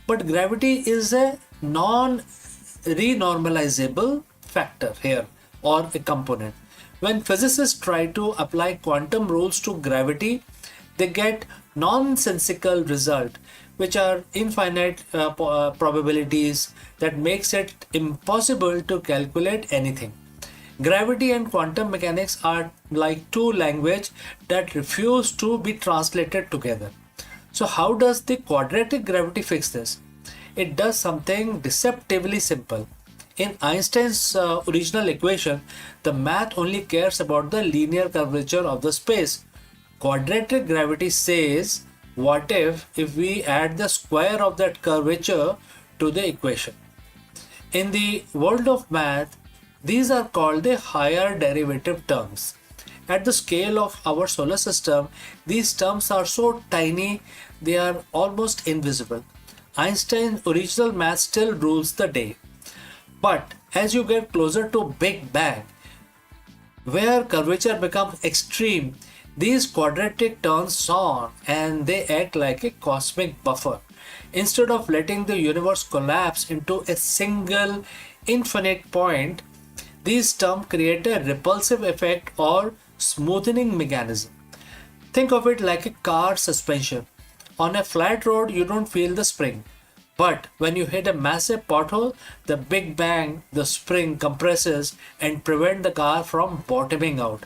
But gravity is a non-renormalizable factor here, or a component. When physicists try to apply quantum rules to gravity, they get nonsensical result, which are infinite probabilities that makes it impossible to calculate anything. Gravity and quantum mechanics are like two languages that refuse to be translated together. So how does the quadratic gravity fix this? It does something deceptively simple. In Einstein's original equation, the math only cares about the linear curvature of the space. Quadratic gravity says, what if we add the square of that curvature to the equation? In the world of math, these are called the higher derivative terms. At the scale of our solar system, these terms are so tiny they are almost invisible. Einstein's original math still rules the day. But as you get closer to Big Bang, Where curvature becomes extreme, these quadratic turns on and they act like a cosmic buffer. Instead of letting the universe collapse into a single infinite point, these terms create a repulsive effect or smoothing mechanism. Think of it like a car suspension. On a flat road, you don't feel the spring. But when you hit a massive pothole, the big bang, the spring compresses and prevent the car from bottoming out.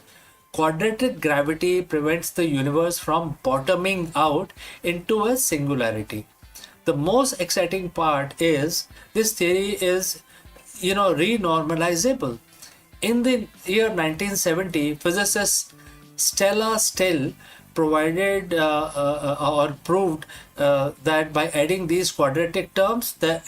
Quadratic gravity prevents the universe from bottoming out into a singularity. The most exciting part is this theory is renormalizable. In the year 1970, physicist Stella Still provided or proved that by adding these quadratic terms, the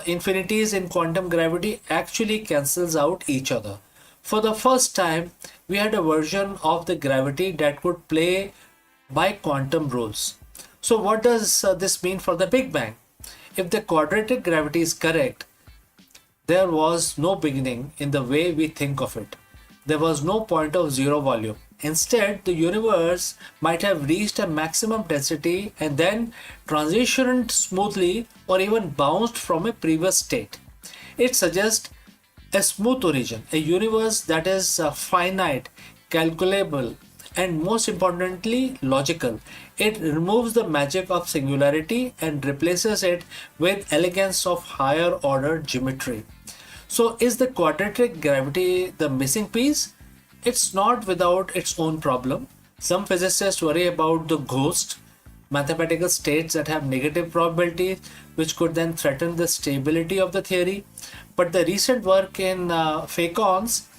infinities in quantum gravity actually cancels out each other. For the first time, we had a version of the gravity that could play by quantum rules. So, what does this mean for the Big Bang? If the quadratic gravity is correct, there was no beginning in the way we think of it. There was no point of zero volume. Instead, the universe might have reached a maximum density and then transitioned smoothly or even bounced from a previous state. It suggests a smooth origin, a universe that is finite, calculable, and most importantly, logical. It removes the magic of singularity and replaces it with elegance of higher order geometry. So, is the quadratic gravity the missing piece? It's not without its own problem. Some physicists worry about the ghost, mathematical states that have negative probability, which could then threaten the stability of the theory. But the recent work in phacons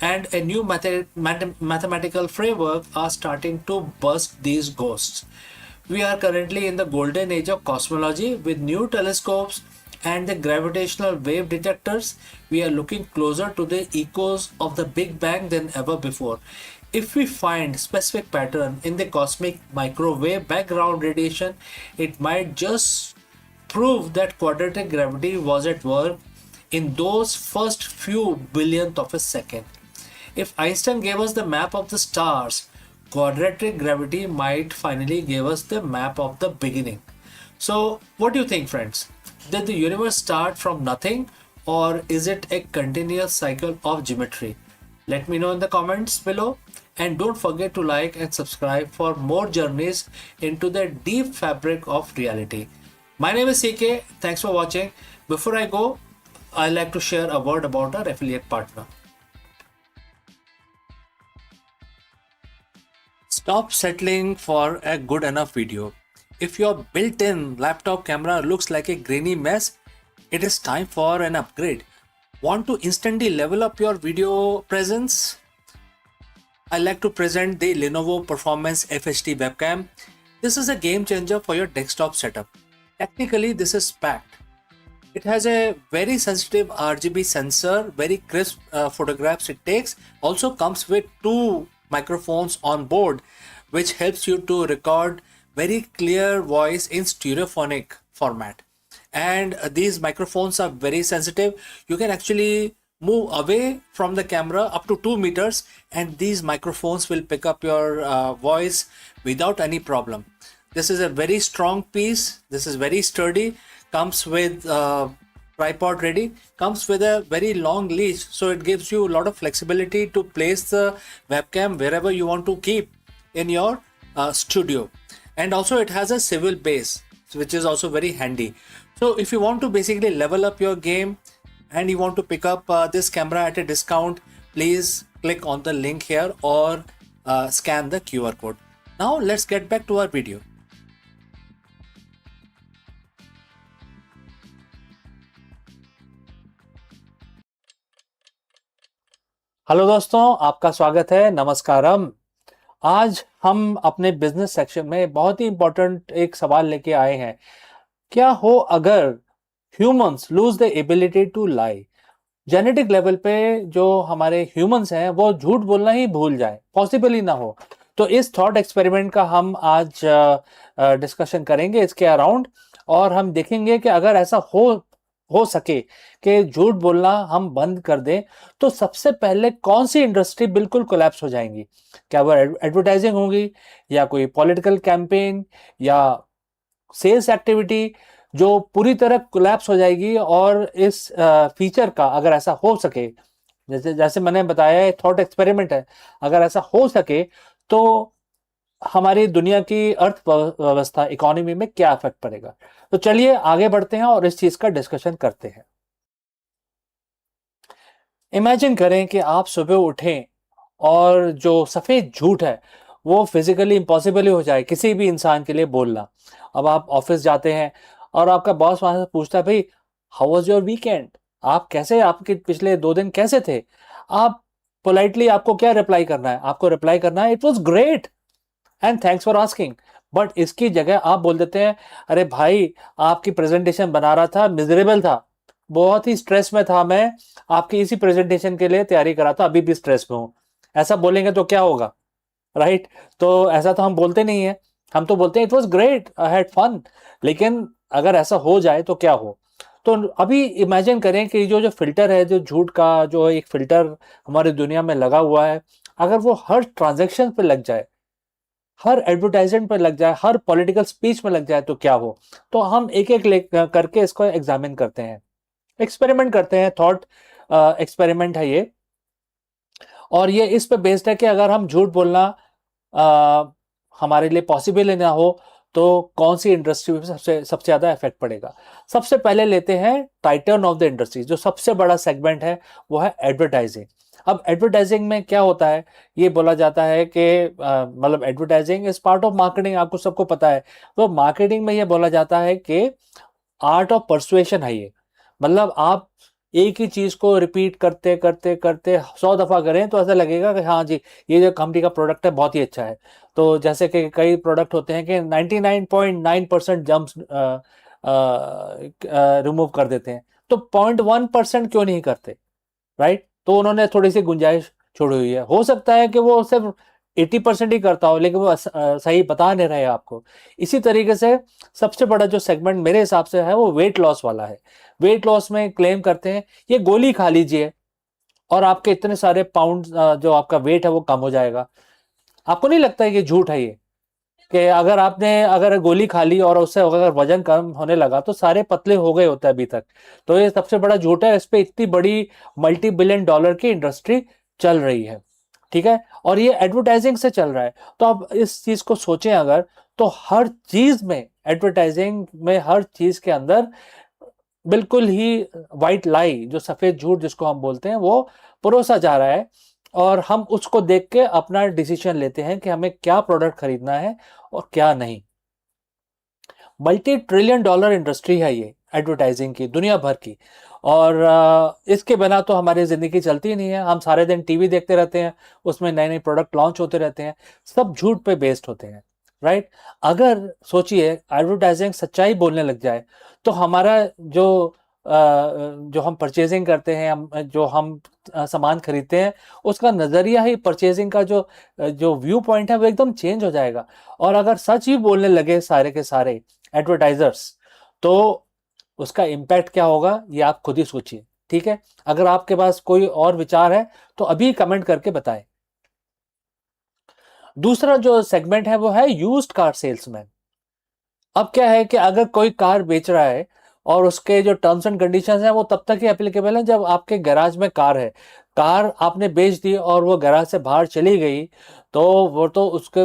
and a new mathematical framework are starting to bust these ghosts. We are currently in the golden age of cosmology with new telescopes and the gravitational wave detectors. We are looking closer to the echoes of the Big Bang than ever before. If we find specific pattern in the cosmic microwave background radiation, it might just prove that quadratic gravity was at work in those first few billionth of a second. If Einstein gave us the map of the stars, quadratic gravity might finally give us the map of the beginning. So, what do you think, friends? Did the universe start from nothing, or is it a continuous cycle of geometry? Let me know in the comments below, and don't forget to like and subscribe for more journeys into the deep fabric of reality. My name is CK. Thanks for watching. Before I go, I'd like to share a word about our affiliate partner.
Stop settling for a good enough video. If your built-in laptop camera looks like a grainy mess, it is time for an upgrade. Want to instantly level up your video presence? I like to present the Lenovo Performance FHD webcam. This is a game changer for your desktop setup. Technically, this is packed. It has a very sensitive RGB sensor, very crisp photographs it takes. Also comes with two microphones on board, which helps you to record very clear voice in stereophonic format. And these microphones are very sensitive. You can actually move away from the camera up to 2 meters and these microphones will pick up your voice without any problem. This is a very strong piece. This is very sturdy. Comes with tripod ready. Comes with a very long leash, so it gives you a lot of flexibility to place the webcam wherever you want to keep in your studio. And also it has a swivel base, which is also very handy. So if you want to basically level up your game and you want to pick up this camera at a discount, please click on the link here or scan the QR code. Now let's get back to our video. Hello दोस्तों, आपका स्वागत है। नमस्कारम। आज हम अपने business section में बहुत ही important एक सवाल लेके आए हैं। क्या हो अगर humans lose the ability to lie? Genetic level पे जो हमारे ह्यूमंस हैं वो झूठ बोलना ही भूल जाए, पॉसिबल ही ना हो। तो इस थॉट एक्सपेरिमेंट का हम आज डिस्कशन करेंगे इसके अराउंड, और हम देखेंगे कि अगर ऐसा हो हो सके कि झूठ बोलना हम बंद कर दें, तो सबसे पहले कौन सी इंडस्ट्री बिल्कुल कोलैप्स हो जाएंगी? क्या वो एडवर्टाइजिंग होगी, या कोई पॉलिटिकल कैंपेन, या सेल्स एक्टिविटी, जो पूरी तरह कोलैप्स हो जाएगी? और इस फीचर का अगर ऐसा हो सके, जैसे जैसे मैंने बताया, थॉट एक्सपेरिमेंट है, अगर ऐसा हो सके तो हमारी दुनिया की अर्थव्यवस्था, इकोनॉमी में क्या इफेक्ट पड़ेगा? तो चलिए आगे बढ़ते हैं और इस चीज का डिस्कशन करते हैं। इमेजिन करें कि आप सुबह उठें और जो सफेद झूठ है वो फिजिकली इम्पॉसिबल ही हो जाए किसी भी इंसान के लिए बोलना। अब आप ऑफिस जाते हैं और आपका बॉस वहां से पूछता है, भाई हाउ वाज योर वीकेंड, आप कैसे, आपके पिछले 2 दिन कैसे थे? आप पोलाइटली, आपको क्या रिप्लाई करना है? आपको रिप्लाई करना है, it was great and thanks for asking. But इसकी जगह आप बोल देते हैं, अरे भाई आपकी प्रेजेंटेशन बना रहा था, मिजरेबल था, बहुत ही स्ट्रेस में था मैं, आपकी इसी प्रेजेंटेशन के लिए तैयारी करा था, अभी भी स्ट्रेस में हूँ। ऐसा बोलेंगे तो क्या होगा, राइट? तो ऐसा तो हम बोलते नहीं है, हम तो बोलते हैं it was great, I had fun. लेकिन अगर ऐसा हो जाए तो क्या हो? तो अभी इमेजिन करें कि जो जो फिल्टर है, जो झूठ का जो एक फिल्टर हमारी दुनिया में लगा हुआ है, अगर वो हर ट्रांजेक्शन पे लग जाए, हर एडवर्टाइजमेंट पर लग जाए, हर पॉलिटिकल स्पीच में लग जाए, तो क्या हो? तो हम एक एक करके इसको एग्जामिन करते हैं, एक्सपेरिमेंट करते हैं। थॉट एक्सपेरिमेंट है ये, और ये इस पे बेस्ड है कि अगर हम झूठ बोलना हमारे लिए पॉसिबल ही ना हो तो कौन सी इंडस्ट्री में सबसे सबसे ज्यादा इफेक्ट पड़ेगा। सबसे पहले लेते हैं टाइटन ऑफ द इंडस्ट्री, जो सबसे बड़ा सेगमेंट है वो है एडवर्टाइजिंग। अब एडवर्टाइजिंग में क्या होता है, ये बोला जाता है कि मतलब advertising is part of marketing, आपको सबको पता है। तो मार्केटिंग में ये बोला जाता है कि आर्ट ऑफ परसुएशन है ये। मतलब आप एक ही चीज को रिपीट करते करते करते 100 दफा करें तो ऐसा लगेगा कि हाँ जी, ये जो कंपनी का प्रोडक्ट है बहुत ही अच्छा है। तो जैसे कि कई प्रोडक्ट होते हैं कि 99.9% जम्स रिमूव कर देते हैं, तो 0.1% क्यों नहीं करते, राइट? तो उन्होंने थोड़ी सी गुंजाइश छोड़ी हुई है। हो सकता है कि वो सिर्फ 80% ही करता हो, लेकिन वो सही बता नहीं रहे आपको। इसी तरीके से सबसे बड़ा जो सेगमेंट मेरे हिसाब से है वो वेट लॉस वाला है। वेट लॉस में क्लेम करते हैं ये गोली खा लीजिए और आपके इतने सारे पाउंड, जो आपका वेट है वो कम हो जाएगा। आपको नहीं लगता है कि झूठ है ये, कि अगर आपने अगर गोली खा ली और उससे अगर वजन कम होने लगा तो सारे पतले हो गए होते हैं अभी तक? तो ये सबसे बड़ा झूठ है, इस पे इतनी बड़ी $multi-billion की इंडस्ट्री चल रही है, ठीक है? और ये एडवर्टाइजिंग से चल रहा है। तो आप इस चीज को सोचें अगर, तो हर चीज में, एडवर्टाइजिंग में हर चीज के अंदर बिल्कुल ही वाइट लाई, जो सफेद झूठ जिसको हम बोलते हैं, वो परोसा जा रहा है। और हम उसको देख के अपना डिसीजन लेते हैं कि हमें क्या प्रोडक्ट खरीदना है और क्या नहीं। $multi-trillion इंडस्ट्री है ये एडवर्टाइजिंग की, दुनिया भर की। और इसके बिना तो हमारी जिंदगी चलती नहीं है। हम सारे दिन टीवी देखते रहते हैं, उसमें नए नए प्रोडक्ट लॉन्च होते रहते हैं, सब झूठ पे बेस्ड होते हैं, राइट? अगर सोचिए एडवर्टाइजिंग सच्चाई बोलने लग जाए तो हमारा जो हम परचेजिंग करते हैं, जो हम सामान खरीदते हैं, उसका नजरिया ही, परचेजिंग का जो जो व्यू पॉइंट है वो एकदम चेंज हो जाएगा। और अगर सच ही बोलने लगे सारे के सारे एडवर्टाइजर्स, तो उसका इम्पैक्ट क्या होगा ये आप खुद ही सोचिए, ठीक है? अगर आपके पास कोई और विचार है तो अभी कमेंट करके बताएं। दूसरा जो सेगमेंट है वो है यूज्ड कार सेल्समैन। अब क्या है कि अगर कोई कार बेच रहा है और उसके जो टर्म्स एंड कंडीशंस हैं वो तब तक ही एप्लीकेबल है जब आपके गैराज में कार है। कार आपने बेच दी और वो गैराज से बाहर चली गई, तो वो तो उसके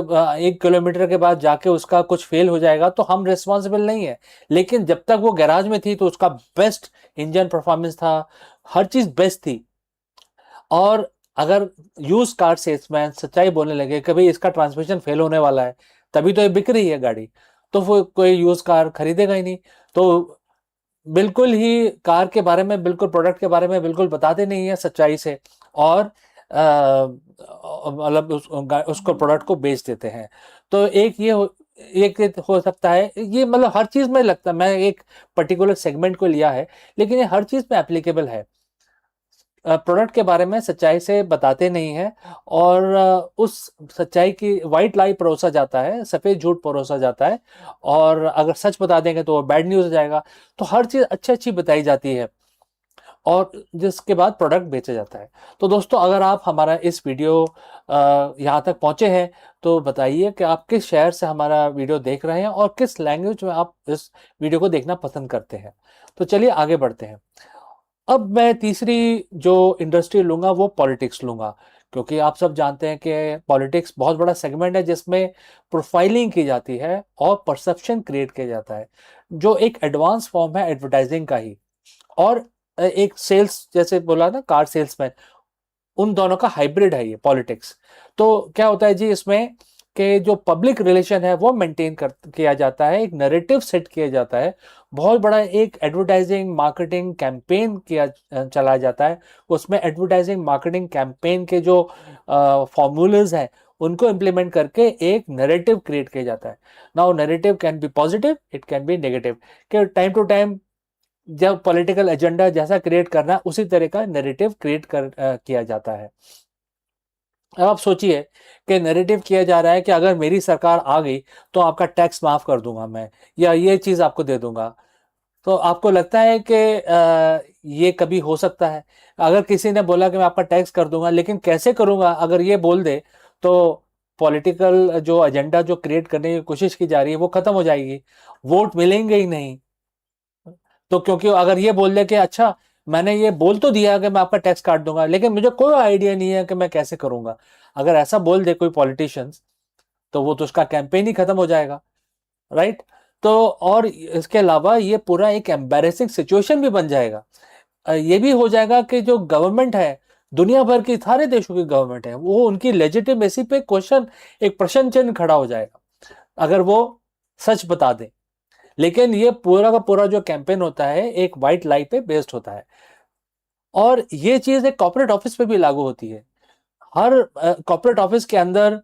1 किलोमीटर के बाद जाके उसका कुछ फेल हो जाएगा तो हम रिस्पॉन्सिबल नहीं है। लेकिन जब तक वो गैराज में थी तो उसका बेस्ट इंजन परफॉर्मेंस था, हर चीज बेस्ट थी। और अगर यूज कार सेल्समैन सच्चाई बोलने लगे कि भाई इसका ट्रांसमिशन फेल होने वाला है, तभी तो ये बिक रही है गाड़ी, तो वो कोई यूज कार खरीदेगा ही नहीं। तो बिल्कुल ही कार के बारे में, बिल्कुल प्रोडक्ट के बारे में बिल्कुल बताते नहीं है सच्चाई से, और मतलब उसको प्रोडक्ट को बेच देते हैं। तो एक ये हो सकता है, ये मतलब हर चीज में लगता है, मैं एक पर्टिकुलर सेगमेंट को लिया है लेकिन ये हर चीज में एप्लीकेबल है। प्रोडक्ट के बारे में सच्चाई से बताते नहीं हैं, और उस सच्चाई की वाइट लाई परोसा जाता है, सफ़ेद झूठ परोसा जाता है, और अगर सच बता देंगे तो वो बैड न्यूज़ हो जाएगा। तो हर चीज़ अच्छी अच्छी बताई जाती है और जिसके बाद प्रोडक्ट बेचा जाता है। तो दोस्तों, अगर आप हमारा इस वीडियो यहाँ तक पहुँचे हैं तो बताइए कि आप किस शहर से हमारा वीडियो देख रहे हैं और किस लैंग्वेज में आप इस वीडियो को देखना पसंद करते हैं। तो चलिए आगे बढ़ते हैं। अब मैं तीसरी जो इंडस्ट्री लूँगा वो पॉलिटिक्स लूँगा, क्योंकि आप सब जानते हैं कि पॉलिटिक्स बहुत बड़ा सेगमेंट है जिसमें प्रोफाइलिंग की जाती है और परसेप्शन क्रिएट किया जाता है, जो एक एडवांस फॉर्म है एडवर्टाइजिंग का ही, और एक सेल्स, जैसे बोला ना कार सेल्समैन, उन दोनों का हाइब्रिड है ये पॉलिटिक्स। तो क्या होता है जी इसमें कि जो पब्लिक रिलेशन है वो मेंटेन कर किया जाता है, एक नैरेटिव सेट किया जाता है, बहुत बड़ा एक एडवर्टाइजिंग मार्केटिंग कैंपेन किया चलाया जाता है। उसमें एडवर्टाइजिंग मार्केटिंग कैंपेन के जो फॉर्मूलेज हैं उनको इम्प्लीमेंट करके एक नैरेटिव क्रिएट किया जाता है। Now narrative can be positive, it can be negative, कि टाइम टू टाइम जब पॉलिटिकल एजेंडा जैसा क्रिएट करना है उसी तरह का नैरेटिव क्रिएट किया जाता है। अब आप सोचिए कि नैरेटिव किया जा रहा है कि अगर मेरी सरकार आ गई तो आपका टैक्स माफ कर दूंगा मैं, या ये चीज आपको दे दूंगा। तो आपको लगता है कि ये कभी हो सकता है? अगर किसी ने बोला कि मैं आपका टैक्स कर दूंगा, लेकिन कैसे करूंगा अगर ये बोल दे, तो पॉलिटिकल जो एजेंडा जो क्रिएट करने की कोशिश की जा रही है वो खत्म हो जाएगी, वोट मिलेंगे ही नहीं। तो क्योंकि अगर ये बोल दे कि अच्छा मैंने ये बोल तो दिया कि मैं आपका टैक्स काट दूंगा, लेकिन मुझे कोई आइडिया नहीं है कि मैं कैसे करूंगा, अगर ऐसा बोल दे कोई पॉलिटिशियंस, तो वो तो उसका कैंपेन ही खत्म हो जाएगा, राइट? तो और इसके अलावा ये पूरा एक एम्बैरेसिंग सिचुएशन भी बन जाएगा। ये भी हो जाएगा कि जो गवर्नमेंट है, दुनिया भर की सारे देशों की गवर्नमेंट है, वो उनकी लेजिटिमेसी पे क्वेश्चन, एक प्रश्न चिन्ह खड़ा हो जाएगा अगर वो सच बता दें। लेकिन ये पूरा का पूरा जो कैंपेन होता है एक वाइट लाई पे बेस्ड होता है, और ये चीज एक कॉर्पोरेट ऑफिस पे भी लागू होती है। हर कॉर्पोरेट ऑफिस के अंदर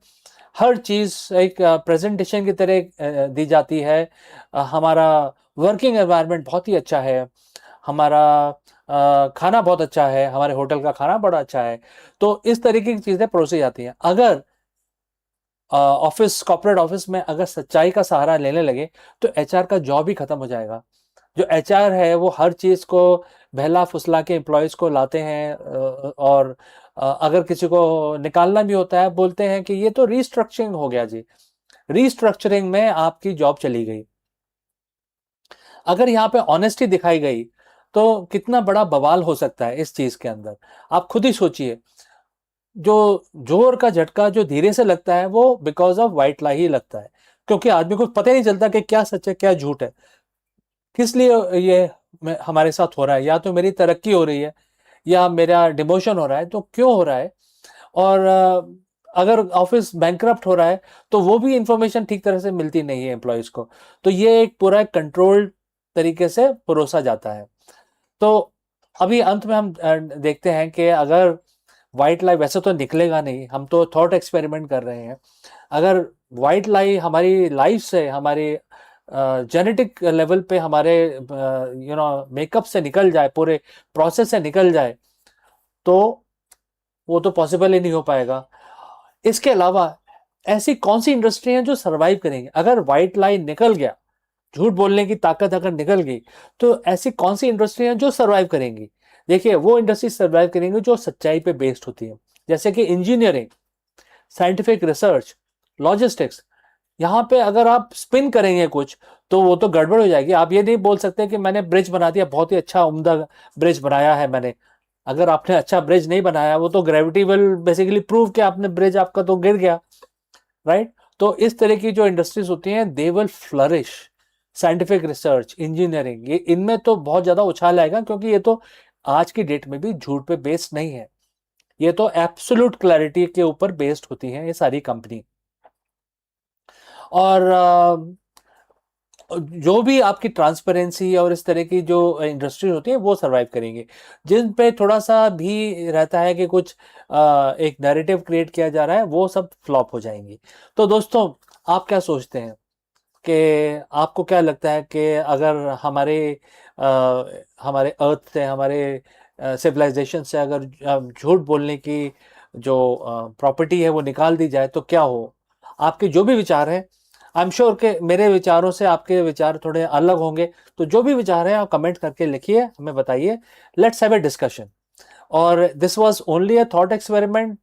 हर चीज एक प्रेजेंटेशन की तरह दी जाती है। हमारा वर्किंग एनवायरनमेंट बहुत ही अच्छा है, हमारा खाना बहुत अच्छा है, हमारे होटल का खाना बड़ा अच्छा है। तो इस तरीके की चीजें परोसी जाती हैं। अगर ऑफिस, कॉर्पोरेट ऑफिस में अगर सच्चाई का सहारा लेने लगे तो एचआर का जॉब ही खत्म हो जाएगा। जो एचआर है वो हर चीज को बहला फुसला के एम्प्लॉयज को लाते हैं, और अगर किसी को निकालना भी होता है बोलते हैं कि ये तो रीस्ट्रक्चरिंग हो गया जी, रीस्ट्रक्चरिंग में आपकी जॉब चली गई। अगर यहाँ पे ऑनेस्टी दिखाई गई तो कितना बड़ा बवाल हो सकता है इस चीज के अंदर। आप खुद ही सोचिए, जो जोर का झटका जो धीरे से लगता है वो बिकॉज ऑफ वाइट लाई ही लगता है, क्योंकि आदमी को पता ही नहीं चलता कि क्या सच है क्या झूठ है, किस लिए ये हमारे साथ हो रहा है। या तो मेरी तरक्की हो रही है या मेरा डिमोशन हो रहा है, तो क्यों हो रहा है? और अगर ऑफिस बैंकरप्ट हो रहा है तो वो भी इंफॉर्मेशन ठीक तरह से मिलती नहीं है एम्प्लॉयज को। तो ये एक पूरा कंट्रोल्ड तरीके से परोसा जाता है। तो अभी अंत में हम देखते हैं कि अगर व्हाइट लाई, वैसे तो निकलेगा नहीं, हम तो थॉट एक्सपेरिमेंट कर रहे हैं, अगर व्हाइट लाई हमारी लाइफ से, हमारी जेनेटिक लेवल पे, हमारे मेकअप से निकल जाए, पूरे प्रोसेस से निकल जाए, तो वो तो पॉसिबल ही नहीं हो पाएगा। इसके अलावा ऐसी कौन सी इंडस्ट्री है जो सरवाइव करेंगी? अगर व्हाइट लाई निकल गया, झूठ बोलने की ताकत अगर निकल गई, तो ऐसी कौन सी इंडस्ट्री है जो सरवाइव करेंगी? देखिए, वो इंडस्ट्री सरवाइव करेंगी जो सच्चाई पे बेस्ड होती है, जैसे कि इंजीनियरिंग, साइंटिफिक रिसर्च, लॉजिस्टिक्स। यहाँ पे अगर आप स्पिन करेंगे कुछ तो वो तो गड़बड़ हो जाएगी। आप ये नहीं बोल सकते कि मैंने ब्रिज बना दिया, बहुत ही अच्छा उम्दा ब्रिज बनाया है मैंने। अगर आपने अच्छा ब्रिज नहीं बनाया, वो तो ग्रेविटी विल बेसिकली प्रूव कि आपने ब्रिज, आपका तो गिर गया, राइट? तो इस तरह की जो इंडस्ट्रीज होती हैं they will flourish. Scientific research, engineering, ये इनमें तो बहुत ज्यादा उछाल आएगा, क्योंकि ये तो आज की डेट में भी झूठ पे बेस्ड नहीं है, ये तो एब्सोल्यूट क्लैरिटी के ऊपर बेस्ड होती हैं ये सारी कंपनी। और जो भी आपकी ट्रांसपेरेंसी और इस तरह की जो इंडस्ट्री होती है वो सरवाइव करेंगे। जिन पे थोड़ा सा भी रहता है कि कुछ एक नैरेटिव क्रिएट किया जा रहा है, वो सब फ्लॉप हो जाएंगी। तो दोस्तों, आप क्या सोचते हैं कि आपको क्या लगता है कि अगर हमारे हमारे अर्थ से, हमारे सिविलाइजेशन से अगर झूठ बोलने की जो प्रॉपर्टी है वो निकाल दी जाए तो क्या हो? आपके जो भी विचार हैं, आई एम श्योर कि मेरे विचारों से आपके विचार थोड़े अलग होंगे, तो जो भी विचार हैं आप कमेंट करके लिखिए, हमें बताइए, लेट्स हैव ए डिस्कशन। और this was only a thought experiment,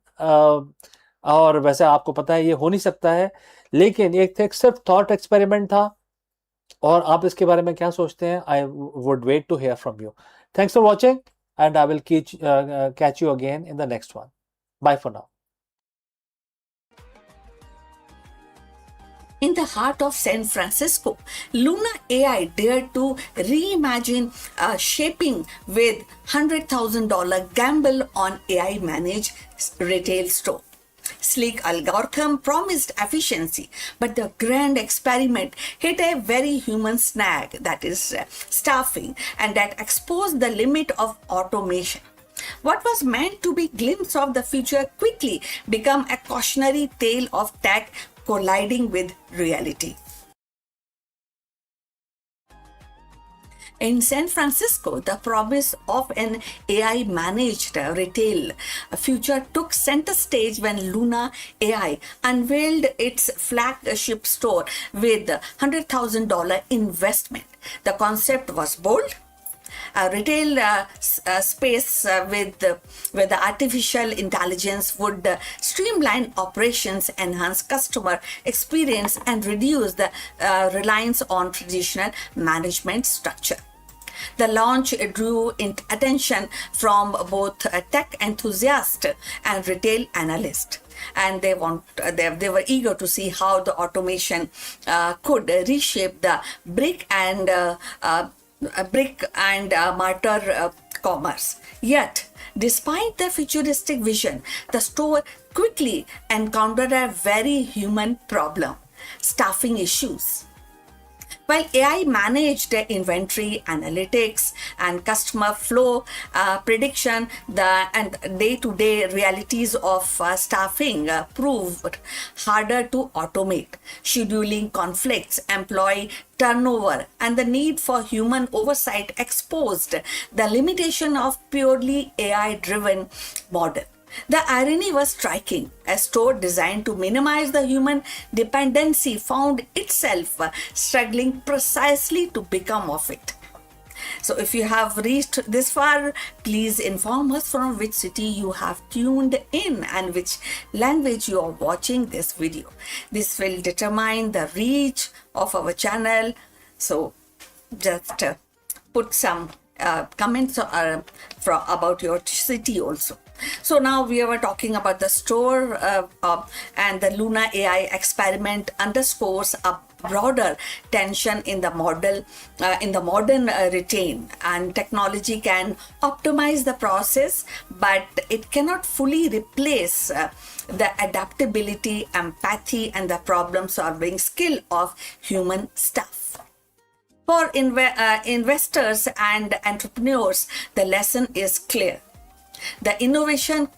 और वैसे आपको पता है ये हो नहीं सकता है, लेकिन ये सिर्फ थॉट एक्सपेरिमेंट था। और आप इसके बारे में क्या सोचते हैं? I would wait to hear from you. Thanks for watching and I will catch you again in the next one. Bye for now.
In the heart of San Francisco, Luna AI dared to reimagine shaping with $100,000 gamble on AI managed retail store. Sleek algorithm promised efficiency, but the grand experiment hit a very human snag, that is staffing, and that exposed the limit of automation. What was meant to be glimpse of the future quickly became a cautionary tale of tech colliding with reality. In San Francisco, the promise of an AI managed retail future took center stage when Luna AI unveiled its flagship store with $100,000 investment. The concept was bold. A retail space where the artificial intelligence would streamline operations, enhance customer experience, and reduce the reliance on traditional management structure. The launch drew attention from both tech enthusiasts and retail analysts, and they were eager to see how the automation could reshape the brick and mortar commerce. Yet, despite the futuristic vision, the store quickly encountered a very human problem: staffing issues. While AI managed inventory, analytics, and customer flow prediction, and day-to-day realities of staffing proved harder to automate. Scheduling conflicts, employee turnover, and the need for human oversight exposed the limitation of purely AI-driven model. The irony was striking. A store designed to minimize the human dependency found itself struggling precisely to become of it. So, if you have reached this far, please inform us from which city you have tuned in and which language you are watching this video. This will determine the reach of our channel. So, just put some comments about your city also. So now we were talking about the store, and the Luna AI experiment underscores a broader tension in the modern retail. And technology can optimize the process, but it cannot fully replace the adaptability, empathy, and the problem-solving skill of human staff. For investors and entrepreneurs, the lesson is clear. The innovation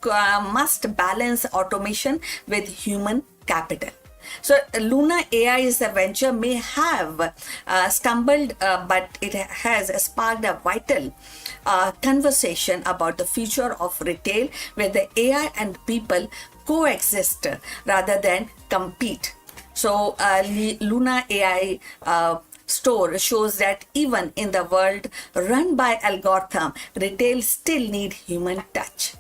must balance automation with human capital. So, Luna AI's venture may have stumbled, but it has sparked a vital conversation about the future of retail, where the AI and people coexist rather than compete. So, Luna AI store shows that even in the world run by algorithm, retail still need human touch.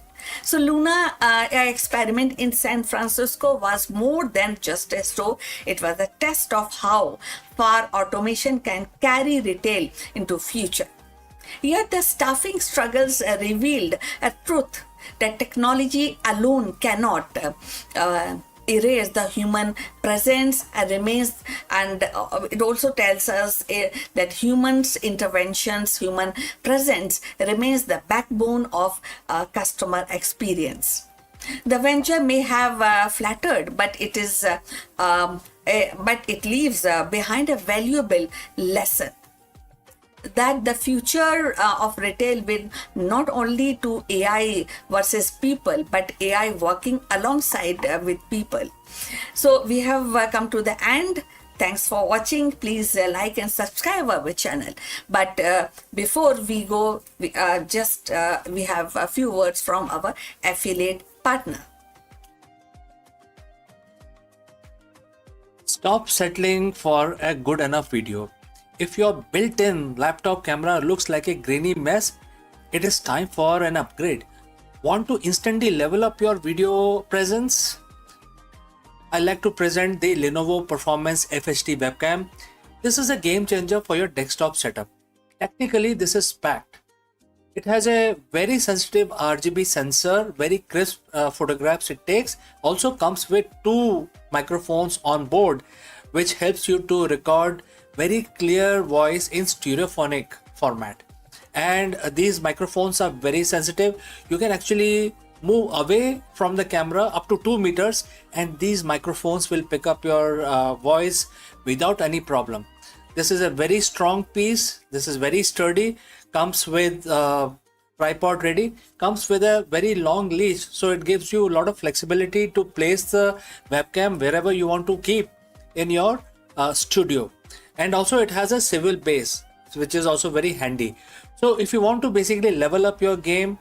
So Luna AI experiment in San Francisco was more than just a store. It was a test of how far automation can carry retail into future. Yet the staffing struggles revealed a truth that technology alone cannot erase the human presence remains, and it also tells us that humans interventions, human presence remains the backbone of customer experience. The venture may have flattered, but it is but it leaves behind a valuable lesson, that the future of retail will not only to AI versus people, but AI working alongside with people. So we have come to the end. Thanks for watching. Please like and subscribe our channel. But before we go, we have a few words from our affiliate partner.
Stop settling for a good enough video. If your built-in laptop camera looks like a grainy mess, it is time for an upgrade. Want to instantly level up your video presence? I like to present the Lenovo Performance FHD webcam. This is a game changer for your desktop setup. Technically, this is packed. It has a very sensitive RGB sensor, very crisp photographs it takes. Also comes with 2 microphones on board, which helps you to record very clear voice in stereophonic format. And these microphones are very sensitive. You can actually move away from the camera up to 2 meters and these microphones will pick up your voice without any problem. This is a very strong piece. This is very sturdy. Comes with tripod ready. Comes with a very long leash, so it gives you a lot of flexibility to place the webcam wherever you want to keep in your studio. And also it has a swivel base, which is also very handy. So if you want to basically level up your game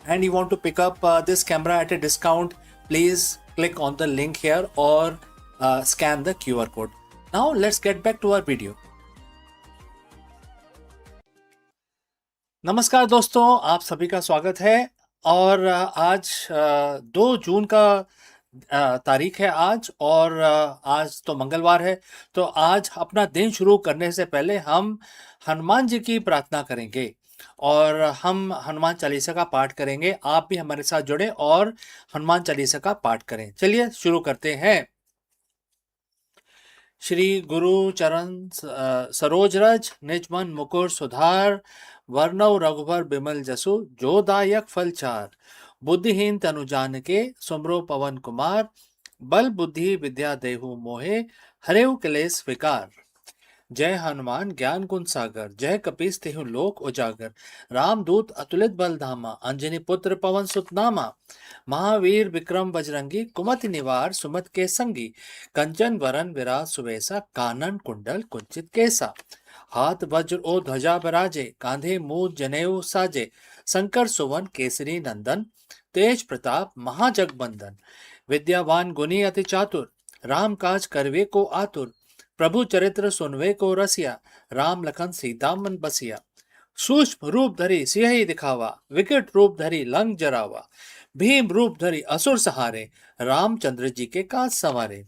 and you want to pick up this camera at a discount, please click on the link here or scan the QR code. Now let's get back to our video. नमस्कार दोस्तों, आप सभी का स्वागत है। और आज 2 जून का तारीख है आज, और आज तो मंगलवार है। तो आज अपना दिन शुरू करने से पहले हम हनुमान जी की प्रार्थना करेंगे और हम हनुमान चालीसा का पाठ करेंगे। आप भी हमारे साथ जुड़े और हनुमान चालीसा का पाठ करें। चलिए शुरू करते हैं। श्री गुरु चरण सरोज रज, निज मन मुकुर सुधार, वर्णव रघुबर बिमल जसु, जो दायक फल चार। बुद्धिहीन तनु जानिके, सुमरो पवन कुमार, बल बुद्धि विद्या देहु मोहे, हरेउ क्लेश विकार। जय हनुमान ज्ञान गुण सागर, जय कपीस तेहु लोक उजागर। रामदूत अतुलित बल धामा, अंजनी पुत्र पवन सुत नामा। महावीर विक्रम बजरंगी, कुमति निवार सुमत के संगी। कंचन वरन विराज सुवेसा, कानन कुंडल कुंचित केसा। हाथ वज्र ओ ध्वजा बराजे, कांधे मूज जनेऊ साजे। शंकर सुवन केसरी नंदन, तेज प्रताप महाजगबंदन। विद्यावान गुणी अति चातुर, राम काज करवे को आतुर। प्रभु चरित्र सुनवे को रसिया, राम लखन सीता मन बसिया। सूक्ष्म रूप धरी सिंह दिखावा, विकट रूप धरी लंक जरावा। भीम रूप धरी असुर सहारे, रामचंद्र जी के काज संवारे।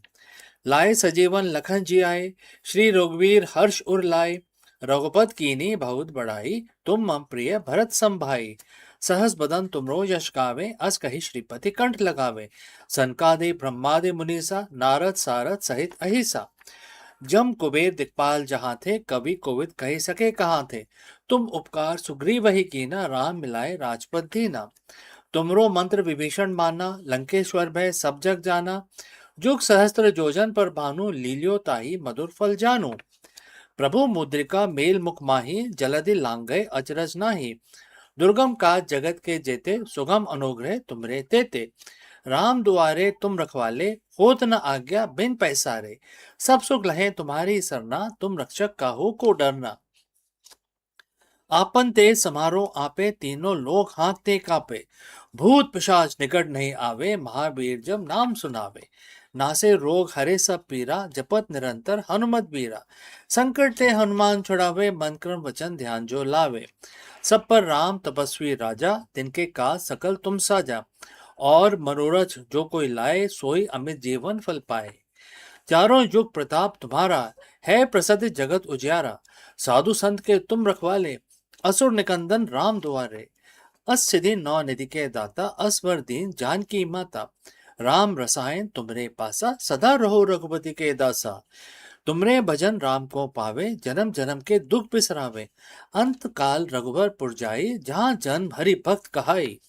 लाए सजीवन लखन जी आए, श्री रघुवीर हर्ष उर लाए। रघुपत कीनी बहुत बड़ाई, तुम मम प्रिय भरत सम भाई। सहस बदन तुमरो यश गावे, अस कहि श्रीपति कंठ लगावे। सनकादि ब्रह्मादि मुनीसा, नारद सारद सहित अहिसा। जम कुबेर दिक्पाल जहाँ थे, कवि कोविद कही सके कहाँ थे। तुम उपकार सुग्रीव ही कीना, राम मिलाए राजपद दीना। तुमरो मंत्र विभीषण माना, लंकेश्वर भय सब जग जाना। जुग सहस्त्र जोजन पर भानु, लील्यो ताही मधुर फल जानू। प्रभु मुद्रिका मेल मुख माही, जलधि लांघे अचरज नाही। दुर्गम काज जगत के जेते, सुगम अनुग्रह तुमरे तेते। राम दुआरे तुम रखवाले, होत न आज्ञा बिन पैसारे। सब सुख लहे तुम्हारी सरना, तुम रक्षक काहू को डरना। आपन ते समारो आपे, तीनों लोग हाँकते कापे। भूत पिशाच निकट नहीं आवे, महावीर जब नाम सुनावे। नासे रोग हरे सब पीरा, जपत निरंतर हनुमत बीरा। संकट ते हनुमान छुड़ावे, मन क्रम वचन ध्यान जो लावे। सब पर राम तपस्वी राजा, तिनके काज सकल तुम साजा। और मनोरथ जो कोई लाए, सोई अमित जीवन फल पाए। चारों युग प्रताप तुम्हारा, है प्रसिद्ध जगत उजियारा। साधु संत के तुम रखवाले, असुर निकंदन राम दुआरे। अस सिधि नौ निधि के दाता, असवर दीन जानकी माता। राम रसायन तुमरे पासा, सदा रहो रघुपति के दासा। तुमरे भजन राम को पावे, जन्म जन्म के दुख बिसरावे। अंत काल रघुबर पुर जाई, जहाँ जन्म हरि भक्त कहाई।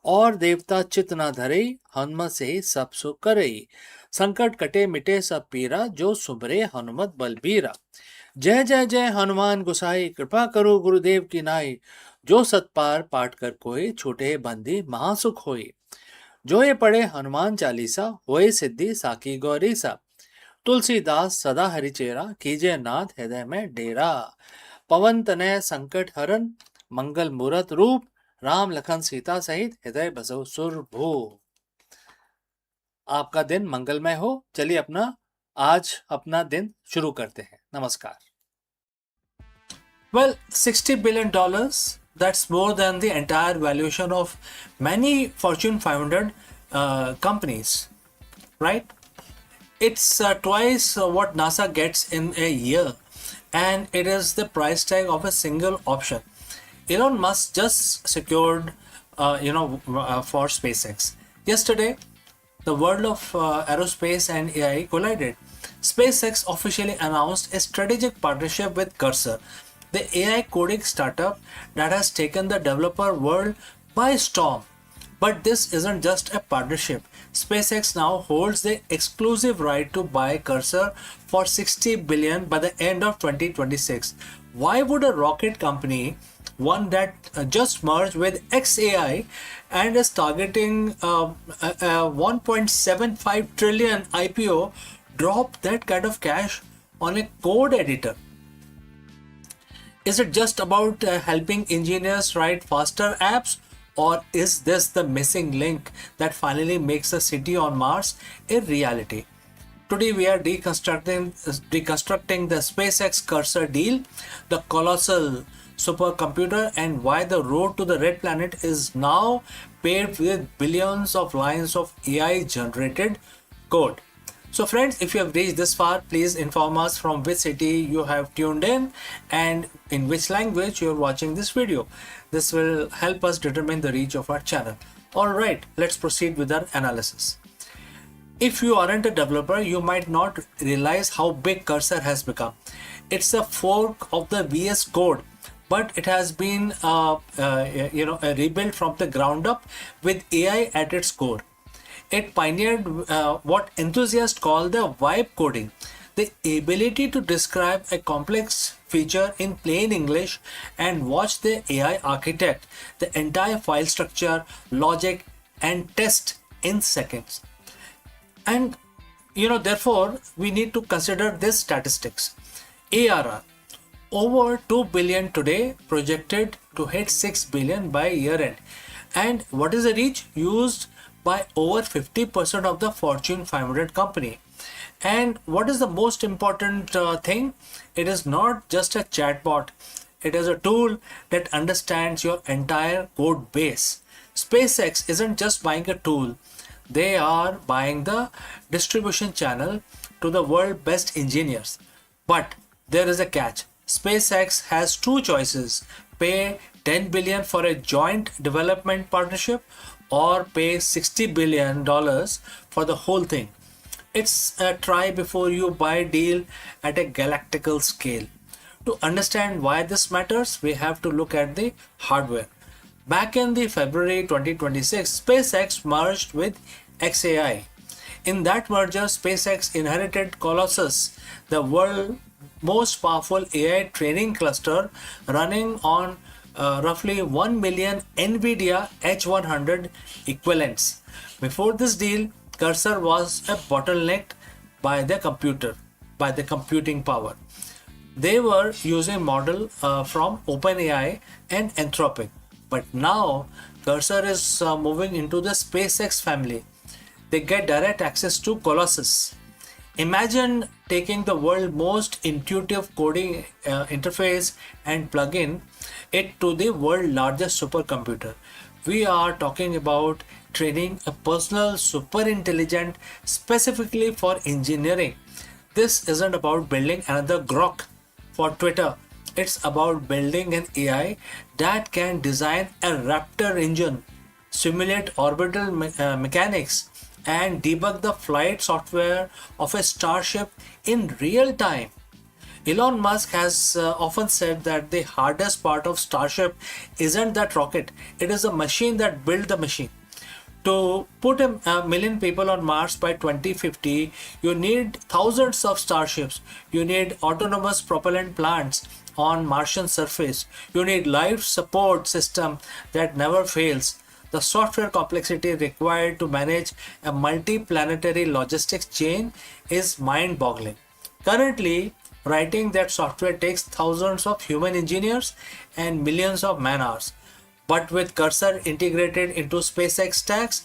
और देवता चित न धरे, हनुमत से सब सुख करे। संकट कटे मिटे सब पीरा, जो सुमरे हनुमत बलबीरा। जय जय जय हनुमान गोसाई, कृपा करो गुरुदेव की नाई। जो सतपार पाठ कर कोई, छूटे बंदी महासुख होई। जो ये पढ़े हनुमान चालीसा, होए सिद्धि साकी गौरीसा। तुलसीदास सदा हरिचेरा, कीजिए नाथ हृदय में डेरा। पवन तनय संकट हरन, मंगल मूरत रूप, राम लखन सीता सहित हृदय बसो सुर भू। आपका दिन मंगलमय हो। चलिए आज अपना दिन शुरू करते हैं। नमस्कार।
Well, $60 billion, that's more than the entire valuation of many Fortune 500 companies, right? It's twice what NASA gets in a year, and it is the price tag of a single option. Elon Musk just secured, for SpaceX. Yesterday, the world of aerospace and AI collided. SpaceX officially announced a strategic partnership with Cursor, the AI coding startup that has taken the developer world by storm. But this isn't just a partnership. SpaceX now holds the exclusive right to buy Cursor for 60 billion by the end of 2026. Why would a rocket company, one that just merged with XAI and is targeting a 1.75 trillion IPO, drop that kind of cash on a code editor? Is it just about helping engineers write faster apps, or is this the missing link that finally makes a city on Mars a reality? Today we are deconstructing the SpaceX Cursor deal, the colossal supercomputer, and why the road to the red planet is now paved with billions of lines of AI generated code. So friends, if you have reached this far, please inform us from which city you have tuned in and in which language you are watching this video. This will help us determine the reach of our channel. Alright, let's proceed with our analysis. If you aren't a developer, you might not realize how big Cursor has become. It's a fork of the VS Code, but it has been a rebuild from the ground up with AI at its core. It pioneered what enthusiasts call the vibe coding, the ability to describe a complex feature in plain English and watch the AI architect the entire file structure, logic, and test in seconds. And therefore, we need to consider this statistics. ARR, over 2 billion today, projected to hit 6 billion by year end. And what is the reach? Used by over 50% of the Fortune 500 company. And what is the most important thing? It is not just a chatbot. It is a tool that understands your entire code base. SpaceX isn't just buying a tool. They are buying the distribution channel to the world's best engineers. But there is a catch. SpaceX has two choices: pay 10 billion for a joint development partnership, or pay $60 billion for the whole thing. It's a try before you buy deal at a galactical scale. To understand why this matters, we have to look at the hardware. Back in the February 2026, SpaceX merged with XAI. In that merger, SpaceX inherited Colossus, the world's most powerful AI training cluster running on roughly 1 million NVIDIA H100 equivalents. Before this deal, Cursor was a bottlenecked by the computing power. They were using model from OpenAI and Anthropic. But now Cursor is moving into the SpaceX family. They get direct access to Colossus. Imagine taking the world's most intuitive coding interface and plug-in it to the world's largest supercomputer. We are talking about training a personal super intelligent specifically for engineering. This isn't about building another Grok for Twitter. It's about building an AI that can design a Raptor engine, simulate orbital mechanics, and debug the flight software of a starship in real time. Elon Musk has often said that the hardest part of Starship isn't that rocket, it is the machine that built the machine. To put a million people on Mars by 2050, you need thousands of starships. You need autonomous propellant plants on Martian surface. You need life support system that never fails. The software complexity required to manage a multi-planetary logistics chain is mind-boggling. Currently, writing that software takes thousands of human engineers and millions of man-hours. But with Cursor integrated into SpaceX stacks,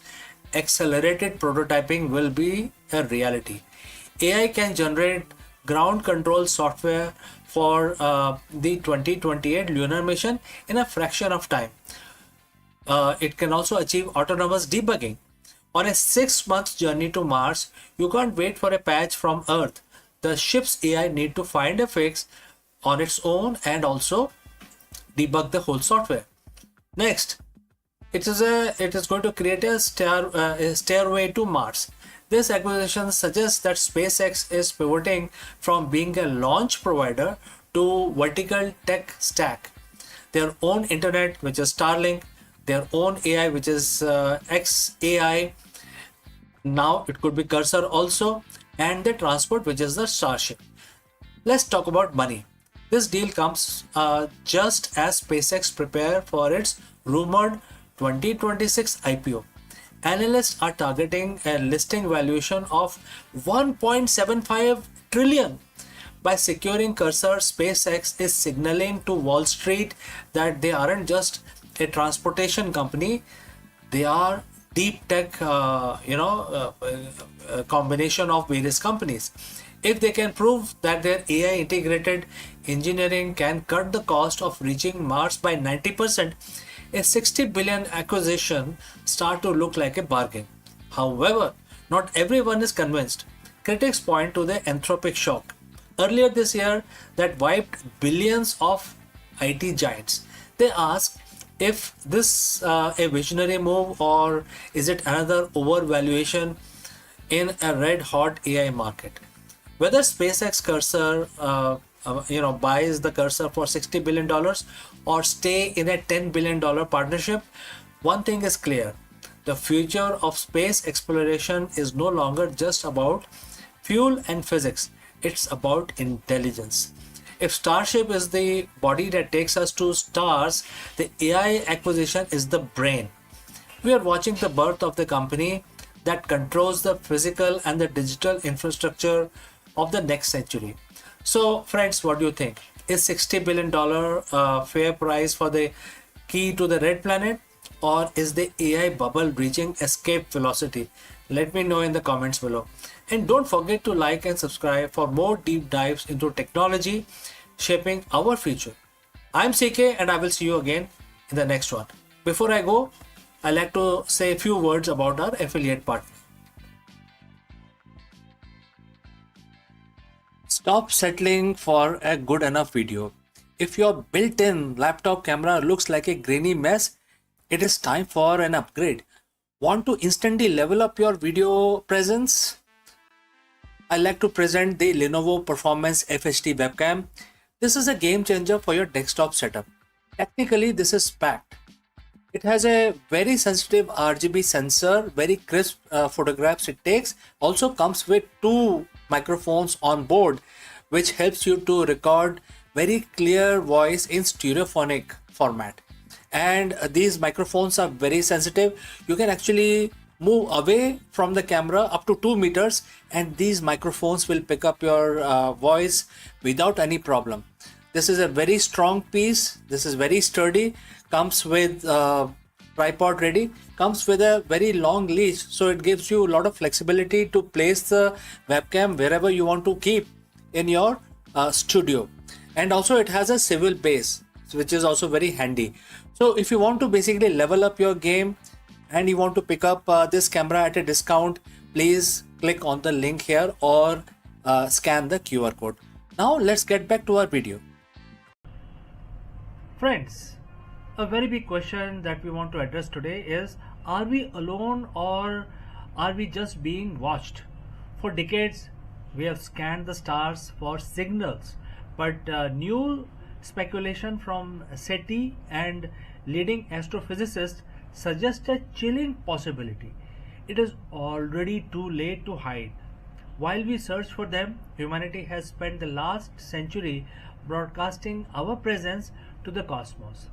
accelerated prototyping will be a reality. AI can generate ground control software for the 2028 lunar mission in a fraction of time. It can also achieve autonomous debugging. On a 6-month journey to Mars, you can't wait for a patch from Earth. The ship's AI need to find a fix on its own and also debug the whole software. Next, it is going to create a stairway to Mars. This acquisition suggests that SpaceX is pivoting from being a launch provider to vertical tech stack. Their own internet, which is Starlink, their own AI, which is XAI. Now it could be Cursor also, and the transport, which is the Starship. Let's talk about money. This deal comes just as SpaceX prepare for its rumored 2026 IPO. Analysts are targeting a listing valuation of 1.75 trillion. By securing Cursor, SpaceX is signaling to Wall Street that they aren't just a transportation company, they are deep tech, combination of various companies. If they can prove that their AI integrated engineering can cut the cost of reaching Mars by 90%, a 60 billion acquisition start to look like a bargain. However, not everyone is convinced. Critics point to the anthropic shock earlier this year that wiped billions of IT giants. They ask if this a visionary move or is it another overvaluation in a red hot AI market. Whether SpaceX Cursor buys the Cursor for $60 billion or stay in a $10 billion partnership, one thing is clear. The future of space exploration is no longer just about fuel and physics. It's about intelligence. If Starship is the body that takes us to stars, the AI acquisition is the brain. We are watching the birth of the company that controls the physical and the digital infrastructure of the next century. So friends, what do you think? Is $60 billion fair price for the key to the red planet, or is the AI bubble reaching escape velocity? Let me know in the comments below. And don't forget to like and subscribe for more deep dives into technology shaping our future. I'm CK and I will see you again in the next one. Before I go, I like to say a few words about our affiliate partner.
Stop settling for a good enough video. If your built-in laptop camera looks like a grainy mess, it is time for an upgrade. Want to instantly level up your video presence? I like to present the Lenovo Performance FHD webcam. This is a game changer for your desktop setup. Technically, this is packed. It has a very sensitive RGB sensor, very crisp photographs it takes. Also comes with 2 microphones on board, which helps you to record very clear voice in stereophonic format. And these microphones are very sensitive. You can actually move away from the camera up to 2 meters and these microphones will pick up your voice without any problem. This is a very strong piece. This is very sturdy. Comes with tripod ready. Comes with a very long leash, so it gives you a lot of flexibility to place the webcam wherever you want to keep in your studio. And also it has a swivel base, which is also very handy. So if you want to basically level up your game and you want to pick up this camera at a discount, please click on the link here or scan the QR code. Now let's get back to our video.
Friends, a very big question that we want to address today is, are we alone or are we just being watched? For decades, we have scanned the stars for signals, but new speculation from SETI and leading astrophysicists suggest a chilling possibility. It is already too late to hide. While we search for them, humanity has spent the last century broadcasting our presence to the cosmos.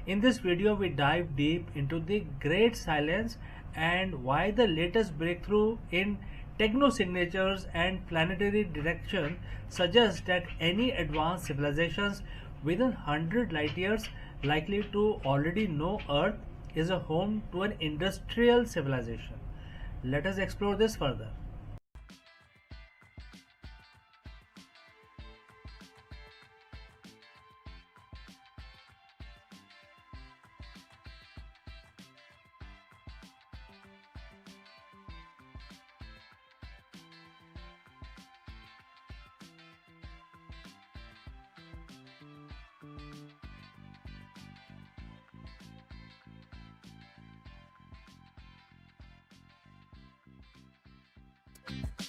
In this video, we dive deep into the great silence and why the latest breakthrough in techno-signatures and planetary direction suggests that any advanced civilizations within 100 light years likely to already know Earth is a home to an industrial civilization. Let us explore this further.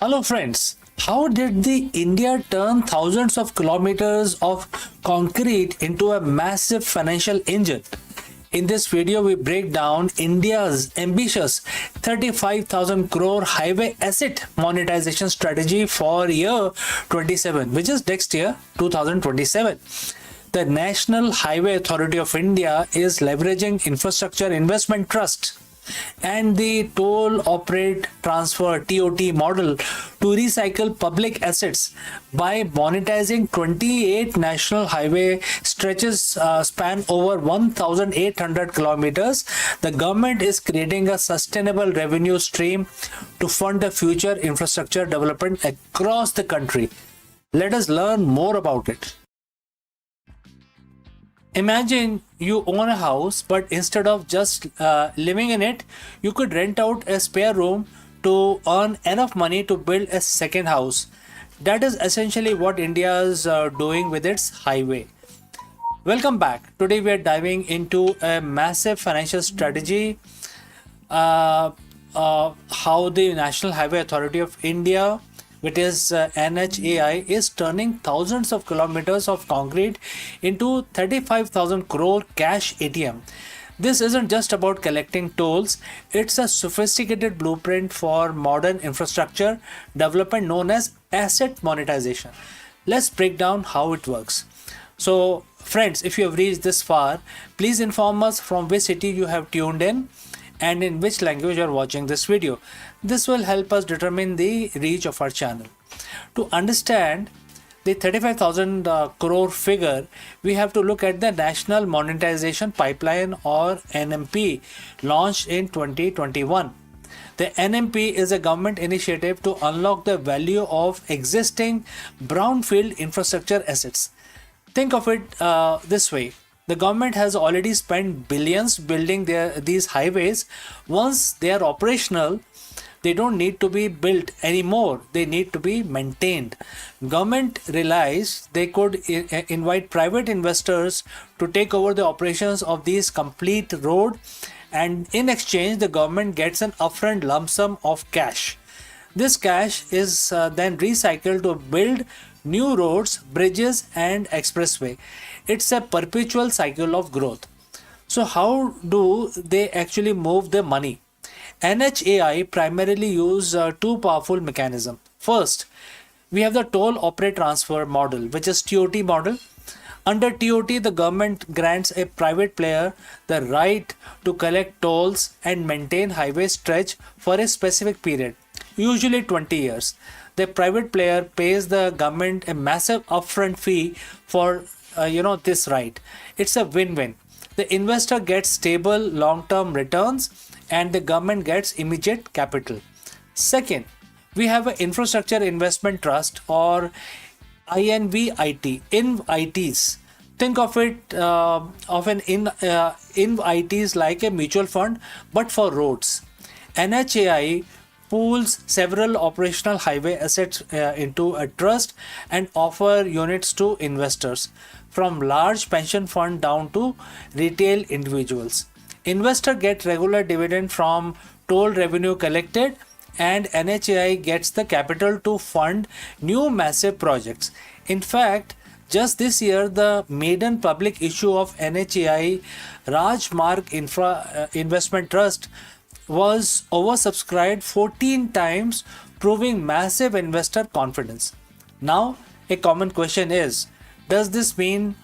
Hello friends, how did the India turn thousands of kilometers of concrete into a massive financial engine? In this video, we break down India's ambitious 35,000 crore highway asset monetization strategy for year 27, which is next year 2027. The National Highway Authority of India is leveraging Infrastructure Investment Trust and the toll operate transfer TOT model to recycle public assets by monetizing 28 national highway stretches span over 1,800 kilometers. The government is creating a sustainable revenue stream to fund the future infrastructure development across the country. Let us learn more about it. Imagine you own a house, but instead of just living in it, you could rent out a spare room to earn enough money to build a second house. That is essentially what India is doing with its highway. Welcome back. Today we are diving into a massive financial strategy, how the National Highway Authority of India, which is NHAI, is turning thousands of kilometers of concrete into 35,000 crore cash ATM. This isn't just about collecting tolls, it's a sophisticated blueprint for modern infrastructure development known as asset monetization. Let's break down how it works. So, friends, if you have reached this far, please inform us from which city you have tuned in and in which language you are watching this video. This will help us determine the reach of our channel. To understand the 35,000 crore figure, we have to look at the National Monetization Pipeline or NMP launched in 2021. The NMP is a government initiative to unlock the value of existing brownfield infrastructure assets. Think of it this way. The government has already spent billions building these highways. Once they are operational, they don't need to be built anymore. They need to be maintained. Government realized they could invite private investors to take over the operations of these complete road, and in exchange, the government gets an upfront lump sum of cash. This cash is then recycled to build new roads, bridges, and expressway. It's a perpetual cycle of growth. So how do they actually move the money? NHAI primarily use two powerful mechanisms. First, we have the toll operate transfer model, which is TOT model. Under TOT, the government grants a private player the right to collect tolls and maintain highway stretch for a specific period, usually 20 years. The private player pays the government a massive upfront fee for this right. It's a win-win. The investor gets stable long-term returns and the government gets immediate capital. Second, we have an infrastructure investment trust or INVIT, INVITs. Think of it INVITs like a mutual fund but for roads. NHAI pools several operational highway assets into a trust and offer units to investors, from large pension fund down to retail individuals. Investor get regular dividend from toll revenue collected, and NHAI gets the capital to fund new massive projects. In fact, just this year, the maiden public issue of NHAI Rajmarg Investment Trust was oversubscribed 14 times, proving massive investor confidence. Now, a common question is, does this mean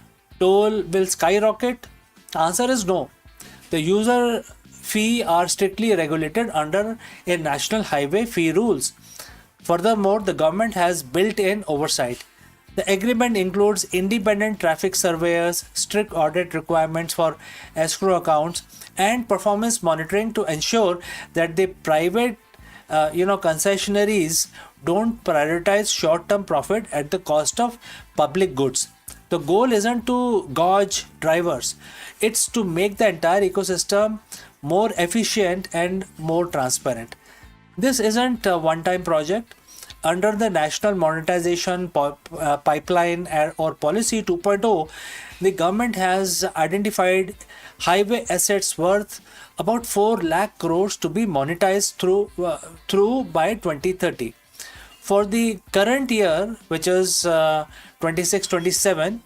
toll will skyrocket? Answer is no. The user fee are strictly regulated under a national highway fee rules. Furthermore, the government has built-in oversight. The agreement includes independent traffic surveyors, strict audit requirements for escrow accounts, and performance monitoring to ensure that the private concessionaries don't prioritize short-term profit at the cost of public goods. The goal isn't to gouge drivers, it's to make the entire ecosystem more efficient and more transparent. This isn't a one-time project. Under the National Monetization Pipeline or Policy 2.0, the government has identified highway assets worth about 4 lakh crores to be monetized through by 2030. For the current year, which is 26-27,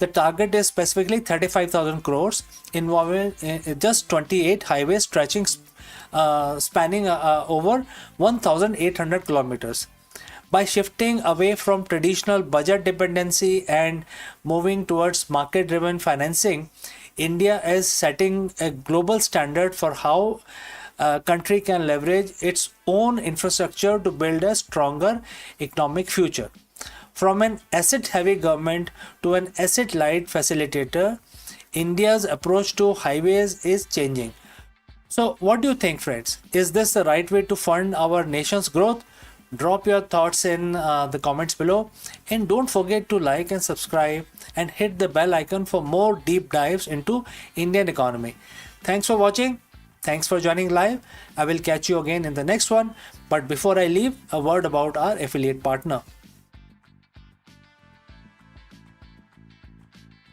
the target is specifically 35,000 crores involving just 28 highways spanning over 1,800 kilometers. By shifting away from traditional budget dependency and moving towards market-driven financing, India is setting a global standard for how a country can leverage its own infrastructure to build a stronger economic future. From an asset-heavy government to an asset-light facilitator, India's approach to highways is changing. So, what do you think, friends? Is this the right way to fund our nation's growth? Drop your thoughts in the comments below, and don't forget to like and subscribe and hit the bell icon for more deep dives into Indian economy. Thanks for watching. Thanks for joining live. I will catch you again in the next one. But before I leave, a word about our affiliate partner.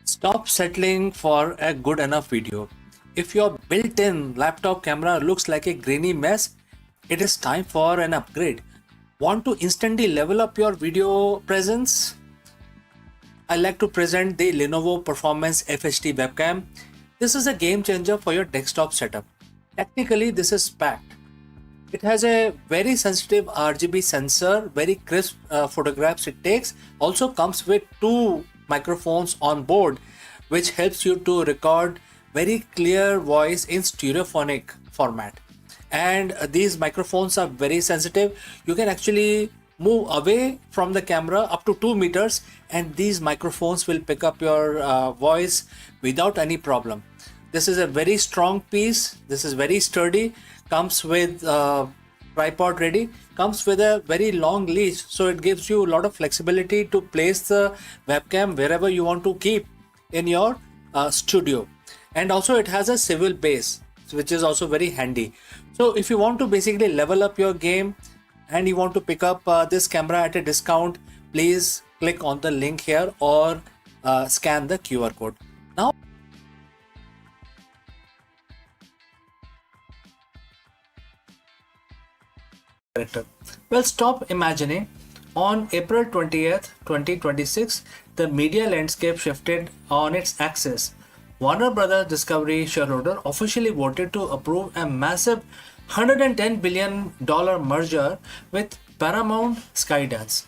Stop settling for a good enough video. If your built-in laptop camera looks like a grainy mess, it is time for an upgrade. Want to instantly level up your video presence? I like to present the Lenovo Performance FHD webcam. This is a game changer for your desktop setup. Technically, this is packed. It has a very sensitive RGB sensor, very crisp photographs it takes. Also comes with 2 microphones on board, which helps you to record very clear voice in stereophonic format. And these microphones are very sensitive. You can actually move away from the camera up to 2 meters and these microphones will pick up your voice without any problem. This is a very strong piece. This is very sturdy. Comes with tripod ready. Comes with a very long leash, so it gives you a lot of flexibility to place the webcam wherever you want to keep in your studio. And also it has a swivel base, which is also very handy. So if you want to basically level up your game and you want to pick up this camera at a discount, please click on the link here or scan the QR code. Now,
well, stop imagining. On April 20th, 2026, the media landscape shifted on its axis. Warner Brothers Discovery shareholder officially voted to approve a massive $110 billion merger with Paramount Skydance.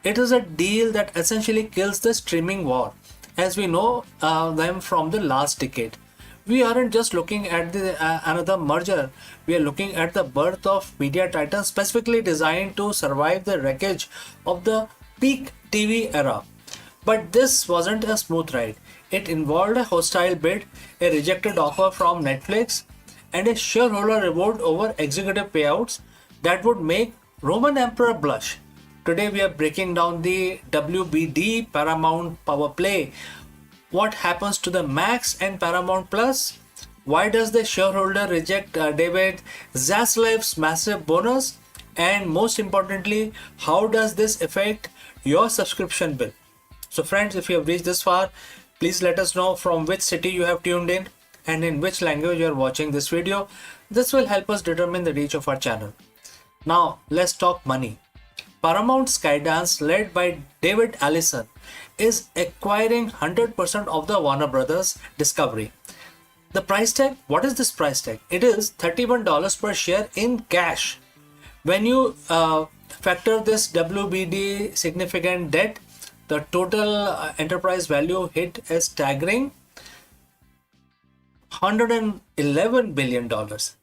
It is a deal that essentially kills the streaming war, as we know them from the last decade. We aren't just looking at another merger, we are looking at the birth of media titans specifically designed to survive the wreckage of the peak TV era. But this wasn't a smooth ride. It involved a hostile bid, a rejected offer from Netflix, and a shareholder revolt over executive payouts that would make Roman Emperor blush. Today we are breaking down the WBD Paramount Power Play. What happens to the Max and Paramount Plus? Why does the shareholder reject David Zaslav's massive bonus? And most importantly, how does this affect your subscription bill? So friends, if you have reached this far, please let us know from which city you have tuned in and in which language you are watching this video. This will help us determine the reach of our channel. Now let's talk money. Paramount Skydance, led by David Allison, is acquiring 100% of the Warner Brothers Discovery. The price tag, what is this price tag? It is $31 per share in cash. When you factor this WBD significant debt, the total enterprise value hit a staggering $111 billion.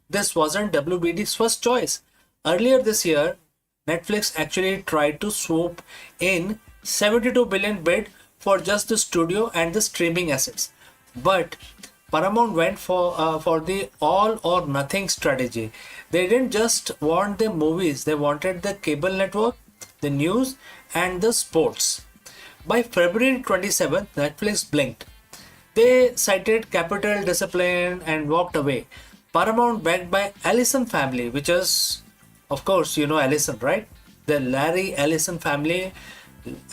This wasn't WBD's first choice. Earlier this year, Netflix actually tried to swoop in 72 billion bid for just the studio and the streaming assets. But Paramount went for the all or nothing strategy. They didn't just want the movies, they wanted the cable network, the news, and the sports. By February 27th, Netflix blinked. They cited capital discipline and walked away. Paramount, backed by Ellison family, which is, of course, you know Ellison, right? The Larry Ellison family.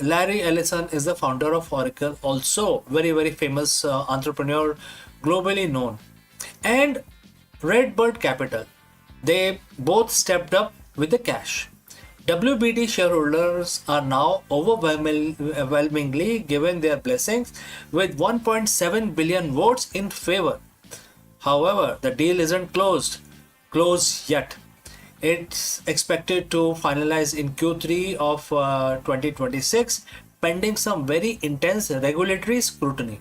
Larry Ellison is the founder of Oracle, also very famous entrepreneur, globally known. And Redbird Capital. They both stepped up with the cash. WBD shareholders are now overwhelmingly given their blessings with 1.7 billion votes in favor. However, the deal isn't closed yet. It's expected to finalize in Q3 of 2026, pending some very intense regulatory scrutiny.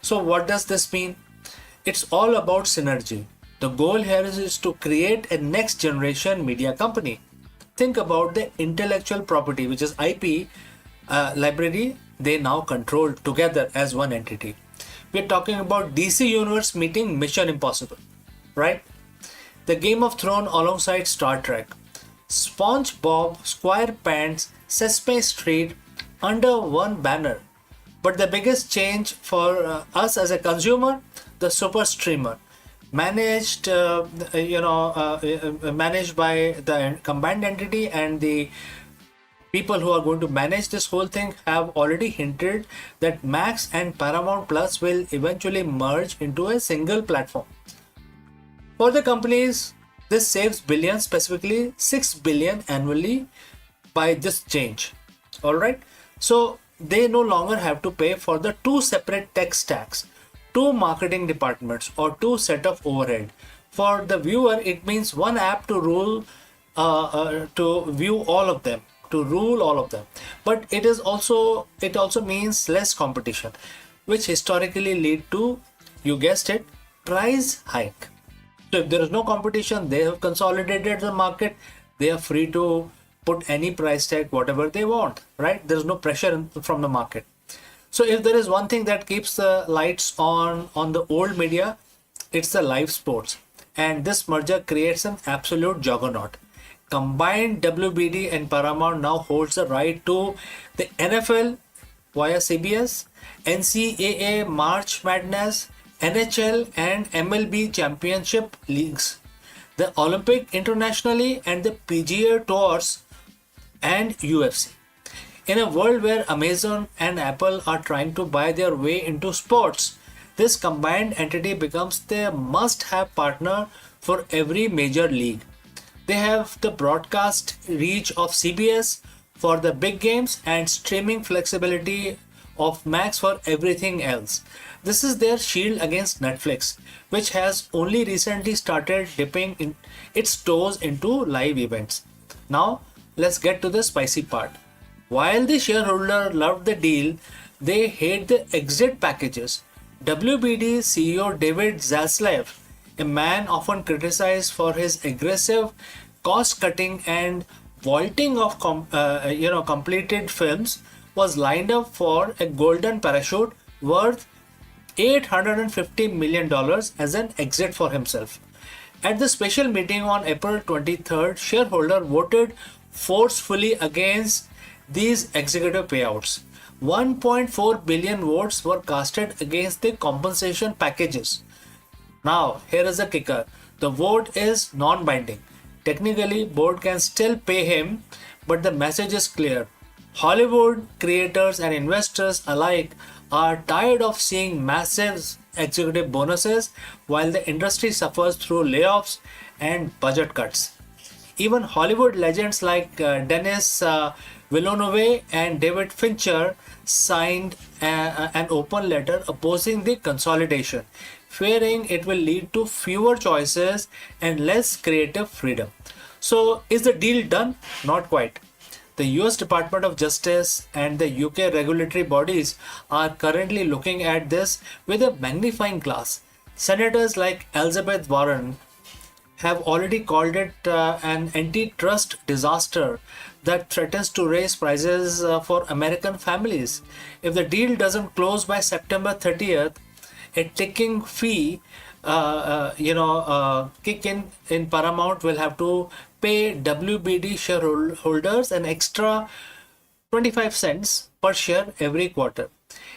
So what does this mean? It's all about synergy. The goal here is to create a next generation media company. Think about the intellectual property, which is IP library, they now control together as one entity. We're talking about DC Universe meeting Mission Impossible, right? The Game of Thrones alongside Star Trek, SpongeBob, SquarePants, Sesame Street under one banner. But the biggest change for us as a consumer, the super streamer, managed managed by the combined entity, and the people who are going to manage this whole thing have already hinted that Max and Paramount Plus will eventually merge into a single platform. For the companies, this saves billions, specifically 6 billion annually by this change. Alright, so they no longer have to pay for the two separate tech stacks, two marketing departments, or two set of overhead. For the viewer, it means one app to rule, to view all of them, to rule all of them. But it also means less competition, which historically lead to, you guessed it, price hike. So if there is no competition, they have consolidated the market. They are free to put any price tag, whatever they want, right? There is no pressure from the market. So if there is one thing that keeps the lights on the old media, it's the live sports. And this merger creates an absolute juggernaut. Combined, WBD and Paramount now holds the right to the NFL via CBS, NCAA March Madness, NHL and MLB championship leagues, the Olympic internationally, and the PGA tours and UFC. In a world where Amazon and Apple are trying to buy their way into sports, this combined entity becomes the must-have partner for every major league. They have the broadcast reach of CBS for the big games and streaming flexibility of Max for everything else. This is their shield against Netflix, which has only recently started dipping in its toes into live events. Now, let's get to the spicy part. While the shareholder loved the deal, they hate the exit packages. WBD CEO David Zaslav, a man often criticized for his aggressive cost-cutting and vaulting of completed films, was lined up for a golden parachute worth $850 million as an exit for himself. At the special meeting on April 23rd, shareholder voted forcefully against these executive payouts. 1.4 billion votes were casted against the compensation packages. Now, here is the kicker. The vote is non-binding. Technically, board can still pay him, but the message is clear. Hollywood creators and investors alike are tired of seeing massive executive bonuses while the industry suffers through layoffs and budget cuts. Even Hollywood legends like Denis Villeneuve and David Fincher signed an open letter opposing the consolidation, fearing it will lead to fewer choices and less creative freedom. So, is the deal done? Not quite. The US Department of Justice and the UK regulatory bodies are currently looking at this with a magnifying glass. Senators like Elizabeth Warren have already called it an antitrust disaster that threatens to raise prices for American families. If the deal doesn't close by September 30th, a ticking fee, kick in Paramount will have to pay WBD shareholders an extra 25 cents per share every quarter.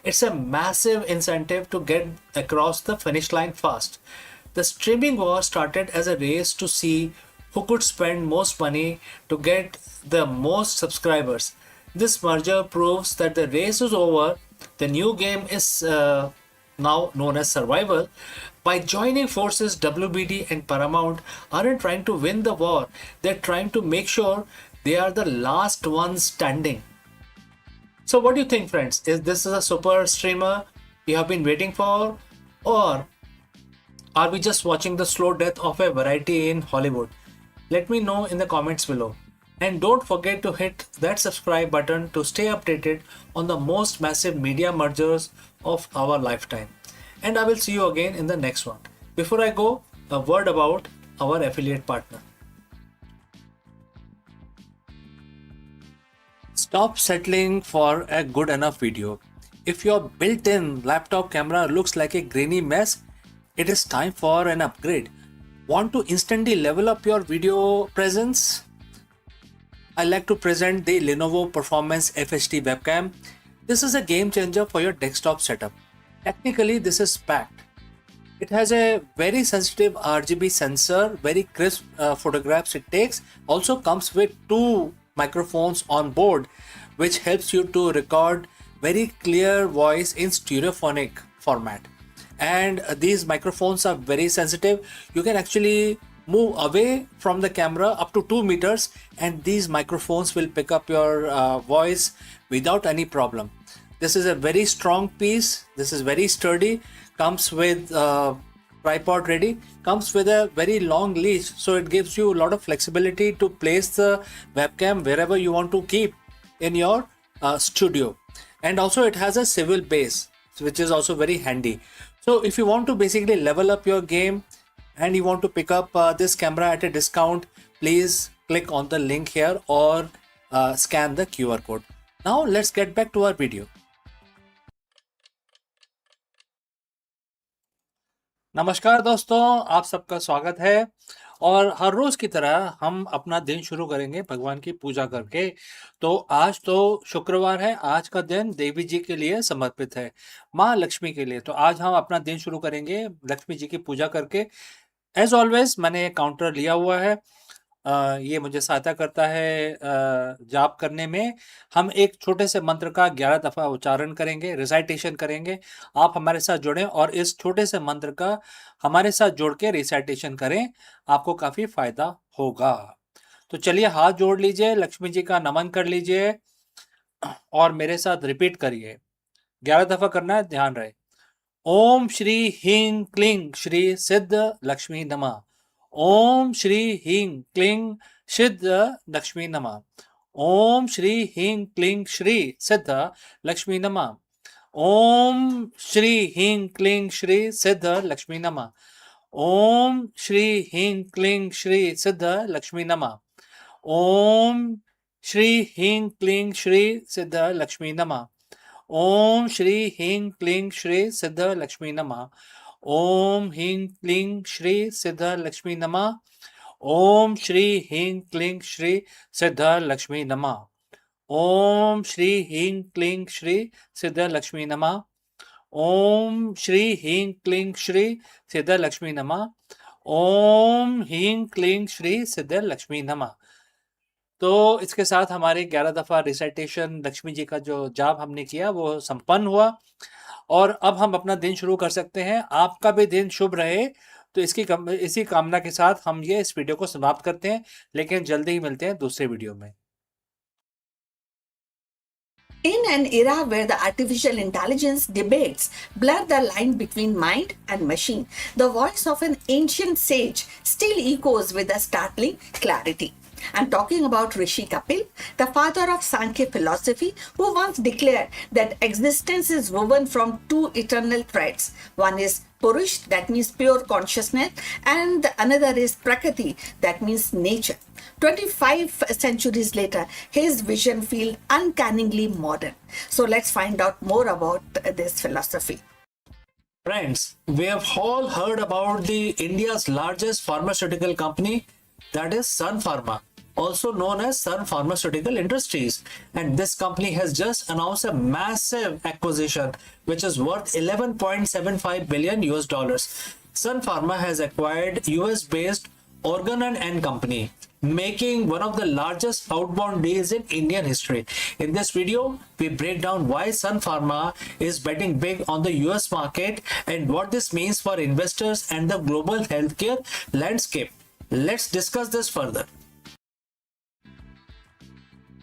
It's a massive incentive to get across the finish line fast. The streaming war started as a race to see who could spend most money to get the most subscribers. This merger proves that the race is over. The new game is now known as survival. By joining forces, WBD and Paramount aren't trying to win the war, they're trying to make sure they are the last ones standing. So, what do you think, friends? Is this a super streamer you have been waiting for, or are we just watching the slow death of a variety in Hollywood? Let me know in the comments below. And don't forget to hit that subscribe button to stay updated on the most massive media mergers of our lifetime. And I will see you again in the next one. Before I go, a word about our affiliate partner.
Stop settling for a good enough video. If your built-in laptop camera looks like a grainy mess, it is time for an upgrade. Want to instantly level up your video presence? I like to present the Lenovo Performance FHD webcam. This is a game changer for your desktop setup. Technically, this is packed. It has a very sensitive RGB sensor, very crisp photographs it takes. Also comes with two microphones on board, which helps you to record very clear voice in stereophonic format. And these microphones are very sensitive. You can actually move away from the camera up to 2 meters and these microphones will pick up your voice without any problem. This is a very strong piece. This is very sturdy. Comes with tripod ready. Comes with a very long leash, so it gives you a lot of flexibility to place the webcam wherever you want to keep in your studio. And also it has a swivel base, which is also very handy. So if you want to basically level up your game and you want to pick up this camera at a discount, please click on the link here or scan the QR code. Now let's get back to our video. नमस्कार दोस्तों, आप सबका स्वागत है। और हर रोज की तरह हम अपना दिन शुरू करेंगे भगवान की पूजा करके। तो आज तो शुक्रवार है, आज का दिन देवी जी के लिए समर्पित है, माँ लक्ष्मी के लिए। तो आज हम अपना दिन शुरू करेंगे लक्ष्मी जी की पूजा करके। एज ऑलवेज मैंने एक काउंटर लिया हुआ है, ये मुझे सहायता करता है जाप करने में। हम एक छोटे से मंत्र का 11 दफा उच्चारण करेंगे, रिसाइटेशन करेंगे। आप हमारे साथ जुड़ें और इस छोटे से मंत्र का हमारे साथ जोड़ के रिसाइटेशन करें, आपको काफी फायदा होगा। तो चलिए हाथ जोड़ लीजिए, लक्ष्मी जी का नमन कर लीजिए और मेरे साथ रिपीट करिए। 11 दफा करना है, ध्यान रहे। ओम श्री ह्रीं क्लीं श्री सिद्ध लक्ष्मी नमः। ओम श्री ह्रीं क्लीं सिद्ध लक्ष्मी नमः। ओम श्री ह्रीं क्लीं श्री सिद्ध लक्ष्मी नमः। ओम श्री ह्रीं क्लीं श्री सिद्ध लक्ष्मी नमः। ओम श्री ह्रीं क्लीं श्री सिद्ध लक्ष्मी नमः। ओम श्री ह्रीं क्लीं श्री सिद्ध लक्ष्मी नमः। ओम श्री ह्रीं क्लीं श्री सिद्ध लक्ष्मी नमः। ओम ह्रीं क्लीं श्री सिद्ध लक्ष्मी नमः। ओम श्री ह्रीं क्लीं श्री सिद्ध लक्ष्मी नमः। ओम श्री ह्रीं क्लीं श्री सिद्ध लक्ष्मी नमः। ओम श्री ह्रीं क्लीं श्री सिद्ध लक्ष्मी नमः। ओम ह्रीं क्लीं श्री सिद्ध लक्ष्मी नमः। तो इसके साथ हमारे 11 दफा रिसाइटेशन लक्ष्मी जी का जो जाप हमने किया वो संपन्न हुआ और अब हम अपना दिन शुरू कर सकते हैं। आपका भी दिन शुभ रहे। तो इसी कामना के साथ हम इस वीडियो को समाप्त करते हैं, लेकिन जल्दी ही मिलते हैं दूसरे वीडियो में।
In an era where the artificial intelligence debates blur the line between mind and machine, the voice of an ancient sage still echoes with a startling clarity. I'm talking about Rishi Kapil, the father of Sankhya philosophy, who once declared that existence is woven from two eternal threads. One is Purush, that means pure consciousness, and the another is Prakriti, that means nature. 25 centuries later, his vision feels uncannily modern. So let's find out more about this philosophy.
Friends, we have all heard about the India's largest pharmaceutical company, that is Sun Pharma, also known as Sun Pharmaceutical Industries. And this company has just announced a massive acquisition which is worth 11.75 billion US dollars. Sun Pharma has acquired US based Organon and Company, making one of the largest outbound deals in Indian history. In this video, we break down why Sun Pharma is betting big on the US market and what this means for investors and the global healthcare landscape. Let's discuss this further.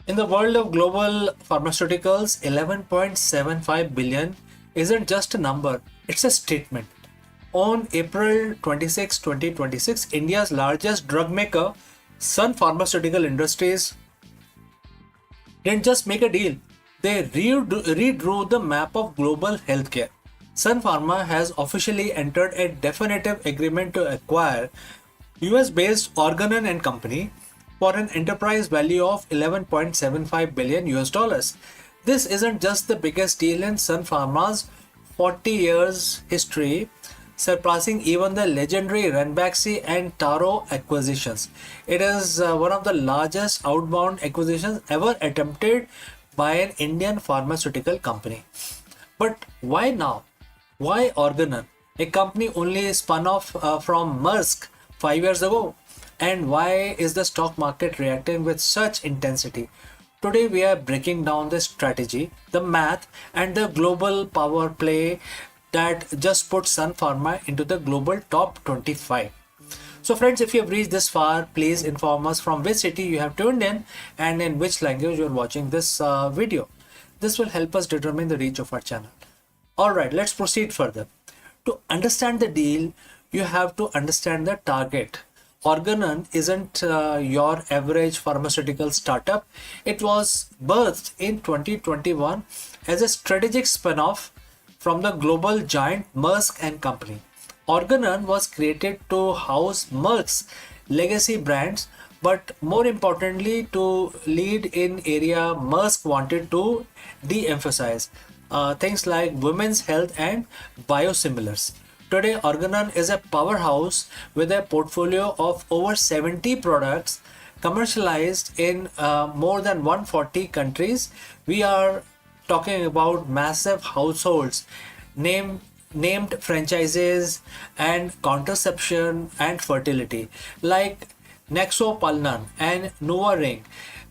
In the world of global pharmaceuticals, 11.75 billion isn't just a number, it's a statement. On April 26, 2026, India's largest drug maker, Sun Pharmaceutical Industries, didn't just make a deal, they redrew the map of global healthcare. Sun Pharma has officially entered a definitive agreement to acquire US-based Organon and Company for an enterprise value of 11.75 billion US dollars. This isn't just the biggest deal in Sun Pharma's 40 years history, surpassing even the legendary Ranbaxy and Taro acquisitions. It is one of the largest outbound acquisitions ever attempted by an Indian pharmaceutical company. But why now? Why Organon, a company only spun off from Maersk 5 years ago? And why is the stock market reacting with such intensity? Today we are breaking down the strategy, the math, and the global power play that just put Sun Pharma into the global top 25. So friends, if you have reached this far, please inform us from which city you have tuned in and in which language you are watching this video. This will help us determine the reach of our channel. Alright, let's proceed further. To understand the deal, you have to understand the target. Organon isn't your average pharmaceutical startup. It was birthed in 2021 as a strategic spin-off from the global giant Maersk and Company. Organon was created to house Maersk's legacy brands, but more importantly to lead in area Maersk wanted to de-emphasize, things like women's health and biosimilars. Today, Organon is a powerhouse with a portfolio of over 70 products commercialized in more than 140 countries. We are talking about massive households, named franchises and contraception and fertility like Nexopalnan and NuvaRing.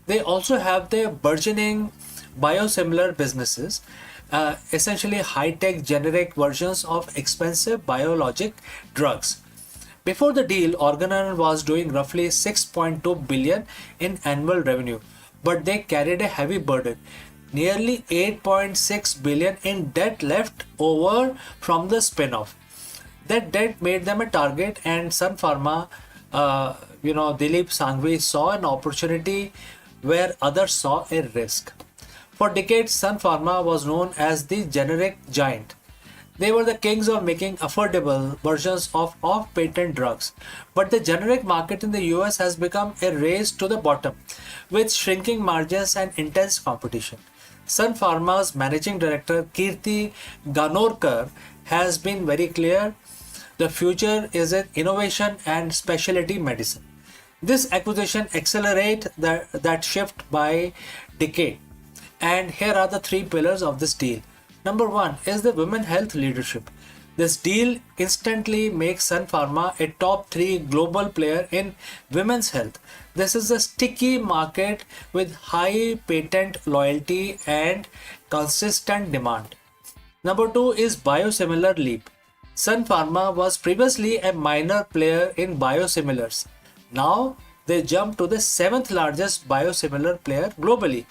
They also have their burgeoning biosimilar businesses, essentially high-tech generic versions of expensive biologic drugs. Before the deal, Organon was doing roughly 6.2 billion in annual revenue, but they carried a heavy burden, nearly 8.6 billion in debt left over from the spin-off. That debt made them a target, and Sun Pharma, Dilip Sanghvi saw an opportunity where others saw a risk. For decades, Sun Pharma was known as the generic giant. They were the kings of making affordable versions of off-patent drugs. But the generic market in the US has become a race to the bottom, with shrinking margins and intense competition. Sun Pharma's managing director Kirti Ganorkar has been very clear. The future is in innovation and specialty medicine. This acquisition accelerates that shift by decade. And here are the three pillars of this deal. Number one is the women health leadership. This deal instantly makes Sun Pharma a top 3 global player in women's health. This is a sticky market with high patent loyalty and consistent demand. Number 2 is biosimilar leap. Sun Pharma was previously a minor player in biosimilars. Now they jump to the 7th largest biosimilar player globally.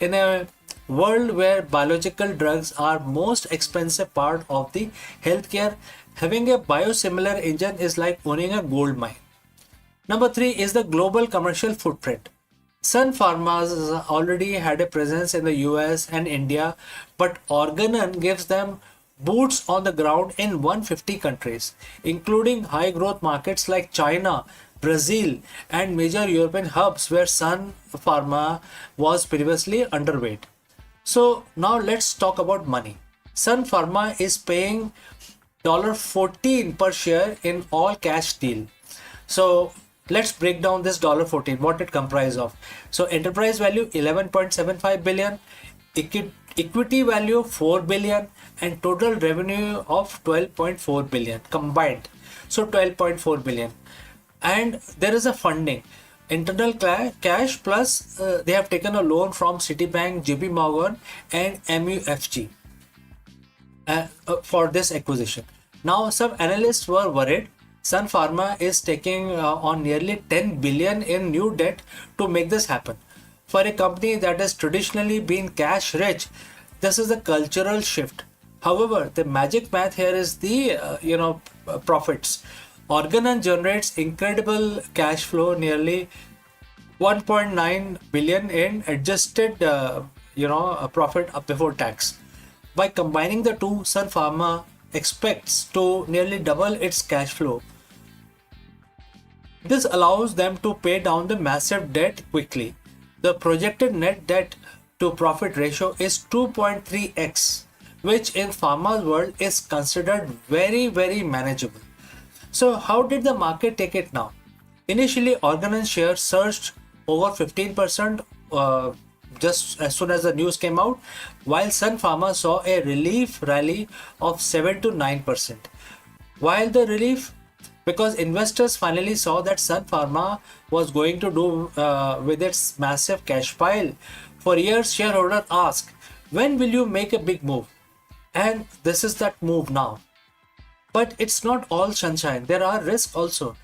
In a world where biological drugs are most expensive part of the healthcare, having a biosimilar engine is like owning a gold mine. Number 3 is the global commercial footprint. Sun Pharma already had a presence in the US and India, but Organon gives them boots on the ground in 150 countries, including high growth markets like China, Brazil, and major European hubs where Sun Pharma was previously underweight. So now let's talk about money. Sun Pharma is paying $14 per share in all cash deal. So let's break down this $14, what it comprises of. So enterprise value 11.75 billion, equity value 4 billion, and total revenue of 12.4 billion combined. So 12.4 billion. And there is a funding, internal cash plus they have taken a loan from Citibank, JP Morgan, and MUFG for this acquisition. Now some analysts were worried Sun Pharma is taking on nearly 10 billion in new debt to make this happen. For a company that has traditionally been cash rich, this is a cultural shift. However, the magic math here is the profits. Organon generates incredible cash flow, nearly 1.9 billion in adjusted profit before tax. By combining the two, Sun Pharma expects to nearly double its cash flow. This allows them to pay down the massive debt quickly. The projected net debt to profit ratio is 2.3x, which in pharma's world is considered very, very manageable. So how did the market take it now? Initially, Organon shares surged over 15% just as soon as the news came out, while Sun Pharma saw a relief rally of 7 to 9%. While the relief, because investors finally saw that Sun Pharma was going to do with its massive cash pile. For years, shareholders asked, when will you make a big move? And this is that move now. But it's not all sunshine. There are risks also.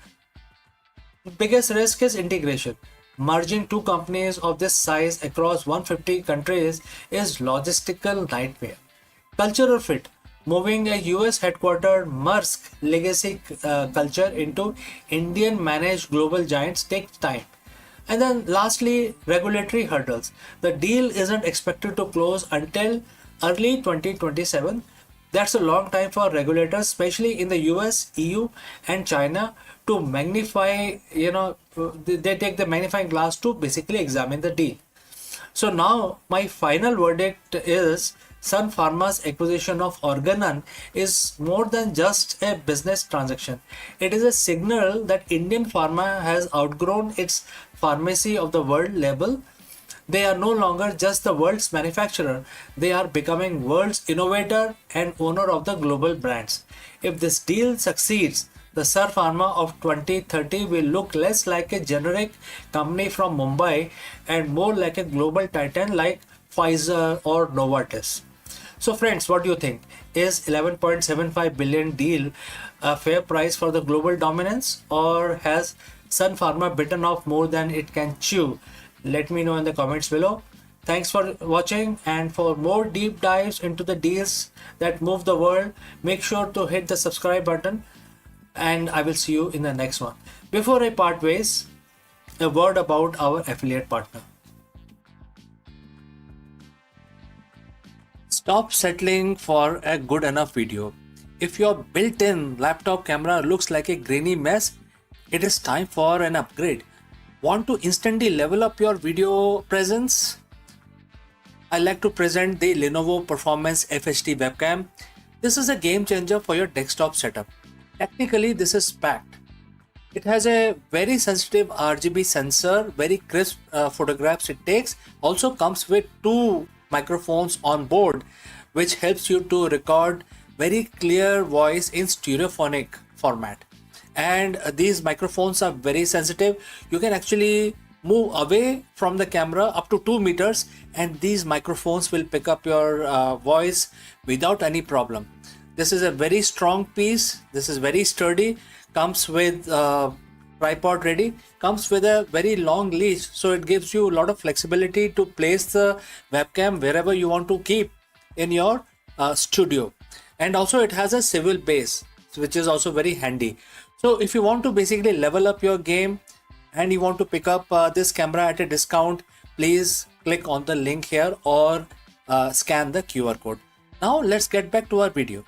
Biggest risk is integration. Merging two companies of this size across 150 countries is logistical nightmare. Cultural fit. Moving a US headquartered Maersk legacy culture into Indian managed global giants takes time. And then lastly, regulatory hurdles. The deal isn't expected to close until early 2027. That's a long time for regulators, especially in the US, EU, and China, to magnify, they take the magnifying glass to basically examine the deal. So now my final verdict is Sun Pharma's acquisition of Organon is more than just a business transaction. It is a signal that Indian pharma has outgrown its pharmacy of the world label. They are no longer just the world's manufacturer. They are becoming world's innovator and owner of the global brands. If this deal succeeds, the Sun Pharma of 2030 will look less like a generic company from Mumbai and more like a global titan like Pfizer or Novartis. So friends, what do you think? Is 11.75 billion deal a fair price for the global dominance, or has Sun Pharma bitten off more than it can chew? Let me know in the comments below. Thanks for watching, and for more deep dives into the deals that move the world, make sure to hit the subscribe button, and I will see you in the next one. Before I part ways, a word about our affiliate partner.
Stop settling for a good enough video. If your built-in laptop camera looks like a grainy mess, it is time for an upgrade. Want to instantly level up your video presence? I like to present the Lenovo Performance FHD webcam. This is a game changer for your desktop setup. Technically, this is packed. It has a very sensitive RGB sensor, very crisp photographs it takes. Also comes with two microphones on board, which helps you to record very clear voice in stereophonic format. And these microphones are very sensitive. You can actually move away from the camera up to 2 meters, and these microphones will pick up your voice without any problem. This is a very strong piece. This is very sturdy. Comes with tripod ready. Comes with a very long leash, so it gives you a lot of flexibility to place the webcam wherever you want to keep in your studio. And also it has a swivel base, which is also very handy. So if you want to basically level up your game, and you want to pick up this camera at a discount, please click on the link here or scan the QR code. Now let's get back to our video.